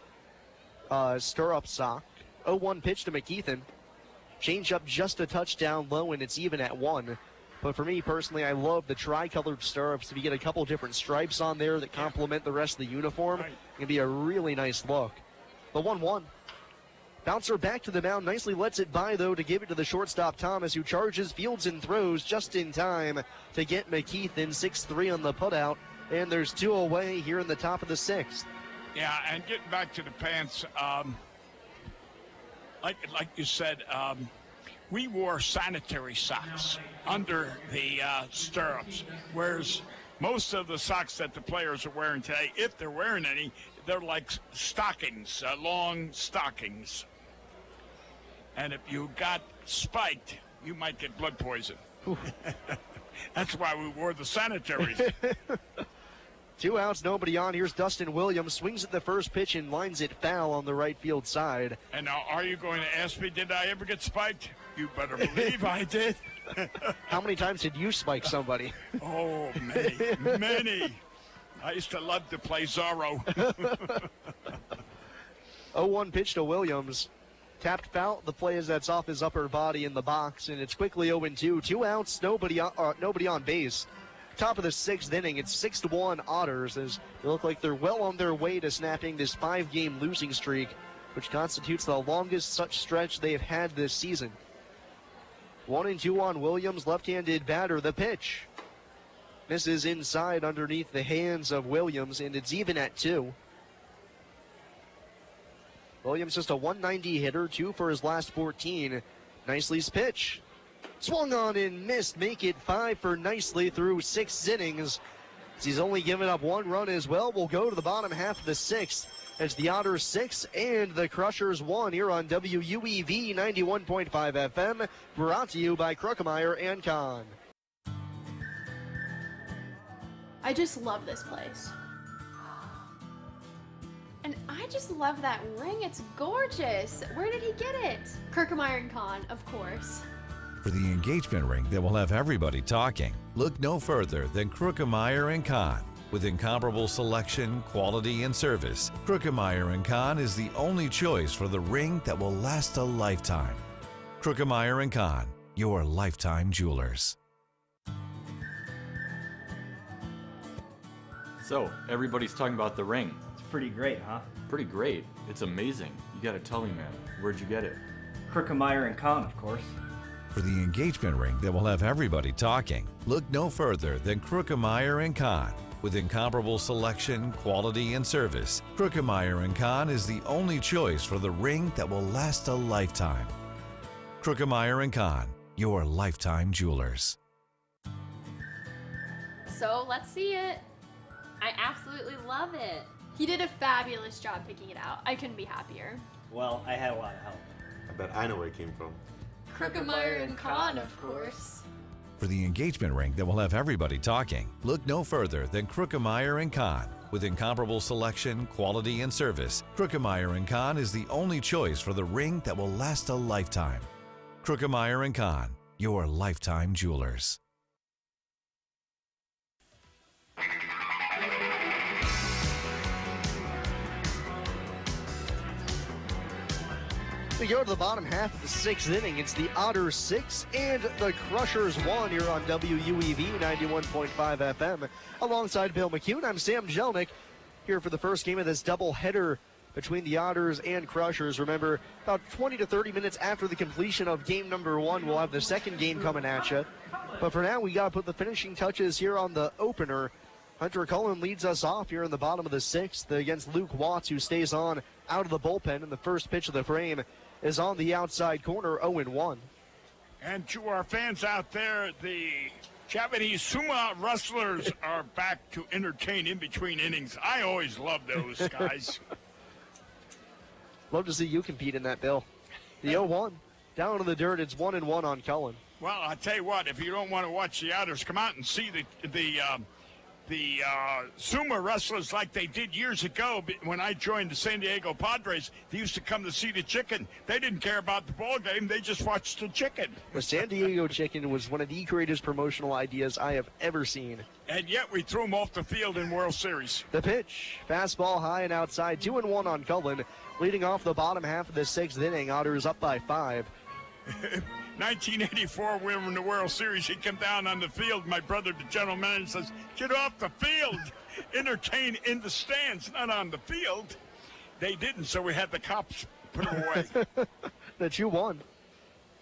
stirrup sock. 0-1 pitch to McKeithen. Change up just a touchdown low, and it's even at 1. But for me personally, I love the tri-colored stirrups. If you get a couple different stripes on there that complement the rest of the uniform, it can be a really nice look. The 1-1. Bouncer back to the mound. Nicely lets it by, though, to give it to the shortstop, Thomas, who charges, fields, and throws just in time to get McKeithen 6-3 on the putout. And there's 2 away here in the top of the 6th. Yeah, and getting back to the pants, like you said, we wore sanitary socks under the stirrups, whereas most of the socks that the players are wearing today, if they're wearing any, they're like stockings, long stockings. And if you got spiked, you might get blood poison. That's why we wore the sanitaries. 2 outs, nobody on. Here's Dustin Williams, swings at the first pitch and lines it foul on the right field side. And now, are you going to ask me, did I ever get spiked? You better believe I did. How many times did you spike somebody? Oh, many. I used to love to play Zorro. 0-1 pitch to Williams. Tapped foul. The play is that's off his upper body in the box, and it's quickly 0-2. 2 outs, nobody on base. Top of the 6th inning, it's 6-1 Otters as they look like they're well on their way to snapping this 5-game losing streak, which constitutes the longest such stretch they have had this season. 1-2 on Williams, left-handed batter. The pitch misses inside underneath the hands of Williams, and it's even at 2. Williams just a 190 hitter, 2 for his last 14. Nicely's pitch. Swung on and missed, make it 5 for Nicely through 6 innings. He's only given up 1 run as well. We'll go to the bottom half of the 6th. It's the Otters 6 and the Crushers 1 here on WUEV 91.5 FM, brought to you by Kruckemeyer and Kahn. I just love this place. And I just love that ring. It's gorgeous. Where did he get it? Kruckemeyer and Kahn, of course. For the engagement ring that will have everybody talking, look no further than Kruckemeyer & Kahn. With incomparable selection, quality, and service, Kruckemeyer & Kahn is the only choice for the ring that will last a lifetime. Kruckemeyer & Kahn, your lifetime jewelers. So, everybody's talking about the ring. It's pretty great, huh? Pretty great. It's amazing. You gotta tell me, man. Where'd you get it? Kruckemeyer and Kahn, of course. For the engagement ring that will have everybody talking, look no further than Kruckemeyer & Kahn. With incomparable selection, quality, and service, Kruckemeyer & Kahn is the only choice for the ring that will last a lifetime. Kruckemeyer & Kahn, your lifetime jewelers. So let's see it. I absolutely love it. He did a fabulous job picking it out. I couldn't be happier. Well, I had a lot of help. I bet I know where it came from. Kruckemeyer and Kahn, of course. For the engagement ring that will have everybody talking, look no further than Kruckemeyer & Kahn. With incomparable selection, quality, and service, Kruckemeyer & Kahn is the only choice for the ring that will last a lifetime. Kruckemeyer & Kahn, your lifetime jewelers. We go to the bottom half of the 6th inning. It's the Otters 6 and the Crushers 1 here on WUEV 91.5 FM. Alongside Bill McCune, I'm Sam Jelnick here for the first game of this doubleheader between the Otters and Crushers. Remember, about 20 to 30 minutes after the completion of game number 1, we'll have the second game coming at you. But for now, we got to put the finishing touches here on the opener. Hunter Cullen leads us off here in the bottom of the 6th against Luke Watts, who stays on out of the bullpen, and the first pitch of the frame is on the outside corner, 0-1. And to our fans out there, the Japanese sumo wrestlers are back to entertain in between innings. I always love those guys. Love to see you compete in that, Bill. The 0-1, down to the dirt, it's 1-1 on Cullen. Well, I'll tell you what, if you don't want to watch the Otters, come out and see the sumo wrestlers like they did years ago when I joined the San Diego Padres. They used to come to see the chicken. They didn't care about the ball game. They just watched the chicken. The San Diego chicken was one of the greatest promotional ideas I have ever seen. And yet we threw them off the field in World Series. The pitch, fastball high and outside, 2-1 on Cullen. Leading off the bottom half of the 6th inning, Otters up by 5. 1984, we were in the World Series. He came down on the field. My brother, the general manager, says, "Get off the field. Entertain in the stands, not on the field." They didn't, so we had the cops put them away. The 2-1.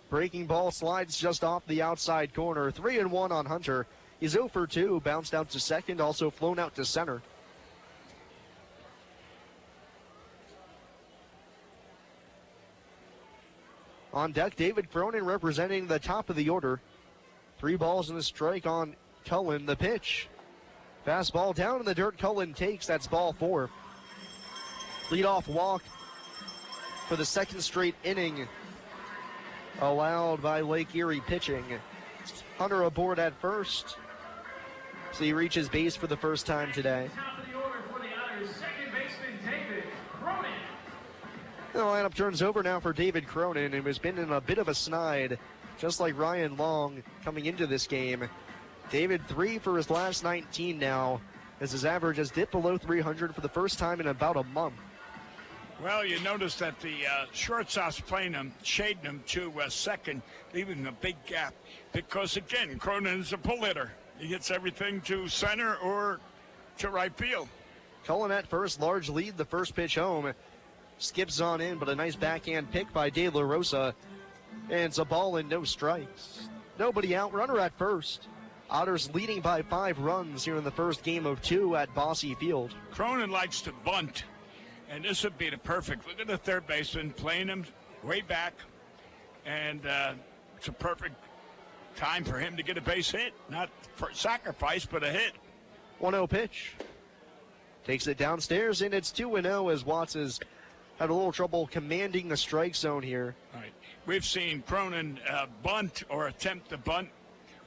Breaking ball slides just off the outside corner. 3-1 on Hunter. He's 0 for 2, bounced out to second, also flown out to center. On deck, David Cronin representing the top of the order. 3 balls and a strike on Cullen. The pitch. Fastball down in the dirt. Cullen takes. That's ball 4. Leadoff walk for the second straight inning allowed by Lake Erie pitching. Hunter aboard at first. So he reaches base for the first time today. Top of the order for the Otters, second baseman David Cronin. The lineup turns over now for David Cronin, who has been in a bit of a snide, just like Ryan Long coming into this game. David 3 for his last 19 now, as his average has dipped below 300 for the first time in about a month. Well, you notice that the shortstop's playing him, shading him to second, leaving a big gap. Because, again, Cronin's a pull hitter. He hits everything to center or to right field. Cullen at first, large lead, the first pitch home. Skips on in, but a nice backhand pick by De La Rosa. And it's a ball and no strikes. Nobody out, runner at first. Otters leading by 5 runs here in the first game of 2 at Bosse Field. Cronin likes to bunt, and this would be the perfect. Look at the third baseman playing him way back, and it's a perfect time for him to get a base hit. Not for sacrifice, but a hit. 1-0 pitch. Takes it downstairs, and it's 2-0 as Watts has had a little trouble commanding the strike zone here. All right. We've seen Cronin bunt or attempt to bunt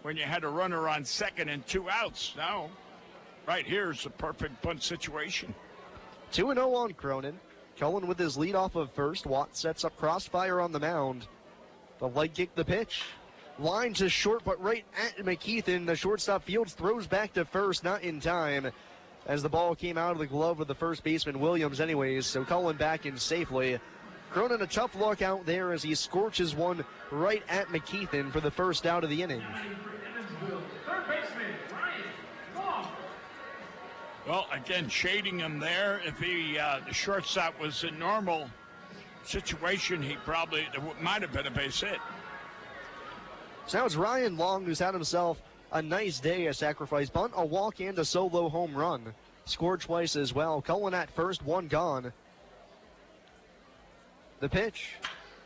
when you had a runner on second and 2 outs. Now, right here is a perfect bunt situation. 2-0 on Cronin. Cullen with his lead off of first. Watt sets up Crossfire on the mound. The leg kick, the pitch. Line to short, but right at McKeithen. The shortstop Fields throws back to first, not in time, as the ball came out of the glove of the first baseman Williams anyways, so Cullen back in safely. Cronin a tough look out there as he scorches one right at McKeithen for the first out of the inning. Third baseman Ryan Long. Well, again, shading him there. If he, the shortstop was in normal situation, he probably might have been a base hit. So now it's Ryan Long, who's had himself a nice day, a sacrifice bunt, a walk, and a solo home run. Scored twice as well. Cullen at first, 1 gone. The pitch.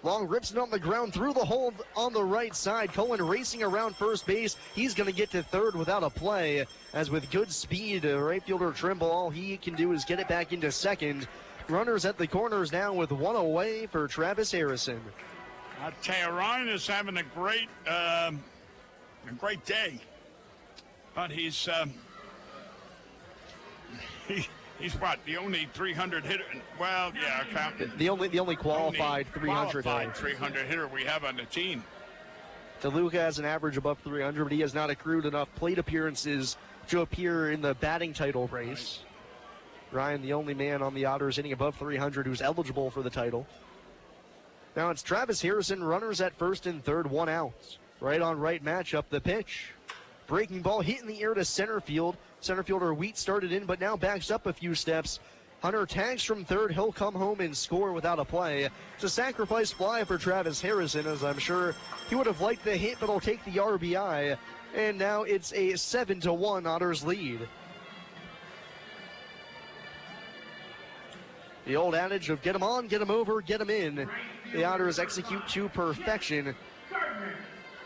Long rips it on the ground through the hole on the right side. Cullen racing around first base. He's going to get to third without a play, as with good speed, right fielder Trimble, all he can do is get it back into second. Runners at the corners now with 1 away for Travis Harrison. I'll tell you, Ryan is having a great day, but he's what, the only 300 hitter? Well, yeah, count the only qualified 300 hitter we have on the team. DeLuca has an average above 300, but he has not accrued enough plate appearances to appear in the batting title race. Right. Ryan, the only man on the Otters hitting above 300 who's eligible for the title. Now it's Travis Harrison, runners at first and third, 1 out. Right on right matchup, the pitch. Breaking ball hit in the air to center field. Center fielder Wheat started in, but now backs up a few steps. Hunter tags from third. He'll come home and score without a play. It's a sacrifice fly for Travis Harrison, as I'm sure he would have liked the hit, but he'll take the RBI. And now it's a 7-1 Otters lead. The old adage of get him on, get him over, get him in. The Otters execute to perfection.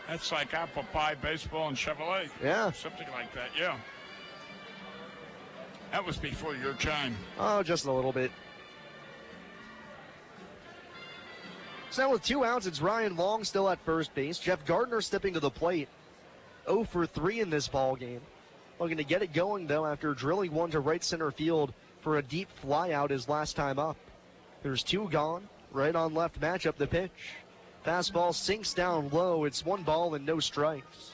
That's like apple pie, baseball, and Chevrolet. Yeah. Something like that, yeah. That was before your time. Oh, just a little bit. So now with 2 outs, it's Ryan Long still at first base. Jeff Gardner stepping to the plate. 0 for 3 in this ball game. Looking to get it going, though, after drilling one to right center field for a deep fly out his last time up. There's 2 gone. Right on left matchup, the pitch. Fastball sinks down low. It's 1 ball and no strikes.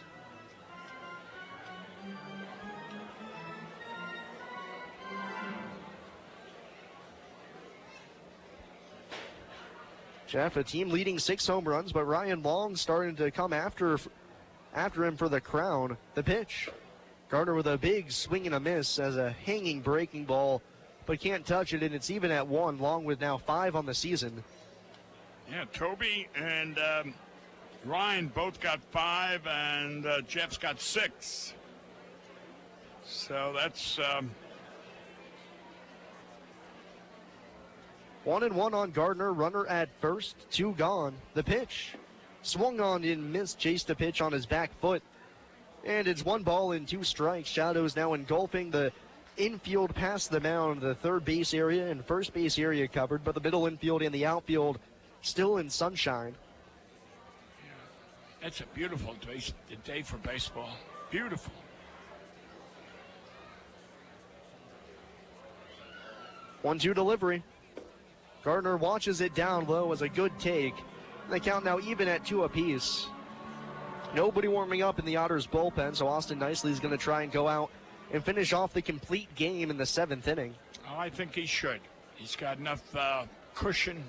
Jeff, a team leading 6 home runs, but Ryan Long starting to come after him for the crown. The pitch. Gardner with a big swing and a miss as a hanging breaking ball, but can't touch it, and it's even at 1. Long with now 5 on the season. Yeah, Toby and Ryan both got 5, and Jeff's got 6. So that's 1-1 on Gardner. Runner at first, 2 gone. The pitch. Swung on and missed. Chased the pitch on his back foot. And it's 1 ball and 2 strikes. Shadows now engulfing the infield past the mound. The third base area and first base area covered, but the middle infield and the outfield still in sunshine. That's a beautiful day for baseball. Beautiful. 1-2 delivery. Gardner watches it down low as a good take. The count now even at 2 apiece. Nobody warming up in the Otters bullpen, so Austin Nicely is going to try and go out and finish off the complete game in the 7th inning. Oh, I think he should. He's got enough cushion.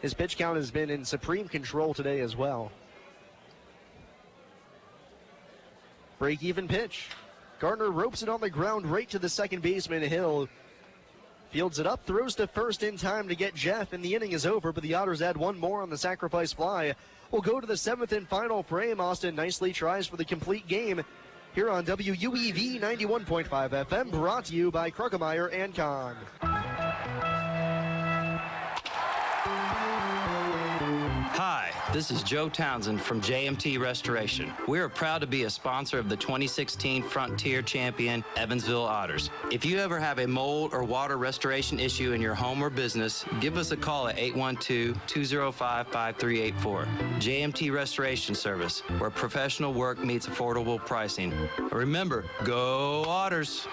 His pitch count has been in supreme control today as well. Break-even pitch. Gardner ropes it on the ground right to the second baseman, Hill. Fields it up, throws to first in time to get Jeff, and the inning is over, but the Otters add one more on the sacrifice fly. We'll go to the 7th and final frame. Austin Nicely tries for the complete game here on WUEV 91.5 FM, brought to you by Kruckemeyer and Kahn. Hi, this is Joe Townsend from JMT Restoration. We are proud to be a sponsor of the 2016 Frontier Champion Evansville Otters. If you ever have a mold or water restoration issue in your home or business, give us a call at 812-205-5384. JMT Restoration Service, where professional work meets affordable pricing. Remember, go Otters!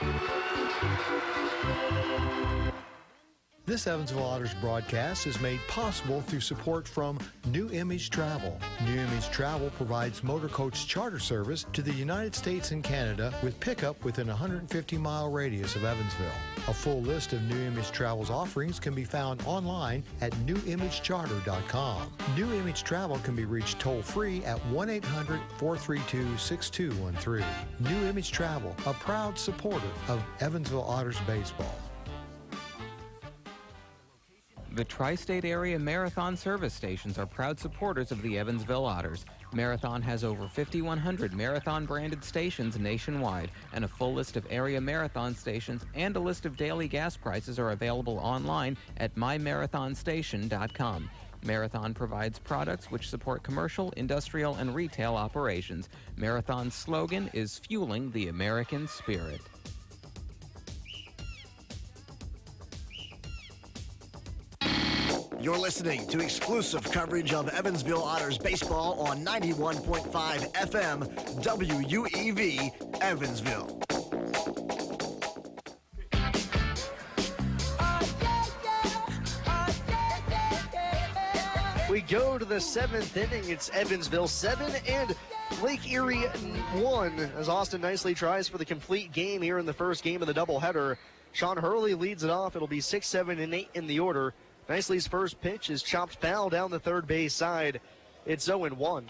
This Evansville Otters broadcast is made possible through support from New Image Travel. New Image Travel provides motor coach charter service to the United States and Canada with pickup within a 150-mile radius of Evansville. A full list of New Image Travel's offerings can be found online at newimagecharter.com. New Image Travel can be reached toll-free at 1-800-432-6213. New Image Travel, a proud supporter of Evansville Otters baseball. The Tri-State Area Marathon service stations are proud supporters of the Evansville Otters. Marathon has over 5,100 Marathon-branded stations nationwide, and a full list of area Marathon stations and a list of daily gas prices are available online at mymarathronstation.com. Marathon provides products which support commercial, industrial, and retail operations. Marathon's slogan is Fueling the American Spirit. You're listening to exclusive coverage of Evansville Otters baseball on 91.5 FM WUEV Evansville. We go to the 7th inning. It's Evansville 7 and Lake Erie 1 as Austin Nicely tries for the complete game here in the first game of the doubleheader. Sean Hurley leads it off. It'll be 6, 7, and 8 in the order. Nicely's first pitch is chopped foul down the third base side. It's 0-1.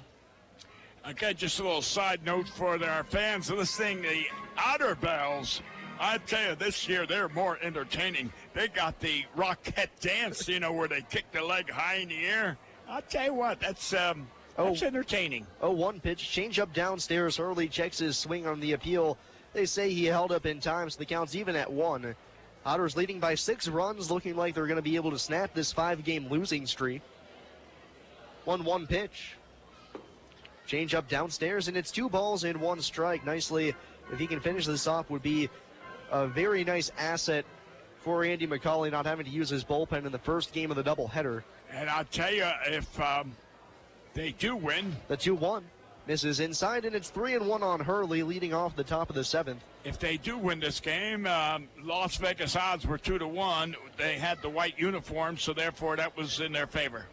Okay, just a little side note for our fans listening. The Otter Bells, I tell you, this year they're more entertaining. They got the Rockette dance, where they kick the leg high in the air. I'll tell you what, that's entertaining. 0-1 pitch, change up downstairs. Hurley checks his swing on the appeal. They say he held up in time, so the count's even at 1. Otters leading by 6 runs, looking like they're going to be able to snap this 5-game losing streak. 1-1 pitch. Change up downstairs, and it's 2 balls and 1 strike. Nicely, if he can finish this off, would be a very nice asset for Andy McCauley, not having to use his bullpen in the first game of the doubleheader. And I'll tell you, if they do win. The 2-1 misses inside, and it's 3-1 on Hurley, leading off the top of the 7th. If they do win this game, Las Vegas odds were 2-1. They had the white uniforms, so therefore that was in their favor.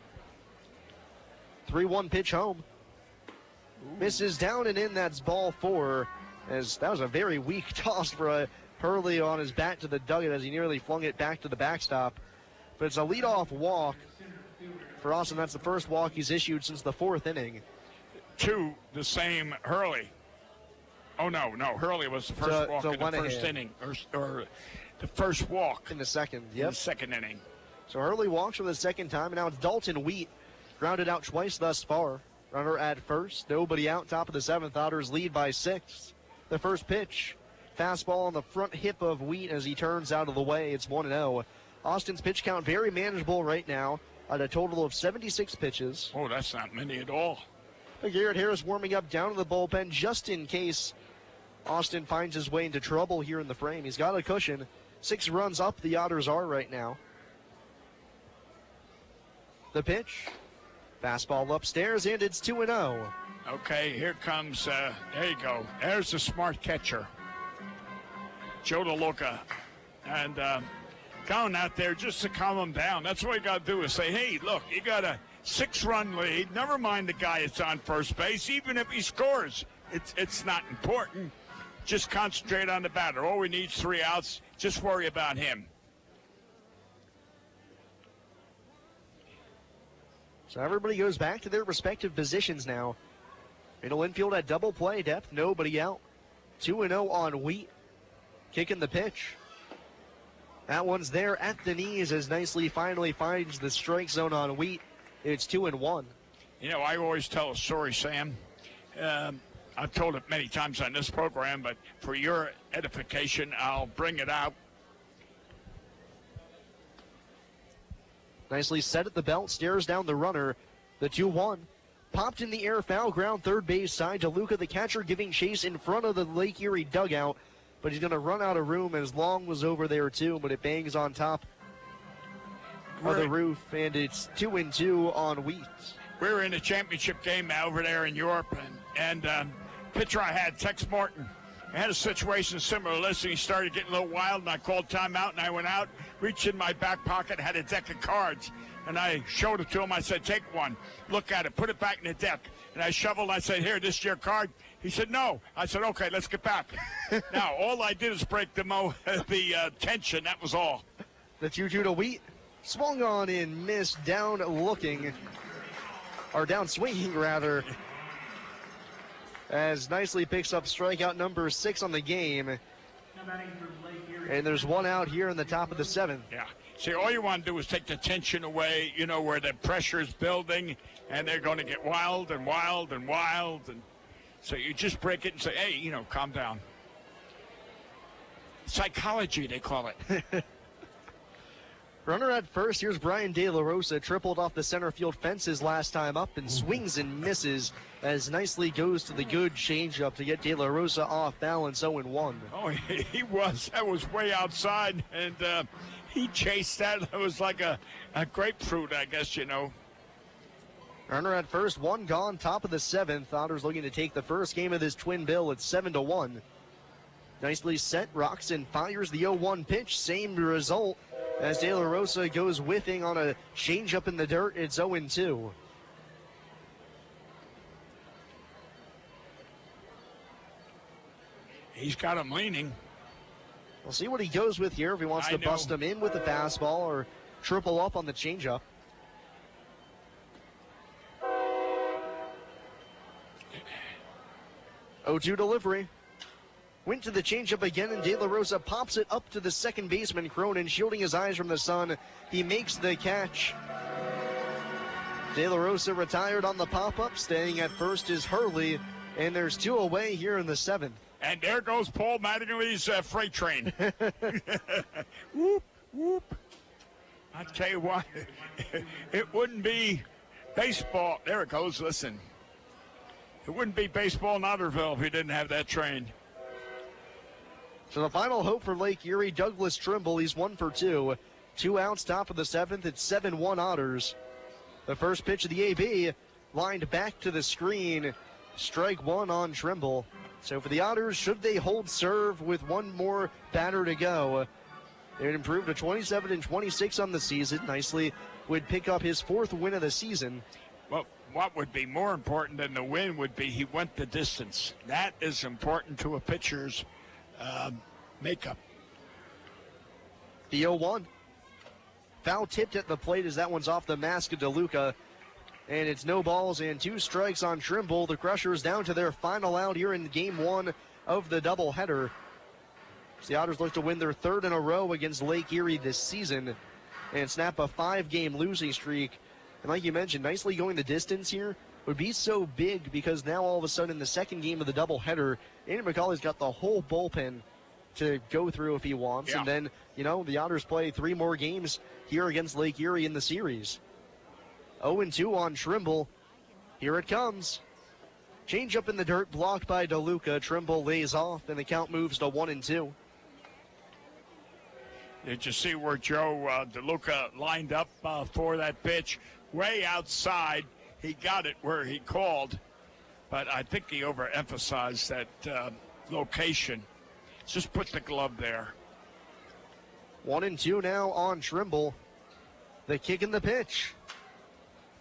3-1 pitch home. Misses down and in. That's ball 4. As that was a very weak toss for Hurley on his back to the dugout as he nearly flung it back to the backstop. But it's a leadoff walk for Austin. That's the first walk he's issued since the 4th inning. To the same Hurley. Oh, no, Hurley was the first walk in the first inning, or the first walk. In the second, in the second inning. So Hurley walks for the second time, and now it's Dalton Wheat, grounded out twice thus far. Runner at first, nobody out, top of the 7th. Otters lead by 6. The first pitch, fastball on the front hip of Wheat as he turns out of the way. It's 1-0. Austin's pitch count very manageable right now at a total of 76 pitches. Oh, that's not many at all. Garrett Harris warming up down in the bullpen just in case Austin finds his way into trouble here in the frame. He's got a cushion. 6 runs up the Otters are right now. The pitch. Fastball upstairs, and it's 2-0. Okay, here comes, there you go. There's the smart catcher, Joe DeLuca. And going out there just to calm them down. That's what you got to do is say, hey, look, you got a 6-run lead. Never mind the guy that's on first base. Even if he scores, it's not important. Just concentrate on the batter. All we need is 3 outs. Just worry about him. So everybody goes back to their respective positions now. Middle infield at double play depth. Nobody out. 2-0 on Wheat. Kicking the pitch. That one's there at the knees as Nicely finally finds the strike zone on Wheat. It's 2-1. You know, I always tell a story, Sam. I've told it many times on this program, but for your edification, I'll bring it out. Nicely set at the belt, stares down the runner. The 2-1. Popped in the air, foul ground, third base side. DeLuca, the catcher, giving chase in front of the Lake Erie dugout. But he's going to run out of room as Long was over there, too. But it bangs on top of the roof, and it's 2-2 on Wheat. We're in a championship game over there in Europe, and pitcher I had, Tex Martin. I had a situation similar to this, and he started getting a little wild, and I called timeout, and I went out, reached in my back pocket, had a deck of cards, and I showed it to him. I said, take one, look at it, put it back in the deck. And I shoveled, I said, here, this is your card. He said, no. I said, okay, let's get back. Now, all I did is break the tension, that was all. The 2-2 to Wheat. Swung on and missed, down looking, or down swinging rather, as Nicely picks up strikeout number 6 on the game. And there's one out here in the top of the 7th. Yeah. See, all you want to do is take the tension away, you know, where the pressure's building, and they're going to get wild and wild and wild. And so you just break it and say, hey, you know, calm down. Psychology, they call it. Runner at first, here's Brian De La Rosa, tripled off the center field fences last time up and swings and misses as Nicely goes to the good changeup to get De La Rosa off balance, 0-1. Oh, he was. That was way outside, and he chased that. It was like a grapefruit, I guess, you know. Runner at first, one gone, top of the 7th. Otters looking to take the first game of this twin bill at 7-1. Nicely set, rocks and fires the 0-1 pitch, same result. As De La Rosa goes whiffing on a changeup in the dirt, it's 0-2. He's got him leaning. We'll see what he goes with here, if he wants to bust him in with the fastball or triple up on the changeup. Oh-2 delivery. Went to the changeup again, and De La Rosa pops it up to the second baseman, Cronin, shielding his eyes from the sun. He makes the catch. De La Rosa retired on the pop-up. Staying at first is Hurley, and there's 2 away here in the 7th. And there goes Paul Mattingly's freight train. Whoop, whoop. I tell you what, it wouldn't be baseball. There it goes, listen. It wouldn't be baseball in Otterville if we didn't have that train. So the final hope for Lake Erie, Douglas Trimble, he's 1 for 2. 2 outs, top of the 7th, it's 7-1 Otters. The first pitch of the AB lined back to the screen. Strike 1 on Trimble. So for the Otters, should they hold serve with one more batter to go, they would improve to 27-26 on the season. Nicely would pick up his 4th win of the season. Well, what would be more important than the win would be he went the distance. That is important to a pitcher's makeup. The 0-1. Foul tipped at the plate as that one's off the mask of DeLuca. And it's no balls and 2 strikes on Trimble. The Crushers down to their final out here in game 1 of the doubleheader. The Otters look to win their 3rd in a row against Lake Erie this season and snap a 5-game losing streak. And like you mentioned, Nicely going the distance here would be so big because now all of a sudden in the 2nd game of the doubleheader, Andy McCauley's got the whole bullpen to go through if he wants. Yeah. And then, you know, the Otters play 3 more games here against Lake Erie in the series. 0-2 on Trimble. Here it comes. Change up in the dirt, blocked by DeLuca. Trimble lays off, and the count moves to 1-2. Did you see where Joe DeLuca lined up for that pitch? Way outside. He got it where he called, but I think he overemphasized that location. Just put the glove there. 1-2 now on Trimble. The kick and the pitch.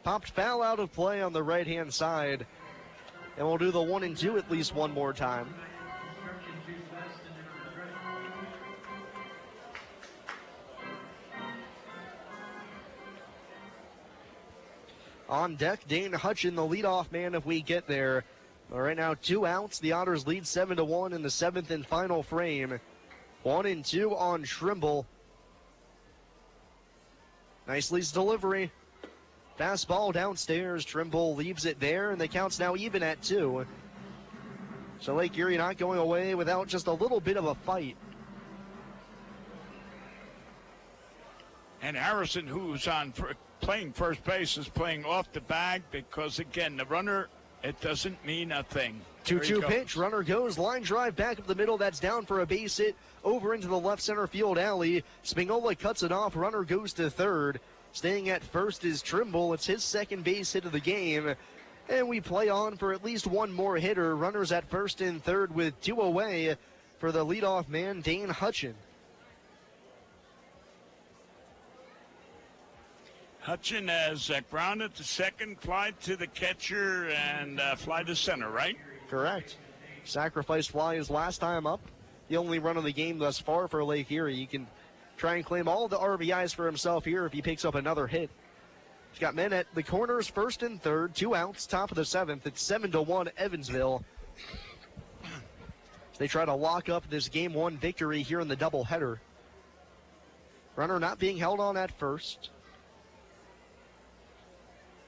Popped foul out of play on the right-hand side. And we'll do the 1-2 at least one more time. On deck, Dane Hutchin, the leadoff man if we get there. But right now, 2 outs. The Otters lead 7-1 in the 7th and final frame. 1-2 on Trimble. Nicely delivery. Fastball downstairs. Trimble leaves it there, and the count's now even at 2. So Lake Erie not going away without just a little bit of a fight. And Harrison, who's playing first base, is playing off the bag because, again, the runner, it doesn't mean a thing. 2-2 pitch. Runner goes. Line drive back up the middle. That's down for a base hit over into the left center field alley. Spingola cuts it off. Runner goes to third. Staying at first is Trimble. It's his second base hit of the game. And we play on for at least one more hitter. Runners at first and third with 2 away for the leadoff man, Dane Hutchin. Hutchin has grounded to second, fly to the catcher, and fly to center, right? Correct. Sacrifice fly his last time up. The only run of the game thus far for Lake Erie. He can try and claim all the RBIs for himself here if he picks up another hit. He's got men at the corners, first and third, 2 outs, top of the 7th. It's 7-1 Evansville. They try to lock up this game 1 victory here in the doubleheader. Runner not being held on at first.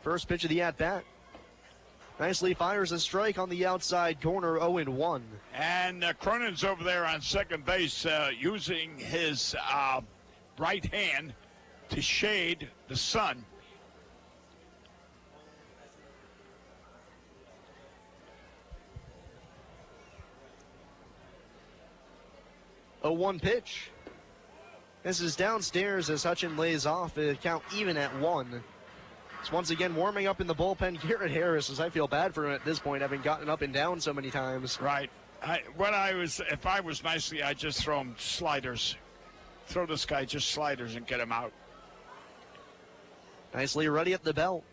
First pitch of the at-bat. Nicely fires a strike on the outside corner, 0-1. And Cronin's over there on second base using his right hand to shade the sun. A 1 pitch. This is downstairs as Hutchin lays off. The count even at 1. It's once again warming up in the bullpen. Garrett Harris, as I feel bad for him at this point, having gotten up and down so many times. Right. If I was nicely, I'd just throw him sliders. Throw this guy just sliders and get him out. Nicely ready at the belt.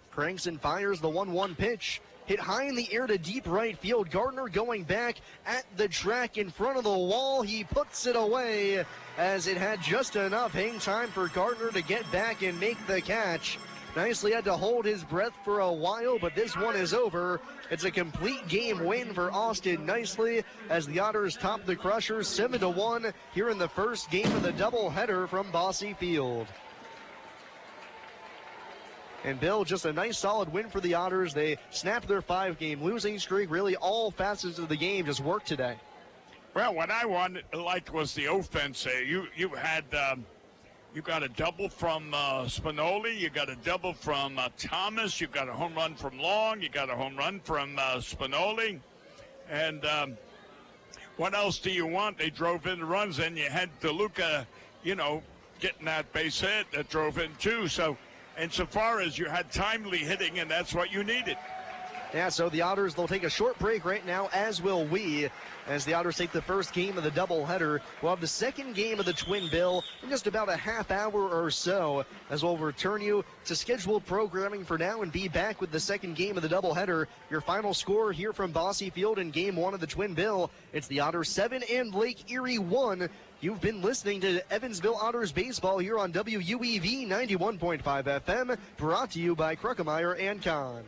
Cranks and fires the 1-1 pitch. Hit high in the air to deep right field. Gardner going back at the track in front of the wall. He puts it away as it had just enough hang time for Gardner to get back and make the catch. Nicely had to hold his breath for a while, but this one is over. It's a complete game win for Austin Nicely as the Otters top the Crushers 7-1 here in the first game of the doubleheader from Bosse Field. And Bill, just a nice solid win for the Otters. They snapped their 5-game losing streak. Really all facets of the game just worked today. Well, what I liked was the offense. You had... You got a double from Spinoli. You got a double from Thomas. You got a home run from Long. You got a home run from Spinoli. And what else do you want? They drove in the runs, and you had DeLuca, getting that base hit that drove in too. So, insofar as you had timely hitting, and that's what you needed. Yeah, so the Otters, they'll take a short break right now, as will we, as the Otters take the first game of the doubleheader. We'll have the second game of the Twin Bill in just about a half hour or so, as we'll return you to scheduled programming for now and be back with the second game of the doubleheader. Your final score here from Bosse Field in Game 1 of the Twin Bill. It's the Otters 7 and Lake Erie 1. You've been listening to Evansville Otters baseball here on WUEV 91.5 FM, brought to you by Kruckemeyer and Kahn.